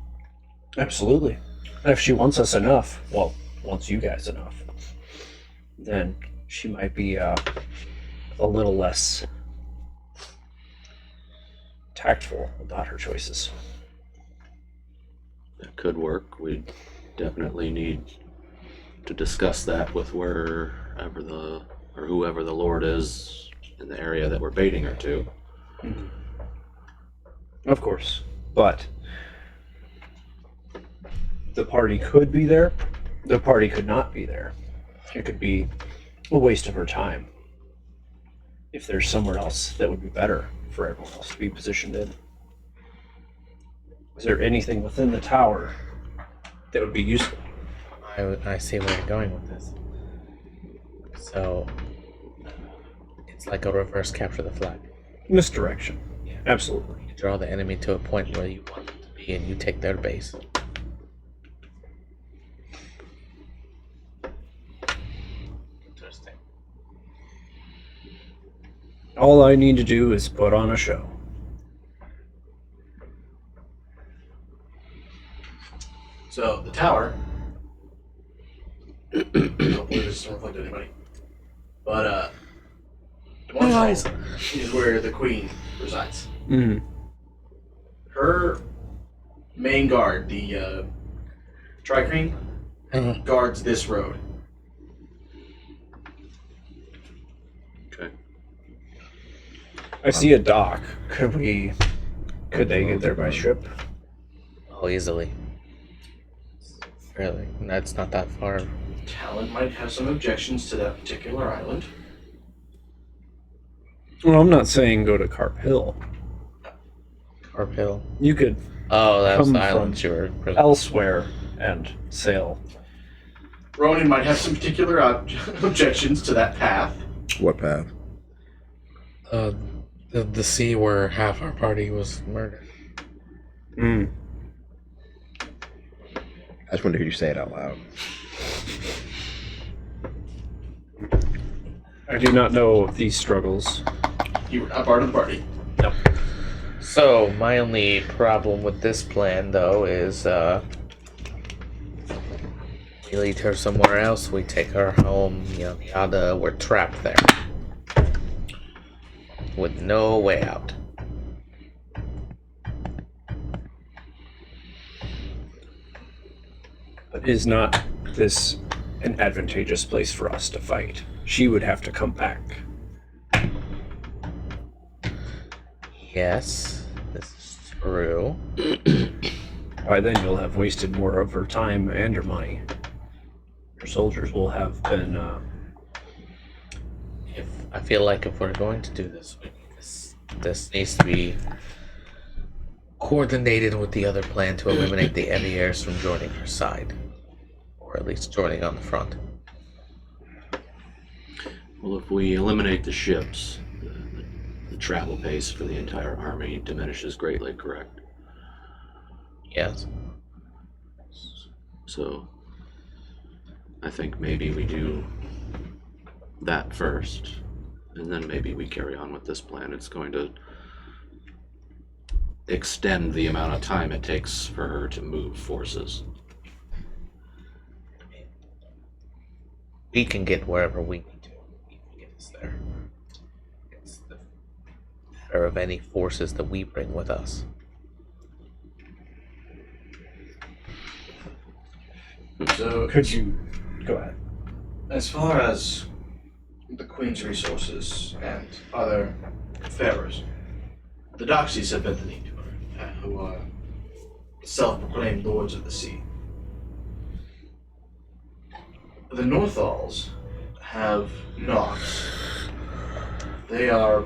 Absolutely. If she wants us enough, well, wants you guys enough, then she might be a little less tactful about her choices. That could work. We definitely need to discuss that with whoever the Lord is in the area that we're baiting her to. Mm-hmm. Of course. But the party could be there. The party could not be there. It could be a waste of her time if there's somewhere else that would be better for everyone else to be positioned in. Is there anything within the tower that would be useful? I see where you're going with this. So it's like a reverse capture the flag. Misdirection. Yeah. Absolutely. You draw the enemy to a point where you want them to be, and you take their base. Interesting. All I need to do is put on a show. So the tower. Hopefully this doesn't reflect anybody. But one eyes is where the queen resides. Mm-hmm. Her main guard, the Tri-Queen, guards this road. Okay. I see a dock. Could they get there by ship? Oh, easily. Really? That's not that far. Talon might have some objections to that particular island. Well, I'm not saying go to Carp Hill. Carp Hill. You could Oh, that was Come the from island you were. elsewhere and sail. Ronan might have some particular objections to that path. What path? The sea where half our party was murdered. Mm. I just want to hear you say it out loud. I do not know of these struggles. You were not part of the party. No. So, my only problem with this plan, though, is, we lead her somewhere else, we take her home, yada, we're trapped there. With no way out. But is not this an advantageous place for us to fight? She would have to come back. Yes, this is true. By then you'll have wasted more of her time and your money. Your soldiers will have been, I feel like if we're going to do this, this needs to be coordinated with the other plan to eliminate the Eviers from joining her side. Or at least joining on the front. Well, if we eliminate the ships, the travel pace for the entire army diminishes greatly, correct? Yes. So I think maybe we do that first, and then maybe we carry on with this plan. It's going to extend the amount of time it takes for her to move forces. We can get wherever we need to. We can get us there. It's the matter of any forces that we bring with us. So, Could you go ahead? as far as the Queen's resources and other pharaohs, the Doxies have been the need to her, who are self-proclaimed lords of the sea. The Northals have not. They are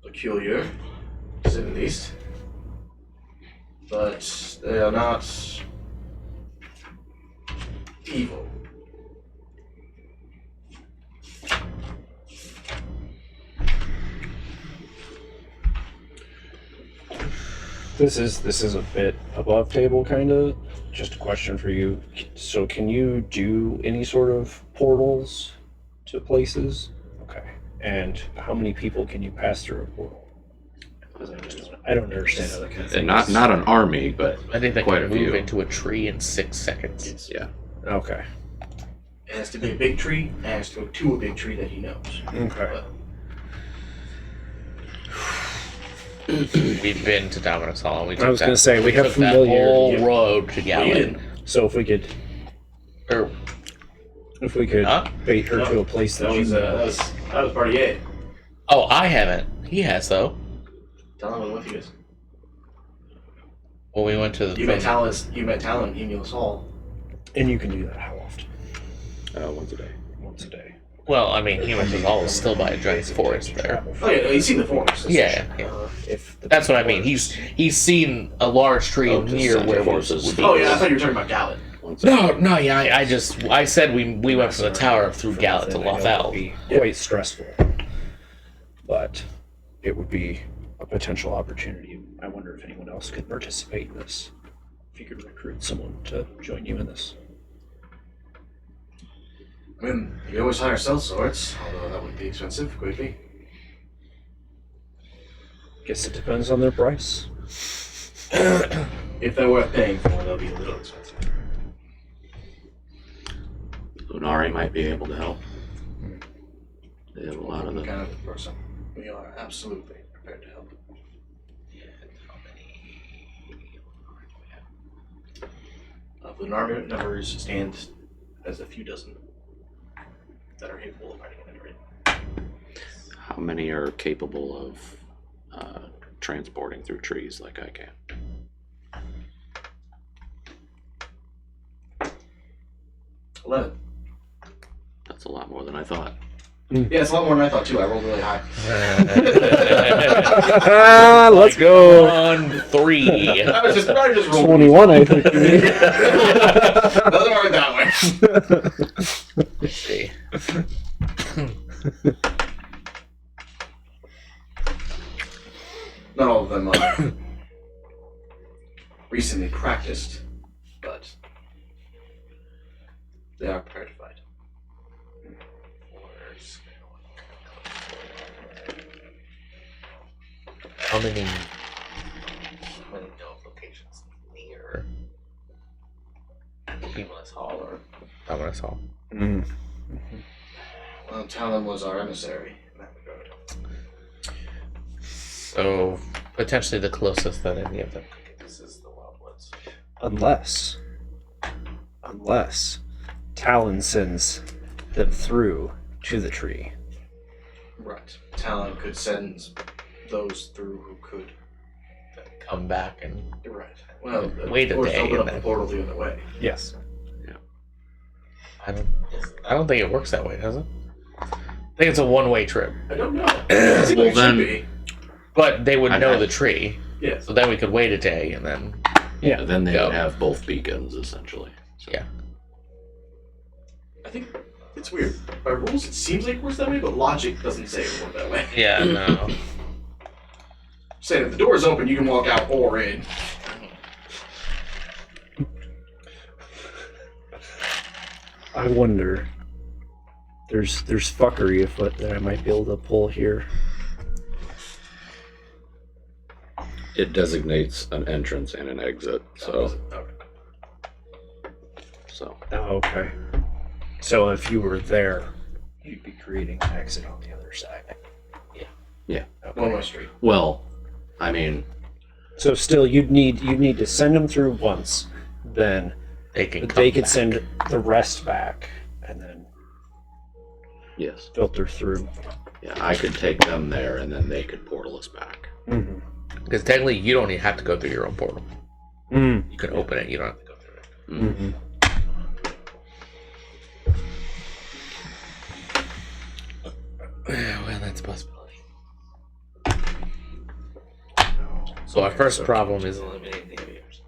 peculiar, to say the least, but they are not evil. This is a bit above table, kind of. Just a question for you. So, can you do any sort of portals to places? Okay. And how many people can you pass through a portal? I don't understand how that kind of thing. And not an army, but I think they quite can a move few. into a tree in 6 seconds. Yeah. Okay. It has to be a big tree, and it has to go to a big tree that he knows. Okay. We've been to Dominic's Hall. And we took I was going to that- say we have took that familiarity. whole road to you Gallon. didn't. So if we could Huh? bait her to a place that, That was, she knows. that was party A. Oh, I haven't. He has though. Tell him with you guys. Well, we went to the You met Talon in Emil's Hall. And you can do that how often? Once a day. Once a day. Well, I mean, Humans Hall is still by a giant forest there. Oh yeah, he's seen the forest. Yeah, If the that's what I mean. He's seen a large tree Oh, just near send where forces. would be. Oh yeah, I thought you were talking about Gallon. Once a day. No, yeah, I said we went from the tower through Gallet to I know it would Lothal. be quite stressful, but it would be a potential opportunity. I wonder if anyone else could participate in this. If you could recruit someone to join you in this. I mean, you always hire sellswords, although that would be expensive, quickly. Guess it depends on their price. If they're worth paying for, they'll be a little expensive. Lunari might be able to help. They have a lot of The the. kind of person we are absolutely prepared to help. The Lunari numbers stand as a few dozen that are capable of fighting an enemy. How many are capable of transporting through trees like I can? $11. That's a lot more than I thought. Yeah, it's a lot more than I thought too. I rolled really high. Let's go. 1-3. I was just rolling. 21, I think. Doesn't work that way. Let's see. Not all of them are recently practiced, but they are prepared to fight. How many locations near Humans Hall or Dominic's Hall? Well, Talon was our emissary in that regard. So potentially the closest that any of them could get this is the Wildwoods. Unless Talon sends them through to the tree. Right. Talon could send those through who could. Come back and Right. Well, Wait a or day open and up the then- portal the other way. Yes. I don't think it works that way, does it? I think it's a one-way trip. I don't know. Well, It then- should be. But they would I- know I- the tree. Yes. So then we could wait a day and then Yeah. Then they Go. would have both beacons essentially. So, yeah. I think it's weird. By rules, it seems like it works that way, but logic doesn't say it works that way. Yeah, no. Saying if the door is open, you can walk out or in. I wonder. There's fuckery afoot that I might be able to pull here. It designates an entrance and an exit, so. So. Oh, okay. So if you were there, you'd be creating an exit on the other side. Yeah. Okay. One way street. Well, I mean, So still, you'd need to send them through once, then They can they could send the rest back, and then yes. filter through. Yeah, I could take them there and then they could portal us back. Mm-hmm. Because technically, you don't even have to go through your own portal. Mm. You can open it. You don't have to go through it. Mm-hmm. Well, that's a possibility. So our first problem is eliminating the aviators.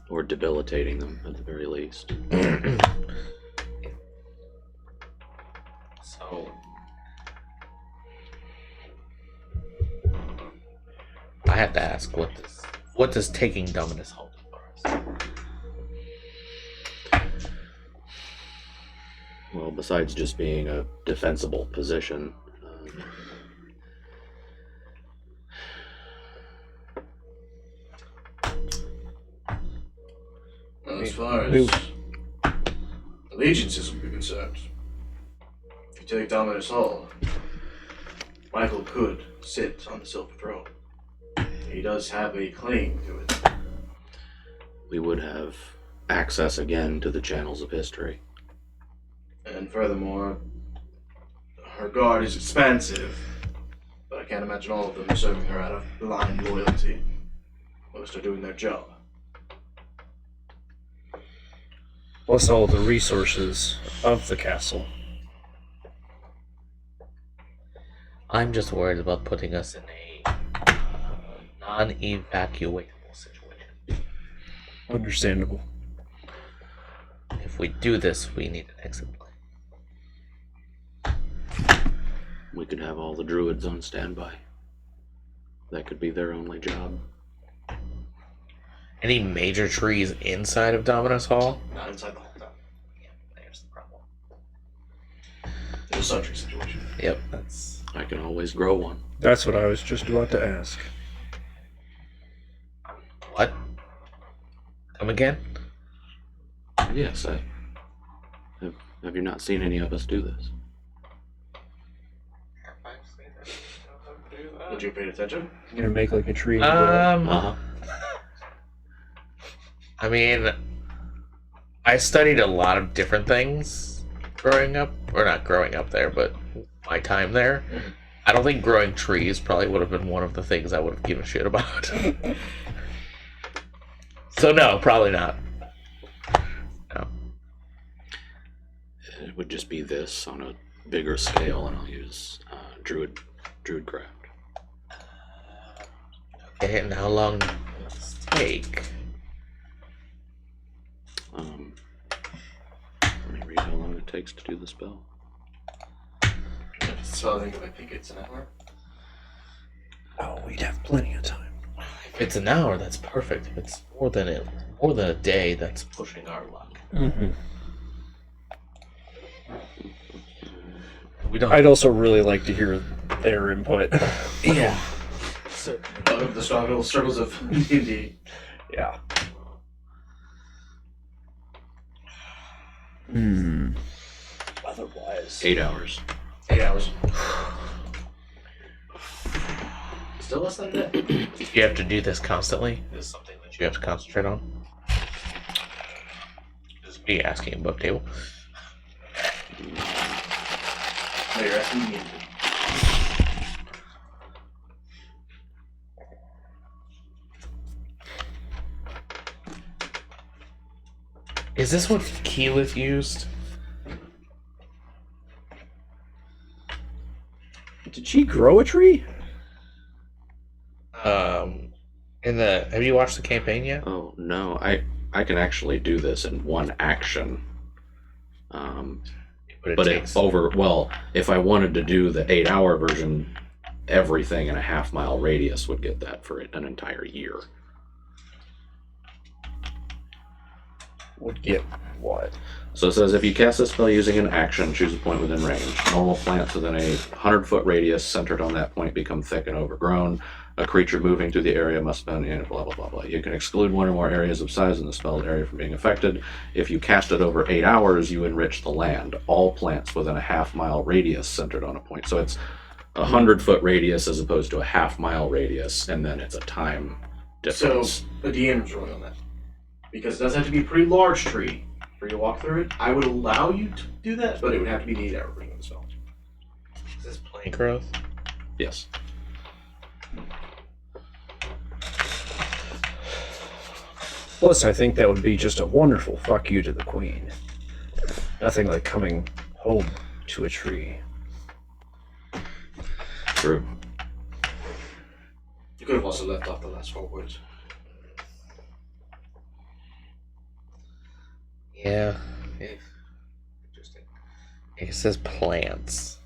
Or debilitating them at the very least. So I have to ask, what does taking Dominus hold for us? Well, besides just being a defensible position, As far as allegiances would be concerned, if you take Dominus Hall, Michael could sit on the Silver Throne. He does have a claim to it. we would have access again to the channels of history. And furthermore, her guard is expansive, but I can't imagine all of them are serving her out of blind loyalty. Most are doing their job. Plus all the resources of the castle. I'm just worried about putting us in a non-evacuatable situation. Understandable. If we do this, we need an exit plan. We could have all the druids on standby. That could be their only job. Any major trees inside of Dominus Hall? Not inside the hall, no. Yeah, there's the problem. There's a sentry situation. Yep, that's... I can always grow one. That's what I was just about to ask. What? Come again? Yes, have you not seen any of us do this? Would you have paid attention? You're gonna make like a tree. Uh-huh. I mean, I studied a lot of different things growing up, or not growing up there, but my time there. I don't think growing trees probably would have been one of the things I would have given a shit about. So no, probably not. No. It would just be this on a bigger scale, and I'll use druidcraft. Okay, and how long does this take? Let me read how long it takes to do the spell. So I think it's an hour. Oh, we'd have plenty of time. If it's an hour, that's perfect. If it's more than a day, that's pushing our luck. Mm-hmm. We don't. I'd also really like to hear their input. Yeah. Of the struggles of D&D. Yeah. Hmm. Otherwise, 8 hours. 8 hours. Still less than a day. You have to do this constantly. This is something that you have to concentrate on. This is me asking above table. No, you're asking me. Is this what Keyleth used? did she grow a tree? Have you watched the campaign yet? Oh, no. I can actually do this in one action. But takes- if I wanted to do the 8-hour version, everything in a half-mile radius would get that for an entire year. would get what? So it says if you cast a spell using an action, choose a point within range. Normal plants within a 100-foot radius centered on that point become thick and overgrown. A creature moving through the area must spend blah blah blah blah. You can exclude one or more areas of size in the spelled area from being affected. If you cast it over 8 hours, you enrich the land. All plants within a half-mile radius centered on a point. So it's a 100-foot radius as opposed to a half-mile radius, and then it's a time difference. So the DM's ruling on that. Because it does have to be a pretty large tree for you to walk through it. I would allow you to do that, but it would have to be the 8-hour version of the spell. Is this plant growth? Yes. Plus, I think that would be just a wonderful fuck you to the queen. Nothing like coming home to a tree. True. You could have also left off the last 4 words. Yeah. Interesting. It says plants.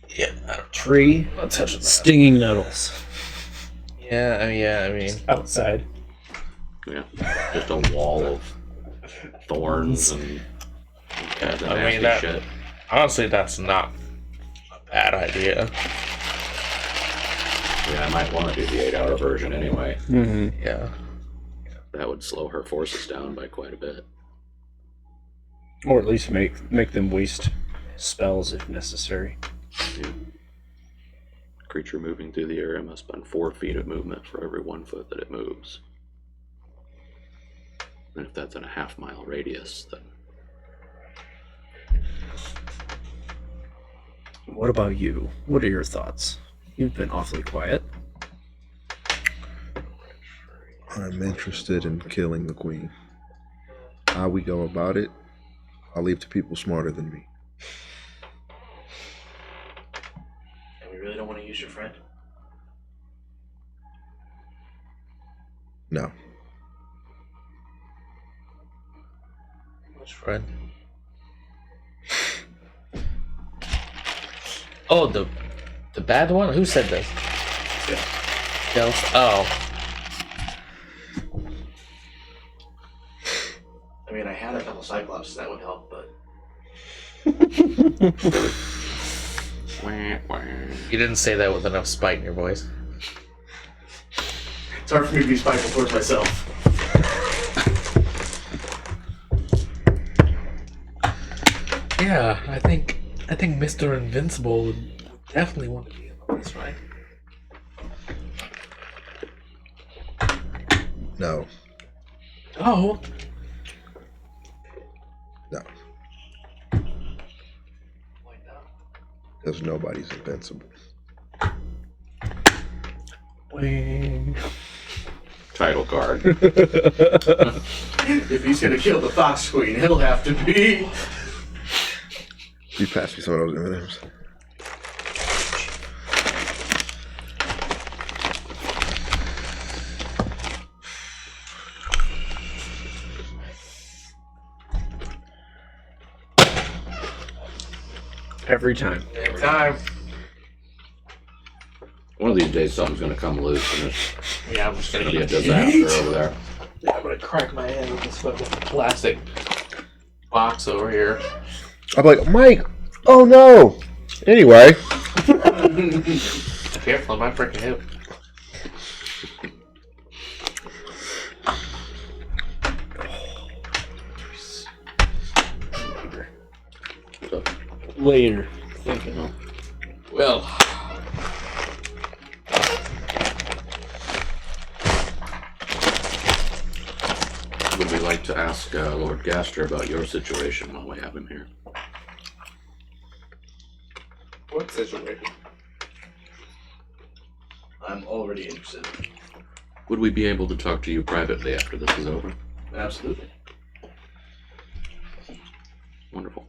Yeah, I don't Tree, know. Touch that. stinging nettles. I mean, Outside. Yeah. Just a wall of thorns and nasty I mean, that- shit. honestly, that's not a bad idea. Yeah, I might want to do the 8-hour version anyway. Mm-hmm. Yeah. That would slow her forces down by quite a bit. Or at least make them waste spells if necessary. Yeah. Creature moving through the area must spend 4 feet of movement for every 1 foot that it moves. And if that's in a half-mile radius, then What about you? What are your thoughts? You've been awfully quiet. I'm interested in killing the queen. How we go about it, I'll leave to people smarter than me. And we really don't want to use your friend? No. Which friend? Oh, the bad one? Who said this? Yeah. Oh. I mean, I had a couple Cyclops that would help, but You didn't say that with enough spite in your voice. it's hard for me to be spiteful towards myself. Yeah, I think Mr. Invincible would definitely want to be in on this, right? No. Oh. No. Because nobody's invincible. title card. If he's gonna kill the Fox Queen, he'll have to be. You passed me some of those M&Ms. Every time. Every time. One of these days, something's gonna come loose, and it's Yeah, I'm just gonna gonna be a disaster over there. Yeah, I'm gonna crack my head with this fucking plastic box over here. I'm like, Mike, oh no. Anyway. Careful, I might break your hip. Later. Well, Would we like to ask Lord Gaster about your situation while we have him here? what situation? I'm already interested. Would we be able to talk to you privately after this is over? Absolutely. Wonderful.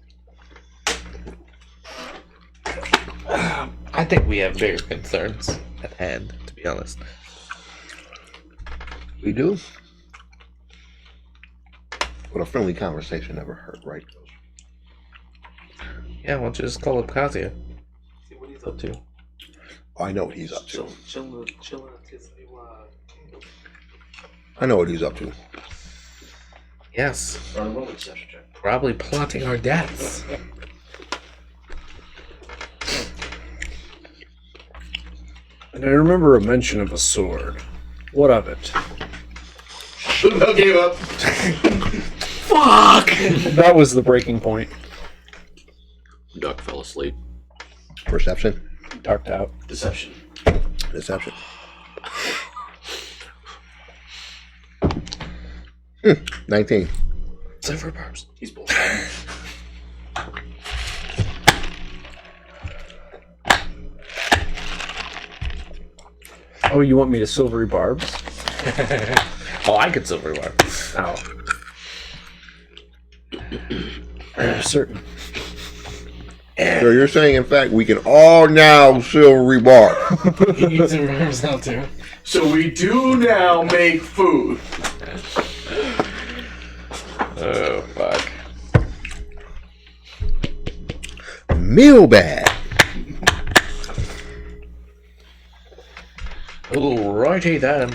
I think we have bigger concerns at hand, to be honest. We do? But a friendly conversation never hurt, right? Yeah, why don't you just call up Kazuya? See what he's up to. I know what he's up to. Chill because I know what he's up to. Yes, Run a roll deception check. probably plotting our deaths. And I remember a mention of a sword. What of it? I gave up. Fuck! That was the breaking point. Duck fell asleep. Perception. Darked out. Deception. Deception. 19. Silver barbs. He's bullshit. Oh, you want me to silvery barbs? Oh, I could silver barb. Oh. Are you certain? So you're saying, in fact, we can all now silvery bar. He needs silver barbs now too. So we do now make food. Oh fuck. Meal bag. Alrighty then.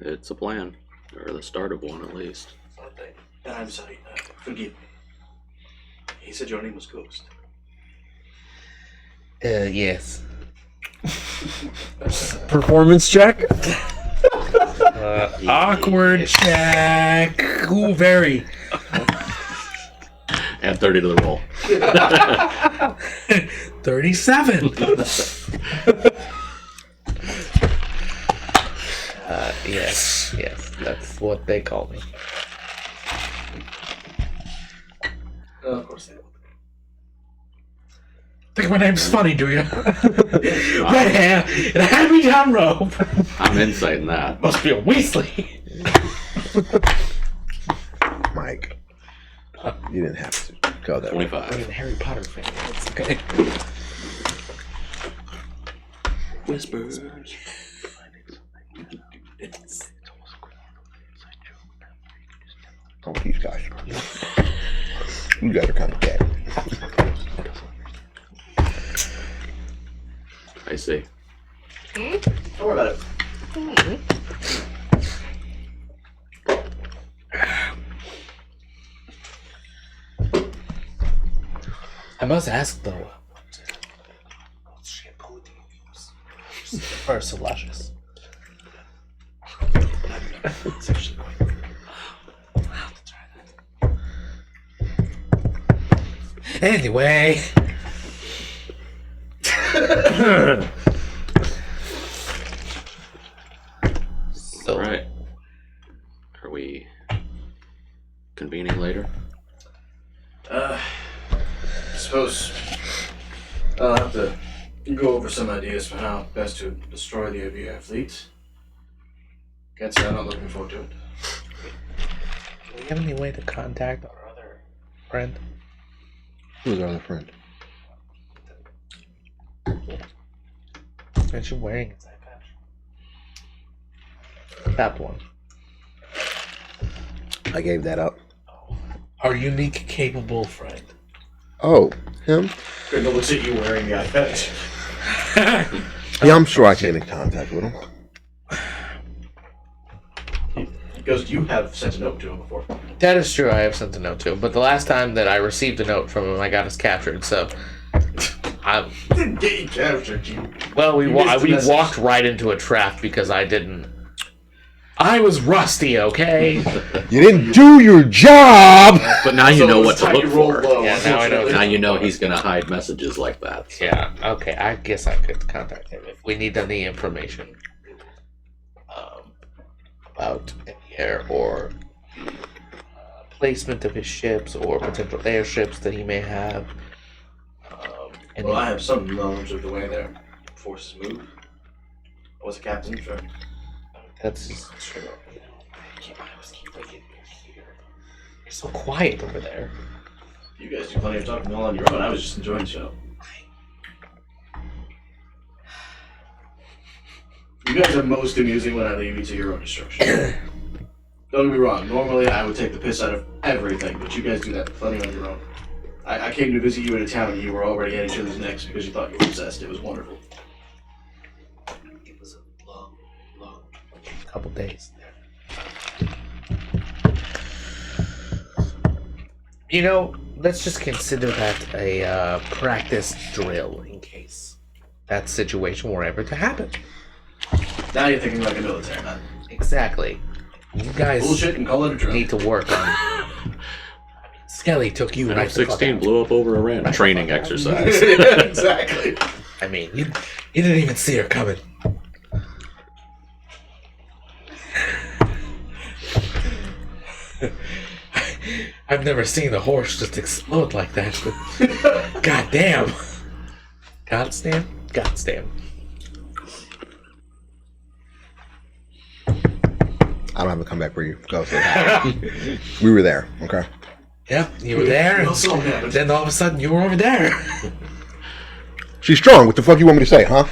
It's a plan, or the start of one at least. I'm sorry. Forgive me. He said your name was Ghost. Yes. Performance check? Awkward check. Ooh, very. Add 30 to the roll. 37. Yes, that's what they call me. Of course they will. Think my name's funny, do you? Red hair and a hand-me-down robe. I'm insighting that. Must be a Weasley. Mike. You didn't have to go that way. 25. I'm a Harry Potter fan. It's okay. Whispers. Oh, these guys. You guys are kind of bad. I see. Don't worry about it. I must ask though. What shampoo do you use for so luscious? It's actually quite. I'll have to try that. Anyway. So, Alright. Are we convening later? I suppose I'll have to go over some ideas for how best to destroy the AVI fleet. Can't say I'm not looking forward to it. do we have any way to contact our other friend? Who's our other friend? Aren't you wearing his eye patch? That one. I gave that up. Our unique, capable friend. Oh, him? Gringo looks at you wearing the eye patch. Yeah, I'm sure I can get in contact with him. He goes, you have sent a note to him before. That is true. I have sent a note to him, but the last time that I received a note from him, I got us captured. So, Didn't get you captured, you. well, we You missed the message. walked right into a trap because I didn't. I was rusty, okay? You didn't do your job! But now you know what to look for. Yeah, now I know. Now you know he's gonna hide messages like that. So. Yeah. Okay. I guess I could contact him if we need any information about any air or placement of his ships or potential airships that he may have. Well, I have some knowledge of the way their forces move. I was a captain, sure. That's true. You're so quiet over there. You guys do plenty of talking all on your own. I was just enjoying the show. You guys are most amusing when I leave you to your own destruction. Don't get me wrong. Normally, I would take the piss out of everything, but you guys do that plenty on your own. I came to visit you in a town and you were already at each other's necks because you thought you were obsessed. It was wonderful. It was a long, long Couple days. You know, let's just consider that a practice drill in case that situation were ever to happen. Now you're thinking like a military man. Exactly. You guys Bullshit and call it a drill. need to work on. Skelly took you And right the fuck F-16 out. blew up over Iran. Right. Training exercise. Exactly. I mean, you didn't even see her coming. I've never seen a horse just explode like that. But God damn. Goddamn. Goddamn. I don't have to come back for you. Go say hi. We were there, okay? Yep, you were there, and Also happened. then all of a sudden you were over there. She's strong. What the fuck you want me to say, huh?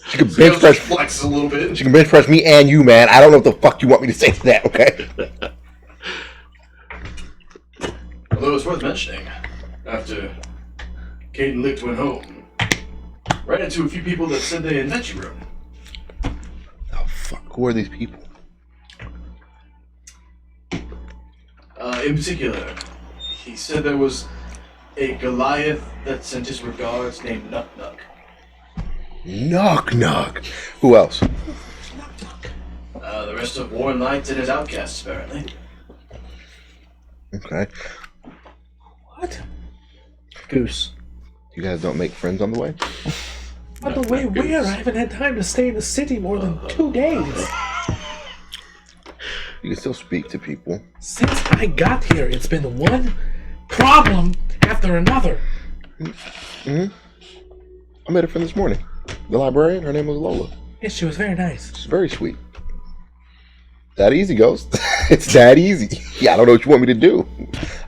She can bench Scales press. just flexes a little bit. She can bench press me and you, man. I don't know what the fuck you want me to say to that, okay? Although it's worth mentioning, after Kate and Licht went home, ran into a few people that said they had met you, Ronan. Oh fuck. Who are these people? In particular, he said there was a Goliath that sent his regards named Nuck Nuck. Knock knock. Who else? The rest of Warren Lights and his outcasts, apparently. Okay. What? Goose. You guys don't make friends on the way? On the way where? I haven't had time to stay in the city more than 2 days. You can still speak to people. Since I got here, it's been one problem after another. I met a friend this morning. The librarian. Her name was Lola. Yes, she was very nice. She's very sweet. That easy, Ghost. It's that easy. Yeah, I don't know what you want me to do.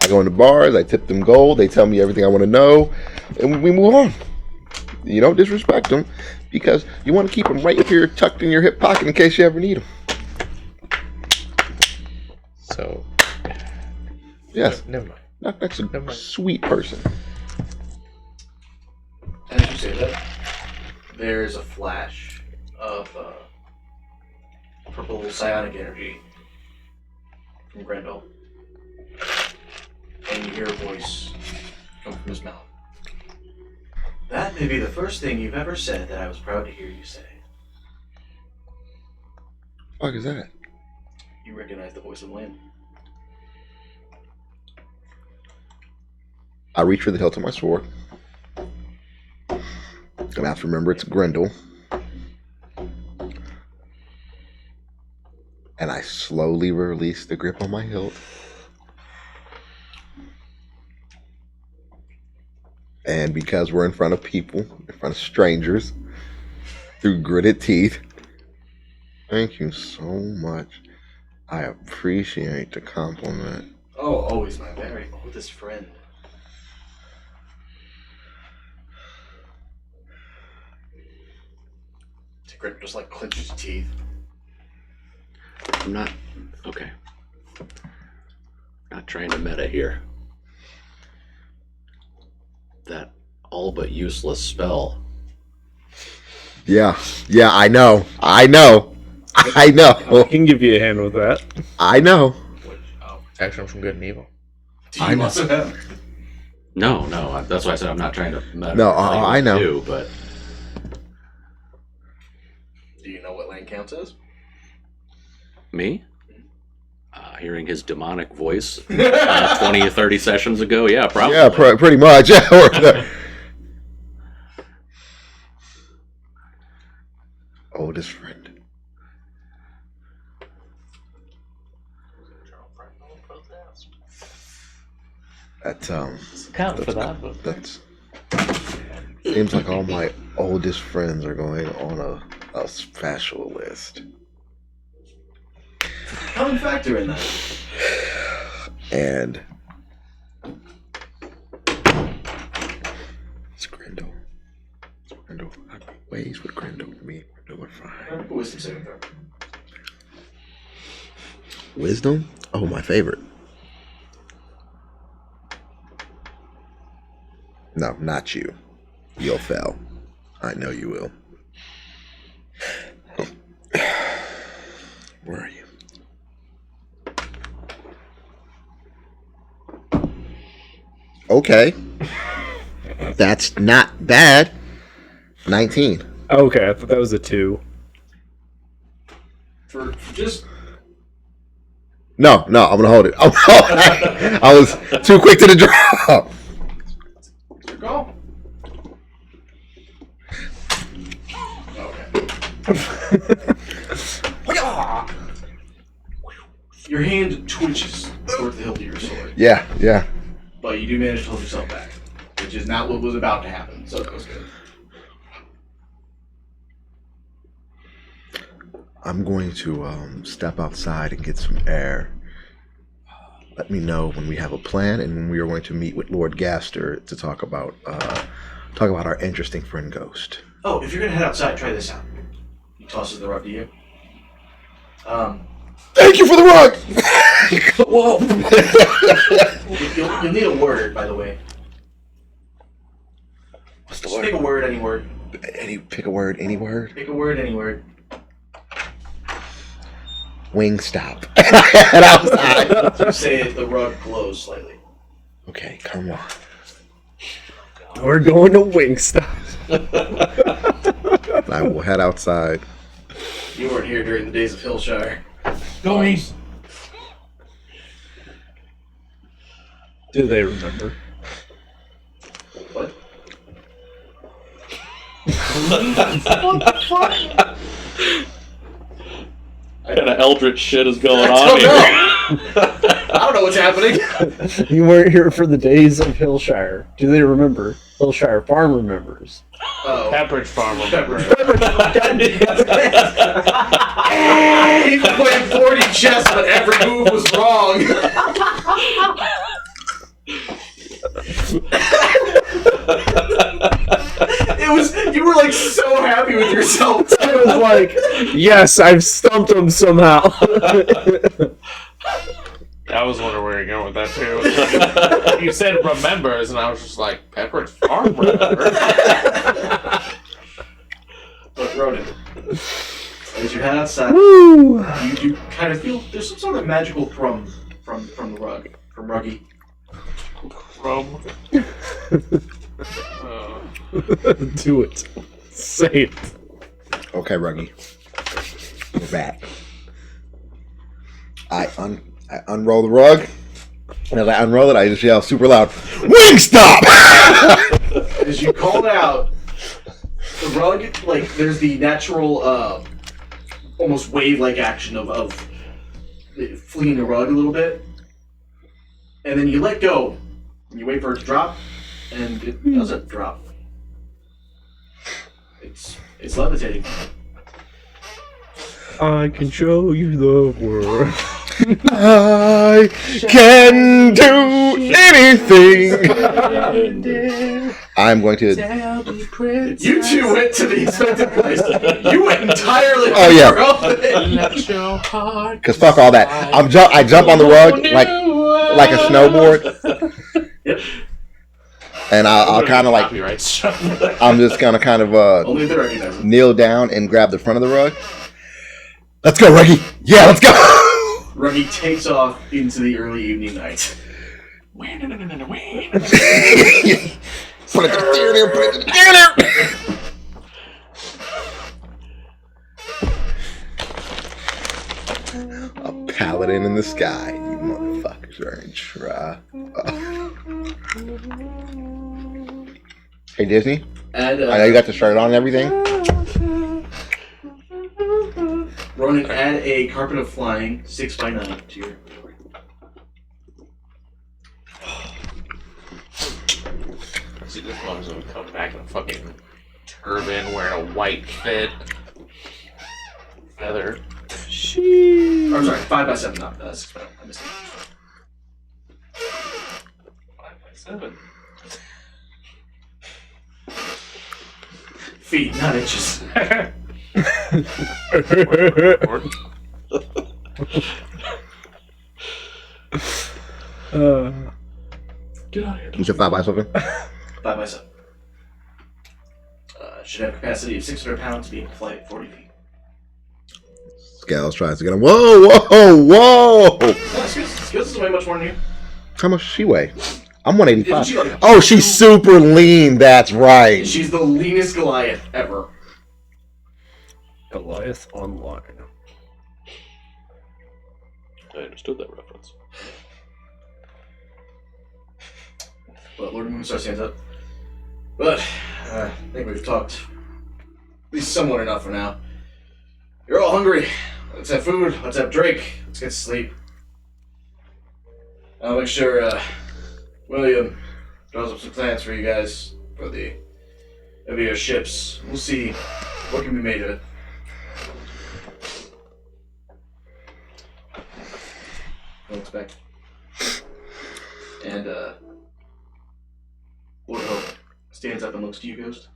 I go into bars, I tip them gold, they tell me everything I want to know, and we move on. You don't disrespect them because you want to keep them right here tucked in your hip pocket in case you ever need them. So, Yes, never mind. that's a sweet person. As you say that, there's a flash of purple psionic energy from Grendel. And you hear a voice come from his mouth. That may be the first thing you've ever said that I was proud to hear you say. What the fuck is that? You recognize the voice of Lynn. I reach for the hilt of my sword. And I have to remember it's Grendel. And I slowly release the grip on my hilt. And because we're in front of people, in front of strangers, through gritted teeth, thank you so much. I appreciate the compliment. Oh, always my very oldest friend. Grendel just like clenches his teeth. I'm not. Okay. Not trying to meta here. That all but useless spell. Yeah, I know. I can give you a hand with that. I know. Protection from good and evil. Do you I know. also have? No, that's why I said I'm not trying to meta. No, or tell you what I to know. do, but Do you know what lane counts as? me? Hearing his demonic voice 20 or 30 sessions ago, yeah, probably. Yeah, pretty much. Oldest friend. That's Count for that, but that's seems like all my oldest friends are going on a special list. Common factor in that. And it's Grendel. I got ways with Grendel. Me, Grendel are fine. Wisdom saving throw. Wisdom? Oh, my favorite. No, not you. You'll fail. I know you will. Where are you? Okay. That's not bad. 19. Okay, I thought that was a 2. For just No, I'm gonna hold it. I was too quick to the draw. your call. Okay. Your hand twitches towards the hilt of your sword, Yeah. but you do manage to hold yourself back, which is not what was about to happen. So it goes good. I'm going to step outside and get some air. Let me know when we have a plan and when we are going to meet with Lord Gaster to talk about our interesting friend Ghost. Oh, if you're gonna head outside, try this out. He tosses the rug to you. Thank you for the rug. Whoa! You'll need a word, by the way. What's the Just pick a word, any word. Pick a word, any word. Pick a word, any word. Wingstop. Head outside. You say it, the rug glows slightly. Okay, come on. We're going to Wingstop. I will head outside. You weren't here during the days of Hillshire. Going. Do they remember? What? What kind of eldritch shit is going I on don't here? know. I don't know what's happening. You weren't here for the days of Hillshire. Do they remember? Hillshire Farm remembers. Oh. Pepperidge Farm. Pepper. He played 40 chess, but every move was wrong. You were like so happy with yourself. I was like, yes, I've stumped him somehow. I was wondering where you're going with that too. You said remembers, and I was just like, Pepperidge Farm remembers. But Ronan, as you head outside, Woo! you do kind of feel there's some sort of magical thrum from the rug, from Ruggy. From. Do it. Say it. Okay, Ruggy. We're back. I unroll the rug, and as I unroll it, I just yell super loud, "Wingstop!" As you called out, the rug, like, there's the natural, almost wave-like action of fleeing the rug a little bit, and then you let go, and you wait for it to drop, and it doesn't drop. It's levitating. I can show you the world. I can do anything. I'm going to. You two went to the expected place. You went entirely. Oh, yeah. Let your heart. Because fuck all that. I jump on the rug like a snowboard. Yep. And I'll kind of like. Copyright stuff. I'm just gonna kind of Only if they recognize it. kneel down and grab the front of the rug. Let's go, Ruggy. Yeah, let's go. Ruggy takes off into the early evening night. Put it to the steer there, put it to the steer there. A paladin in the sky. You motherfuckers are in try. Hey, Disney. And, I know you got the shirt on and everything. Ronan, add a carpet of flying 6x9 to your. See, this one's gonna come back in a fucking turban, wearing a white fit. Feather. I'm sorry, 5x7, not 6x9. I missed it. 5x7. Feet, not inches. Get out of here. You said 5x7? 5x7. Should have capacity of 600 pounds, being flight at 40 feet. Scales tries to get him. Whoa, whoa, whoa! Skills is way much more than you. How much does she weigh? I'm 185. Isn't she like- Oh, she's super lean. That's right. She's the leanest Goliath ever. Goliath Online. I understood that reference. But Lord Moonstar stands up. But I think we've talked at least somewhat enough for now. You're all hungry. Let's have food. Let's have drink. Let's get to sleep. I'll make sure William draws up some plans for you guys for the of your ships. We'll see what can be made of it. Looks back. And Lord Hope stands up and looks to you, Ghost.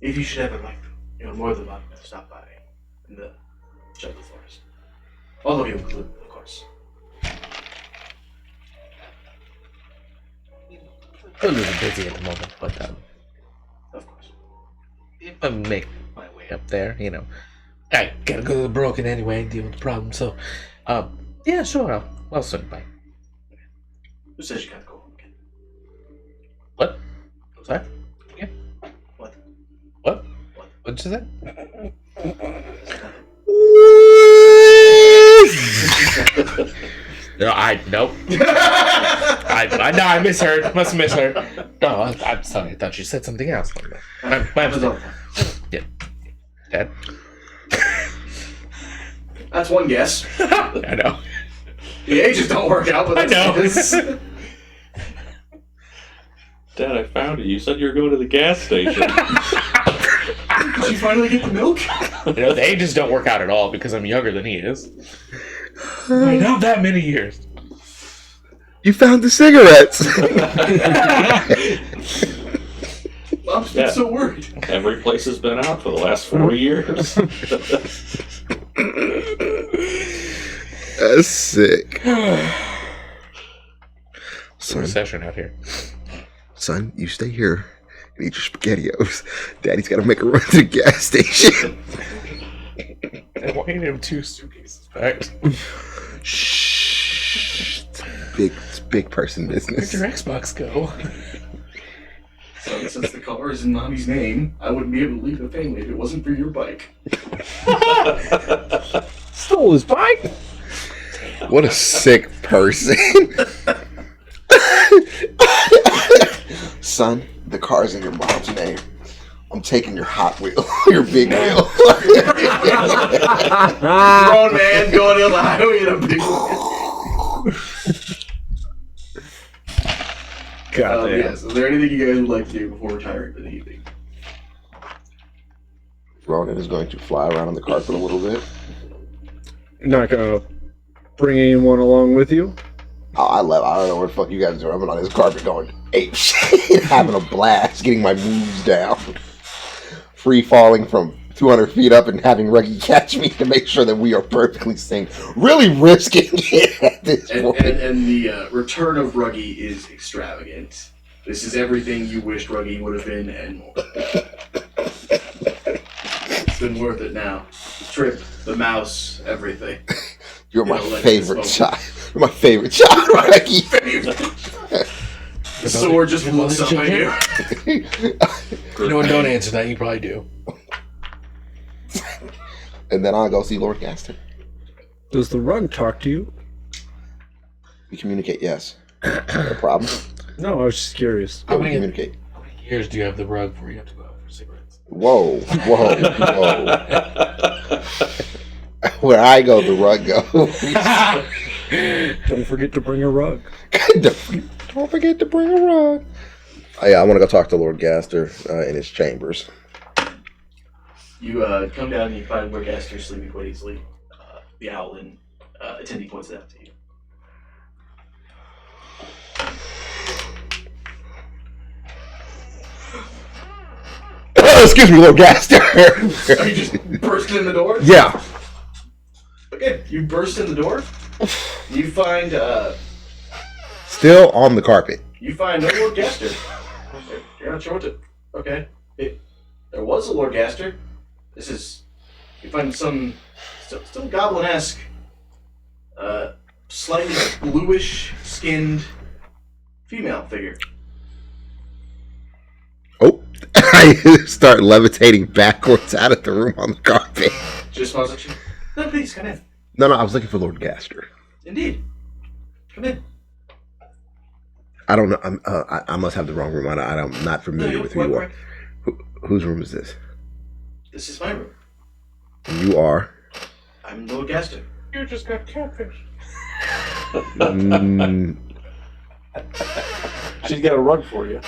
If you should ever like, more than welcome to stop by in the jungle forest. All of you included, of course. I'm a little busy at the moment, but Of course. if I make my way up there, I gotta go to the Broken anyway and deal with the problem. So, yeah, sure, I'll swing by. Who says you gotta go? Okay. What? Sorry? Yeah. What? What? What'd you say? No, nope. I misheard. Must have misheard. No, I'm sorry. I thought you said something else. My mistake. Yeah. Dad? That's one guess. I know. The ages don't work out, but I that's know. Dad, I found it. You said you were going to the gas station. Did you finally get the milk? The ages don't work out at all because I'm younger than he is. By not that many years. You found the cigarettes. Mom's been so worried. Every place has been out for the last 40 years. That's sick. It's a recession out here. Son, you stay here and eat your SpaghettiOs. Daddy's got to make a run to the gas station. And why him 2 suitcases back? Shh. It's big person Where'd business. your Xbox go? So since the car is in Mommy's name, I wouldn't be able to leave the family if it wasn't for your bike. Stole his bike? What a sick person. Son, the car's in your mom's name. I'm taking your Hot Wheel, your big wheel. Grown man going down the highway in a big God damn. Yes. Is there anything you guys would like to do before retiring for the evening? Ronan is going to fly around on the carpet a little bit. Not gonna bring anyone along with you? I don't know what the fuck you guys are doing. I'm on this carpet going ape shit, having a blast, getting my moves down. Free falling from 200 feet up and having Ruggy catch me to make sure that we are perfectly synced. Really risking it at this point. And the return of Ruggy is extravagant. This is everything you wished Ruggy would have been and more. It's been worth it now. The trip, the mouse, everything. You're my like favorite this child. You're my favorite child, Ruggy. The sword just looks up at you. Don't answer that. You probably do. And then I'll go see Lord Gaster. Does the rug talk to you? We communicate, yes. No problem. No, I was just curious. Yeah, we communicate. How many years do you have the rug before you have to go out for cigarettes? Whoa. Where I go, the rug goes. Don't forget to bring a rug. Don't forget to bring a rug. Oh, yeah, I want to go talk to Lord Gaster in his chambers. You come down and you find where Gaster's sleeping quite easily. The Owlin attendee points it out to you. Excuse me, Lord Gaster. Are you just bursting in the door? Yeah. Okay, you burst in the door. You find Still on the carpet. no Lord Gaster. You're not sure what to. Okay. There was a Lord Gaster. You find some still goblin-esque, slightly bluish-skinned female figure. Oh, I start levitating backwards out of the room on the carpet. Just smiles at you. No, please come in. No, I was looking for Lord Gaster. Indeed. Come in. I don't know. I must have the wrong room. I'm not familiar with who you are. Whose room is this? This is my room. And you are? I'm Lord Gaster. You just got catfish. She's got a rug for you.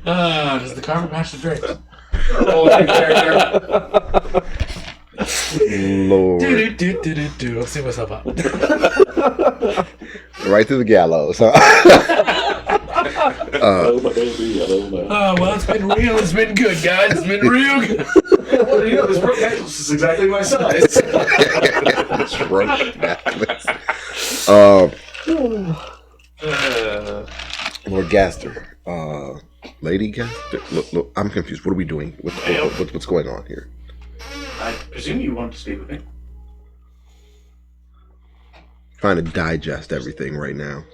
Does the carpet match the drapes? Lord. Do. I'll see myself up. Right to the gallows, huh? Oh, my baby, hello, man. Oh, well, it's been real. It's been good, guys. It's been real good. Well, this room necklace is exactly my size. It's rope necklace. Lord Gaster. Lady Gaster? Look, I'm confused. What are we doing? What's going on here? I presume you want to speak with me. Trying to digest everything right now.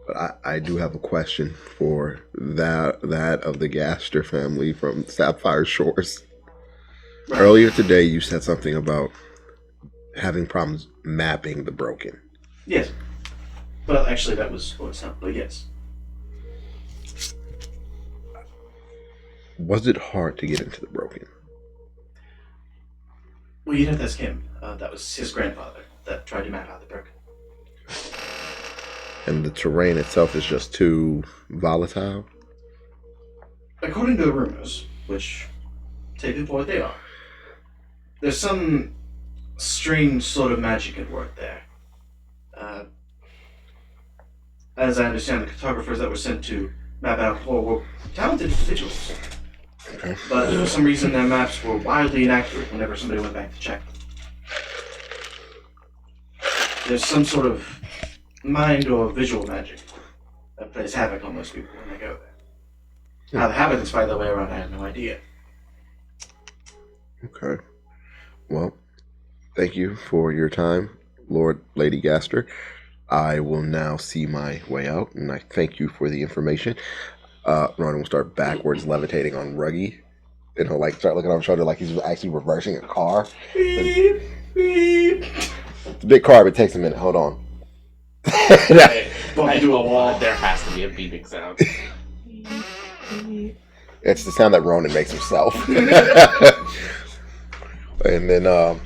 But I do have a question for that of the Gaster family from Sapphire Shores. Right. Earlier today, you said something about having problems mapping the Broken. Yes. Well, actually, that was what it sounded, but yes. Was it hard to get into the Broken? Well, you'd have to ask him. That was his grandfather that tried to map out the Broken. And the terrain itself is just too volatile? According to the rumors, which take it for what they are, there's some strange sort of magic at work there. As I understand, the cartographers that were sent to map out the floor were talented individuals. Okay. But for some reason, their maps were wildly inaccurate whenever somebody went back to check them. There's some sort of mind or visual magic that plays havoc on most people when they go there. How the habitants find their way around, I have no idea. Okay. Well, thank you for your time, Lady Gaster. I will now see my way out, and I thank you for the information. Ronan will start backwards levitating on Ruggy. And he'll start looking over his shoulder like he's actually reversing a car. Beep, beep. It's a big car, but it takes a minute. Hold on. Bump into a wall. There has to be a beeping sound. It's the sound that Ronan makes himself. And then I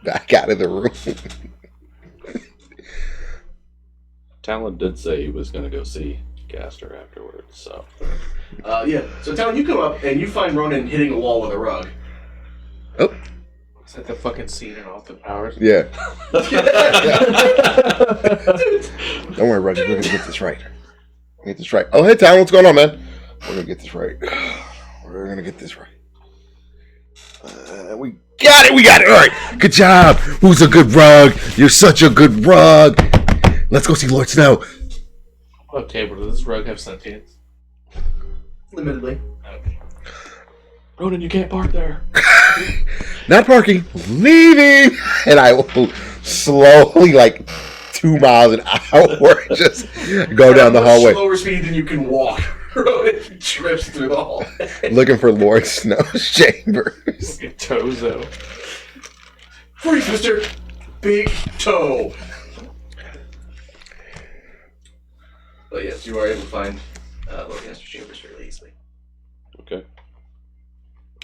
back out of the room. Talon did say he was going to go see Gaster afterwards, so. Yeah. So, Talon, you come up and you find Ronan hitting a wall with a rug. Oh. Is that the fucking scene in Austin Powers? Yeah. Don't worry, Ruggy. We're going to get this right. Get this right. Oh, hey, Talon. What's going on, man? We're going to get this right. We're going to get this right. We got it. We got it. All right. Good job. Who's a good rug? You're such a good rug. Let's go see Lord Snow. Okay, but does this rug have sentience? Limitedly. Okay. Ronan, you can't park there. Not parking. Leaving. And I will slowly, 2 miles an hour, just go down the hallway. Slower speed than you can walk. Ronan trips through the hall. Looking for Lord Snow's chambers. Fucking Tozo. Freeze, Mr. Big Toe. But yes, you are able to find Lord Gaster's chambers fairly easily. Okay.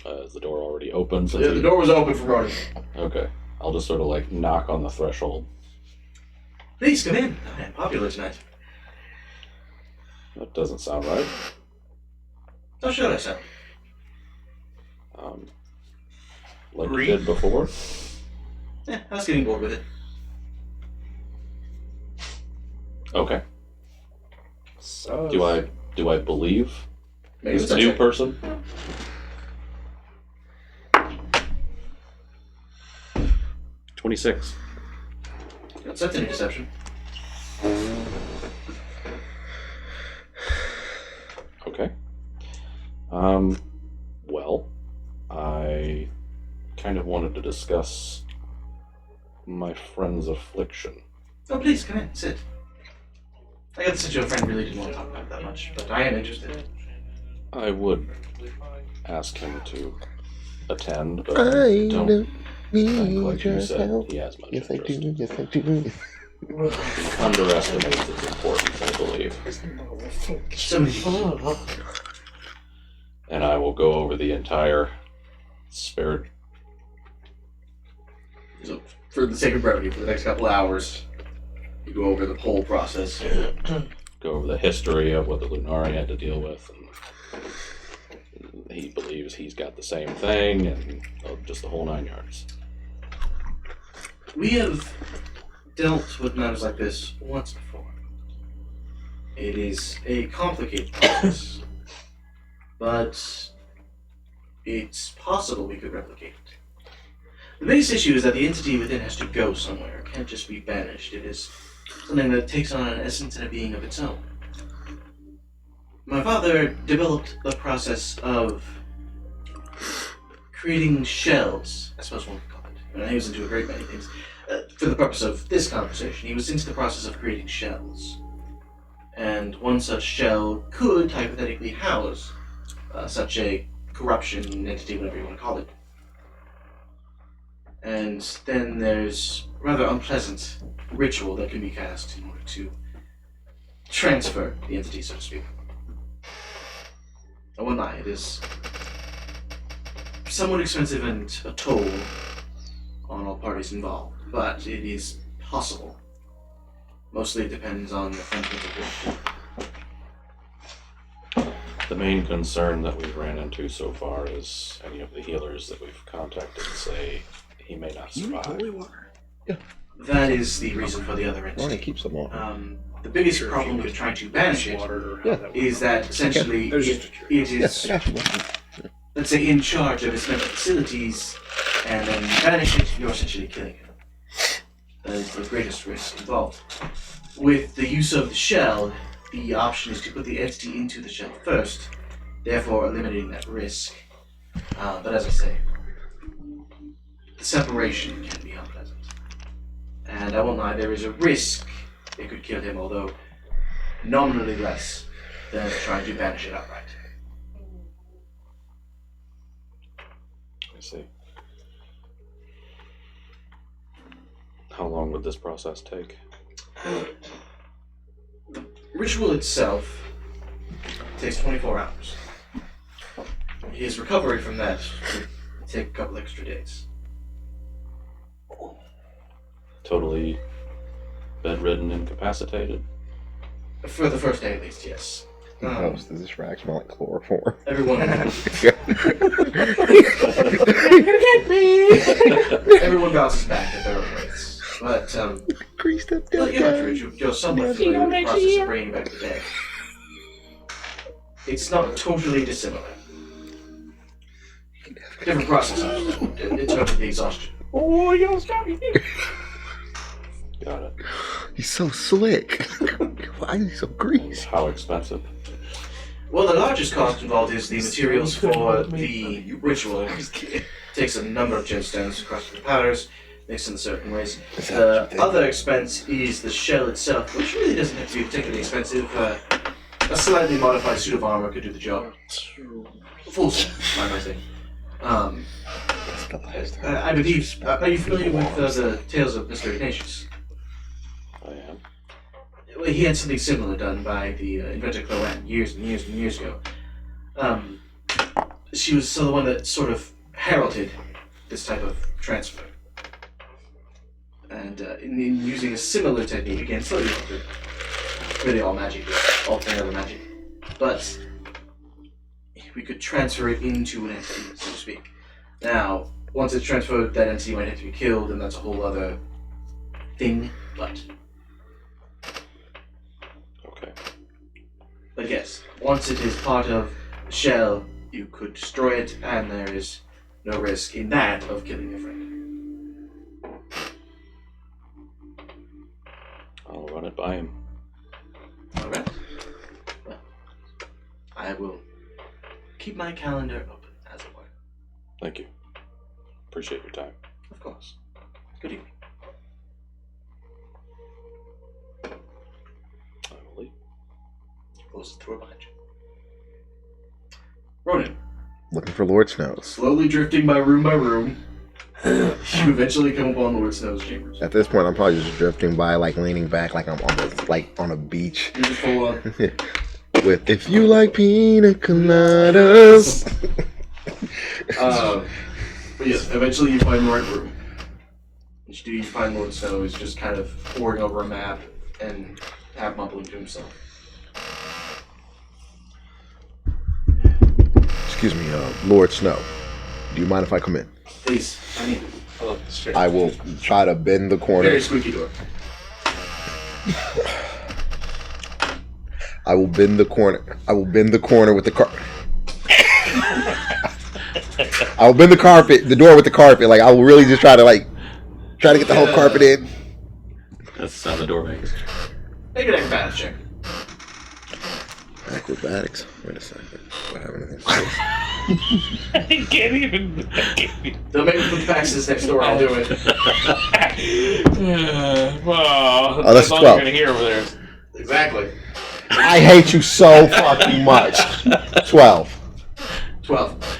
Is the door already open? So yeah, the door was open for Ronan. Okay. I'll just sort of knock on the threshold. Please come in. I'm popular tonight. That doesn't sound right. How should I sound? Like Agree. you did before. Yeah, I was getting bored with it. Okay. So Do I believe Maybe This it's a new check. person? 26. That's an interception. Okay. Well, I kind of wanted to discuss my friend's affliction. Oh, please, come in, sit. I got the situation friend really didn't want to talk about it that much, but I am interested. I would ask him to attend, but I don't don't think, need like you your said, help. he has much Yes, I interest. do. Yes, I do. He underestimates its importance, I believe. So many people. And I will go over the entire spirit. So, for the sake of brevity, for the next couple hours, you go over the whole process. Go over the history of what the Lunari had to deal with, and he believes he's got the same thing, and just the whole 9 yards. We have dealt with matters like this once before. It is a complicated process, but it's possible we could replicate it. The biggest issue is that the entity within has to go somewhere. It can't just be banished. It is something that takes on an essence and a being of its own. My father developed the process of creating shells, I suppose one could call it. And he was into a great many things. For the purpose of this conversation, he was into the process of creating shells. And one such shell could hypothetically house such a corruption entity, whatever you want to call it. And then there's rather unpleasant ritual that can be cast in order to transfer the entity, so to speak. I won't lie, it is somewhat expensive and a toll on all parties involved, but it is possible. Mostly it depends on the fundamentals of the The main concern that we've ran into so far is any of the healers that we've contacted say he may not survive. That is the reason for the other Morning entity. keeps them on. The biggest problem with trying to banish it is that essentially it Yes, is, I got you. let's say, in charge of its mental facilities, and then you banish it, you're essentially killing it. That is the greatest risk involved. With the use of the shell, the option is to put the entity into the shell first, therefore eliminating that risk. But as I say, the separation can be unpleasant. And I won't lie, there is a risk it could kill him, although nominally less than trying to banish it outright. I see. How long would this process take? The ritual itself takes 24 hours. His recovery from that would take a couple extra days. Totally bedridden, incapacitated? For the first day at least, yes. Does this rack smell like chloroform? Everyone bounces back at their own rates. But, Greased up well, dead you're not guy. you're somewhat familiar with the process of bringing back the dead. It's not totally dissimilar. Different processes in terms of the exhaustion. Oh, you don't stop me. Got it. He's so slick. Why is he so greasy? How expensive? Well, the largest cost involved is the materials for the ritual. It takes a number of gemstones, crushed with powders, mixed in certain ways. The other expense is the shell itself, which really doesn't have to be particularly expensive. A slightly modified suit of armor could do the job. Full set, might I say. I believe. Are you familiar with the tales of Mr. Ignatius? I am. Well, he had something similar done by the inventor Chloe years and years and years ago. She was the one that sort of heralded this type of transfer. And in using a similar technique, again, slightly altered, really all magic, altering other magic, but we could transfer it into an entity, so to speak. Now, once it's transferred, that entity might have to be killed, and that's a whole other thing, but Okay. yes, once it is part of the shell, you could destroy it, and there is no risk in that of killing your friend. I'll run it by him. Alright. Well, I will keep my calendar open, as it were. Thank you. Appreciate your time. Of course. Good evening. I will leave. Close the door behind you. Ronan, Looking for Lord Snows. slowly drifting by room, you eventually come upon Lord Snow's chambers. At this point, I'm probably just drifting by, like leaning back, like I'm on a beach. You're just full on. With if you like pina coladas. But yes, eventually you find the right room. What you do, you find Lord Snow is just kind of poring over a map and half mumbling to himself. Excuse me, Lord Snow. Do you mind if I come in? Please, I need I will try to bend the corner. very squeaky door. I will bend the corner. I will bend the corner with the carpet. I will bend the door with the carpet. Like I will really just try to get the whole carpet in. That's how the door makes. Make an acrobatics check. Acrobatics. Wait a second. Do I have anything? I can't even. Don't make me put the faxes next door, I'll do it. Well, Oh, that's all 12. you're gonna hear over there. Exactly. I hate you so fucking much. 12. 12.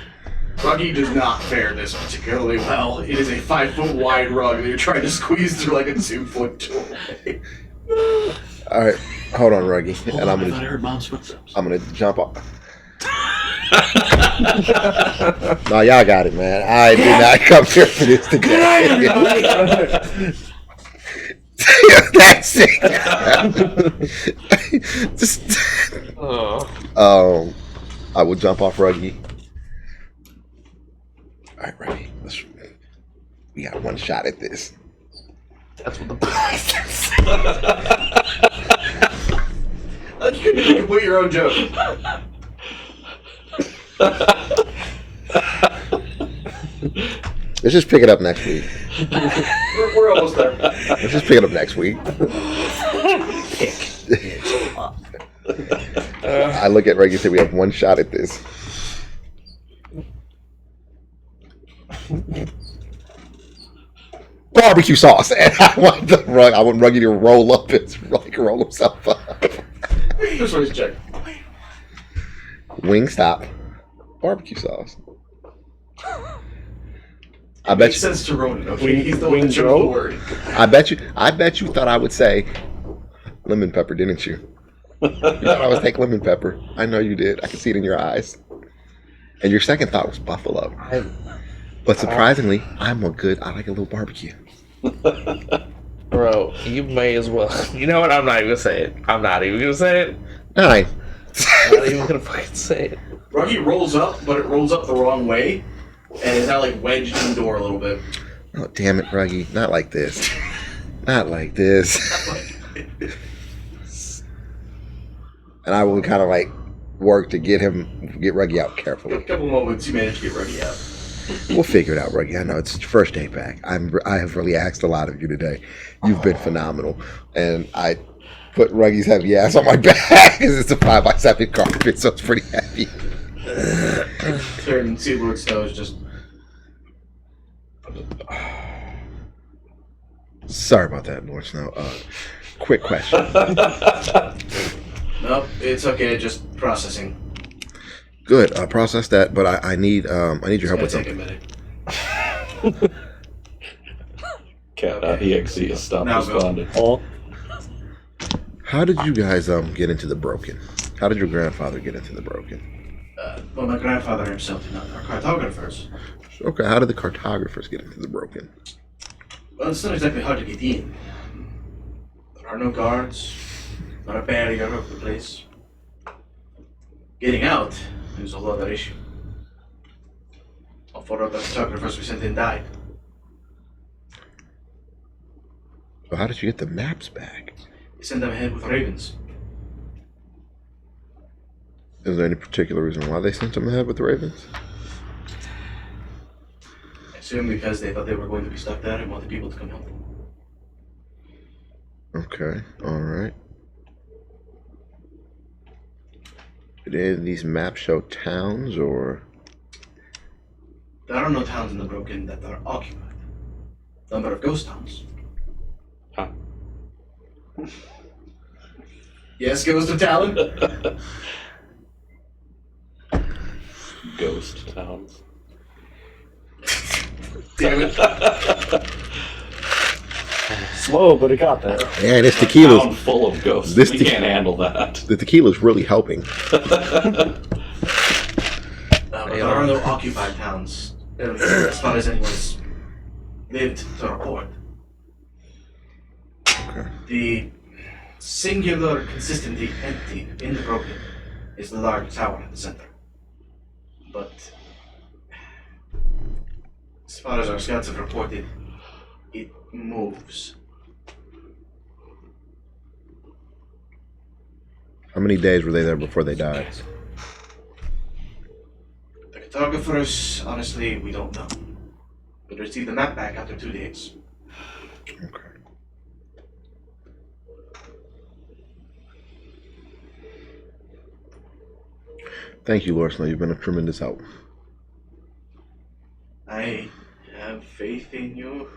Ruggy does not fare this particularly well. It is a 5-foot wide rug that you're trying to squeeze through like a 2-foot doorway. All right, hold on, Ruggy, and I'm I thought I gonna heard Mom's footsteps. jump off. No, y'all got it, man. I did not come here for this today. That's it. Just, I will jump off Ruggy. All right, Ruggy, we got one shot at this. That's what the box is. You couldn't even complete your own joke. Let's just pick it up next week. We're almost there. Let's just pick it up next week. I look at Reggie and say, we have one shot at this. Barbecue sauce, and I want Ruggy to roll up and roll himself up. This one's check. Wingstop, barbecue sauce. I bet Makes you. sense to Ronan, okay? He's the one that Wings chose roll? the word. I bet you thought I would say lemon pepper, didn't you? You thought I would take lemon pepper. I know you did. I can see it in your eyes. And your second thought was buffalo. But surprisingly, I like a little barbecue. Bro, you may as well. You know what? I'm not even gonna say it. I'm not even gonna say it. 9. I'm not even gonna fucking say it. Ruggy rolls up, but it rolls up the wrong way, and is now like wedged in the door a little bit. Oh, damn it, Ruggy. Not like this. Not like this. And I will kind of like work to get Ruggy out A carefully. couple moments, you manage to get Ruggy out. We'll figure it out, Ruggy. I know it's your first day back. I have really asked a lot of you today. You've been phenomenal. And I put Ruggy's heavy ass on my back because it's a 5x7 carpet, so it's pretty heavy. Turn and see Lord Snow is just. Sorry about that, Lord Snow. Quick question. Nope, it's okay, just processing. Good. Process that, but I need your help with It's gonna take a something. minute. Cat.exe has stopped Now go. responding. How did you guys get into the Broken? How did your grandfather get into the Broken? Well, my grandfather himself did not. Our cartographers. Okay, how did the cartographers get into the Broken? Well, it's not exactly hard to get in. There are no guards, not a barrier over the place. Getting out is a whole other issue. All 4 of the photographers we sent in died. So how did you get the maps back? We sent them ahead with ravens. Is there any particular reason why they sent him ahead with the Ravens? I assume because they thought they were going to be stuck there and wanted people to come help them. Okay, alright. Did any of these maps show towns or... There are no towns in the Broken that are occupied. Number of ghost towns. Huh. Yes, Ghost of Talon? Ghost towns. Damn it. Slow, but it got there. Yeah, this Town tequila's... full of ghosts. This We te- can't handle that. The tequila's really helping. But there are no occupied towns, as far as anyone's lived to report. Okay. The singular, consistently empty in the Broken is the large tower at the center. But as far as our scouts have reported, it moves. How many days were they there before they died? The cartographers, honestly, we don't know. We received the map back after 2 days. Okay. Thank you, Lord Snow. You've been a tremendous help. I have faith in you.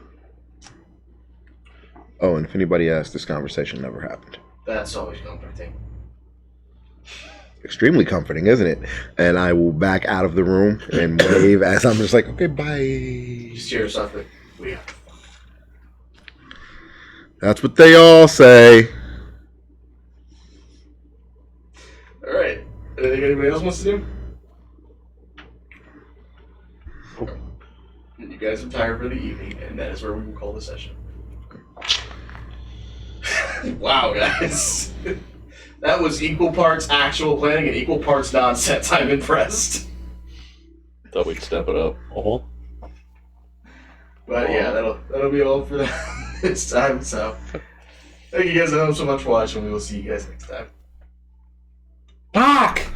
Oh, and if anybody asks, this conversation never happened. That's always comforting. Extremely comforting, isn't it? And I will back out of the room and wave as I'm just like, okay, bye. Just hear yourself like, we are. That's what they all say. Alright. Anything anybody else wants to do? You guys are tired for the evening, and that is where we will call the session. Wow, guys. That was equal parts actual planning and equal parts nonsense. I'm impressed. Thought we'd step it up. Oh. But yeah, that'll be all for this time. So thank you guys so much for watching. We will see you guys next time. Fuck!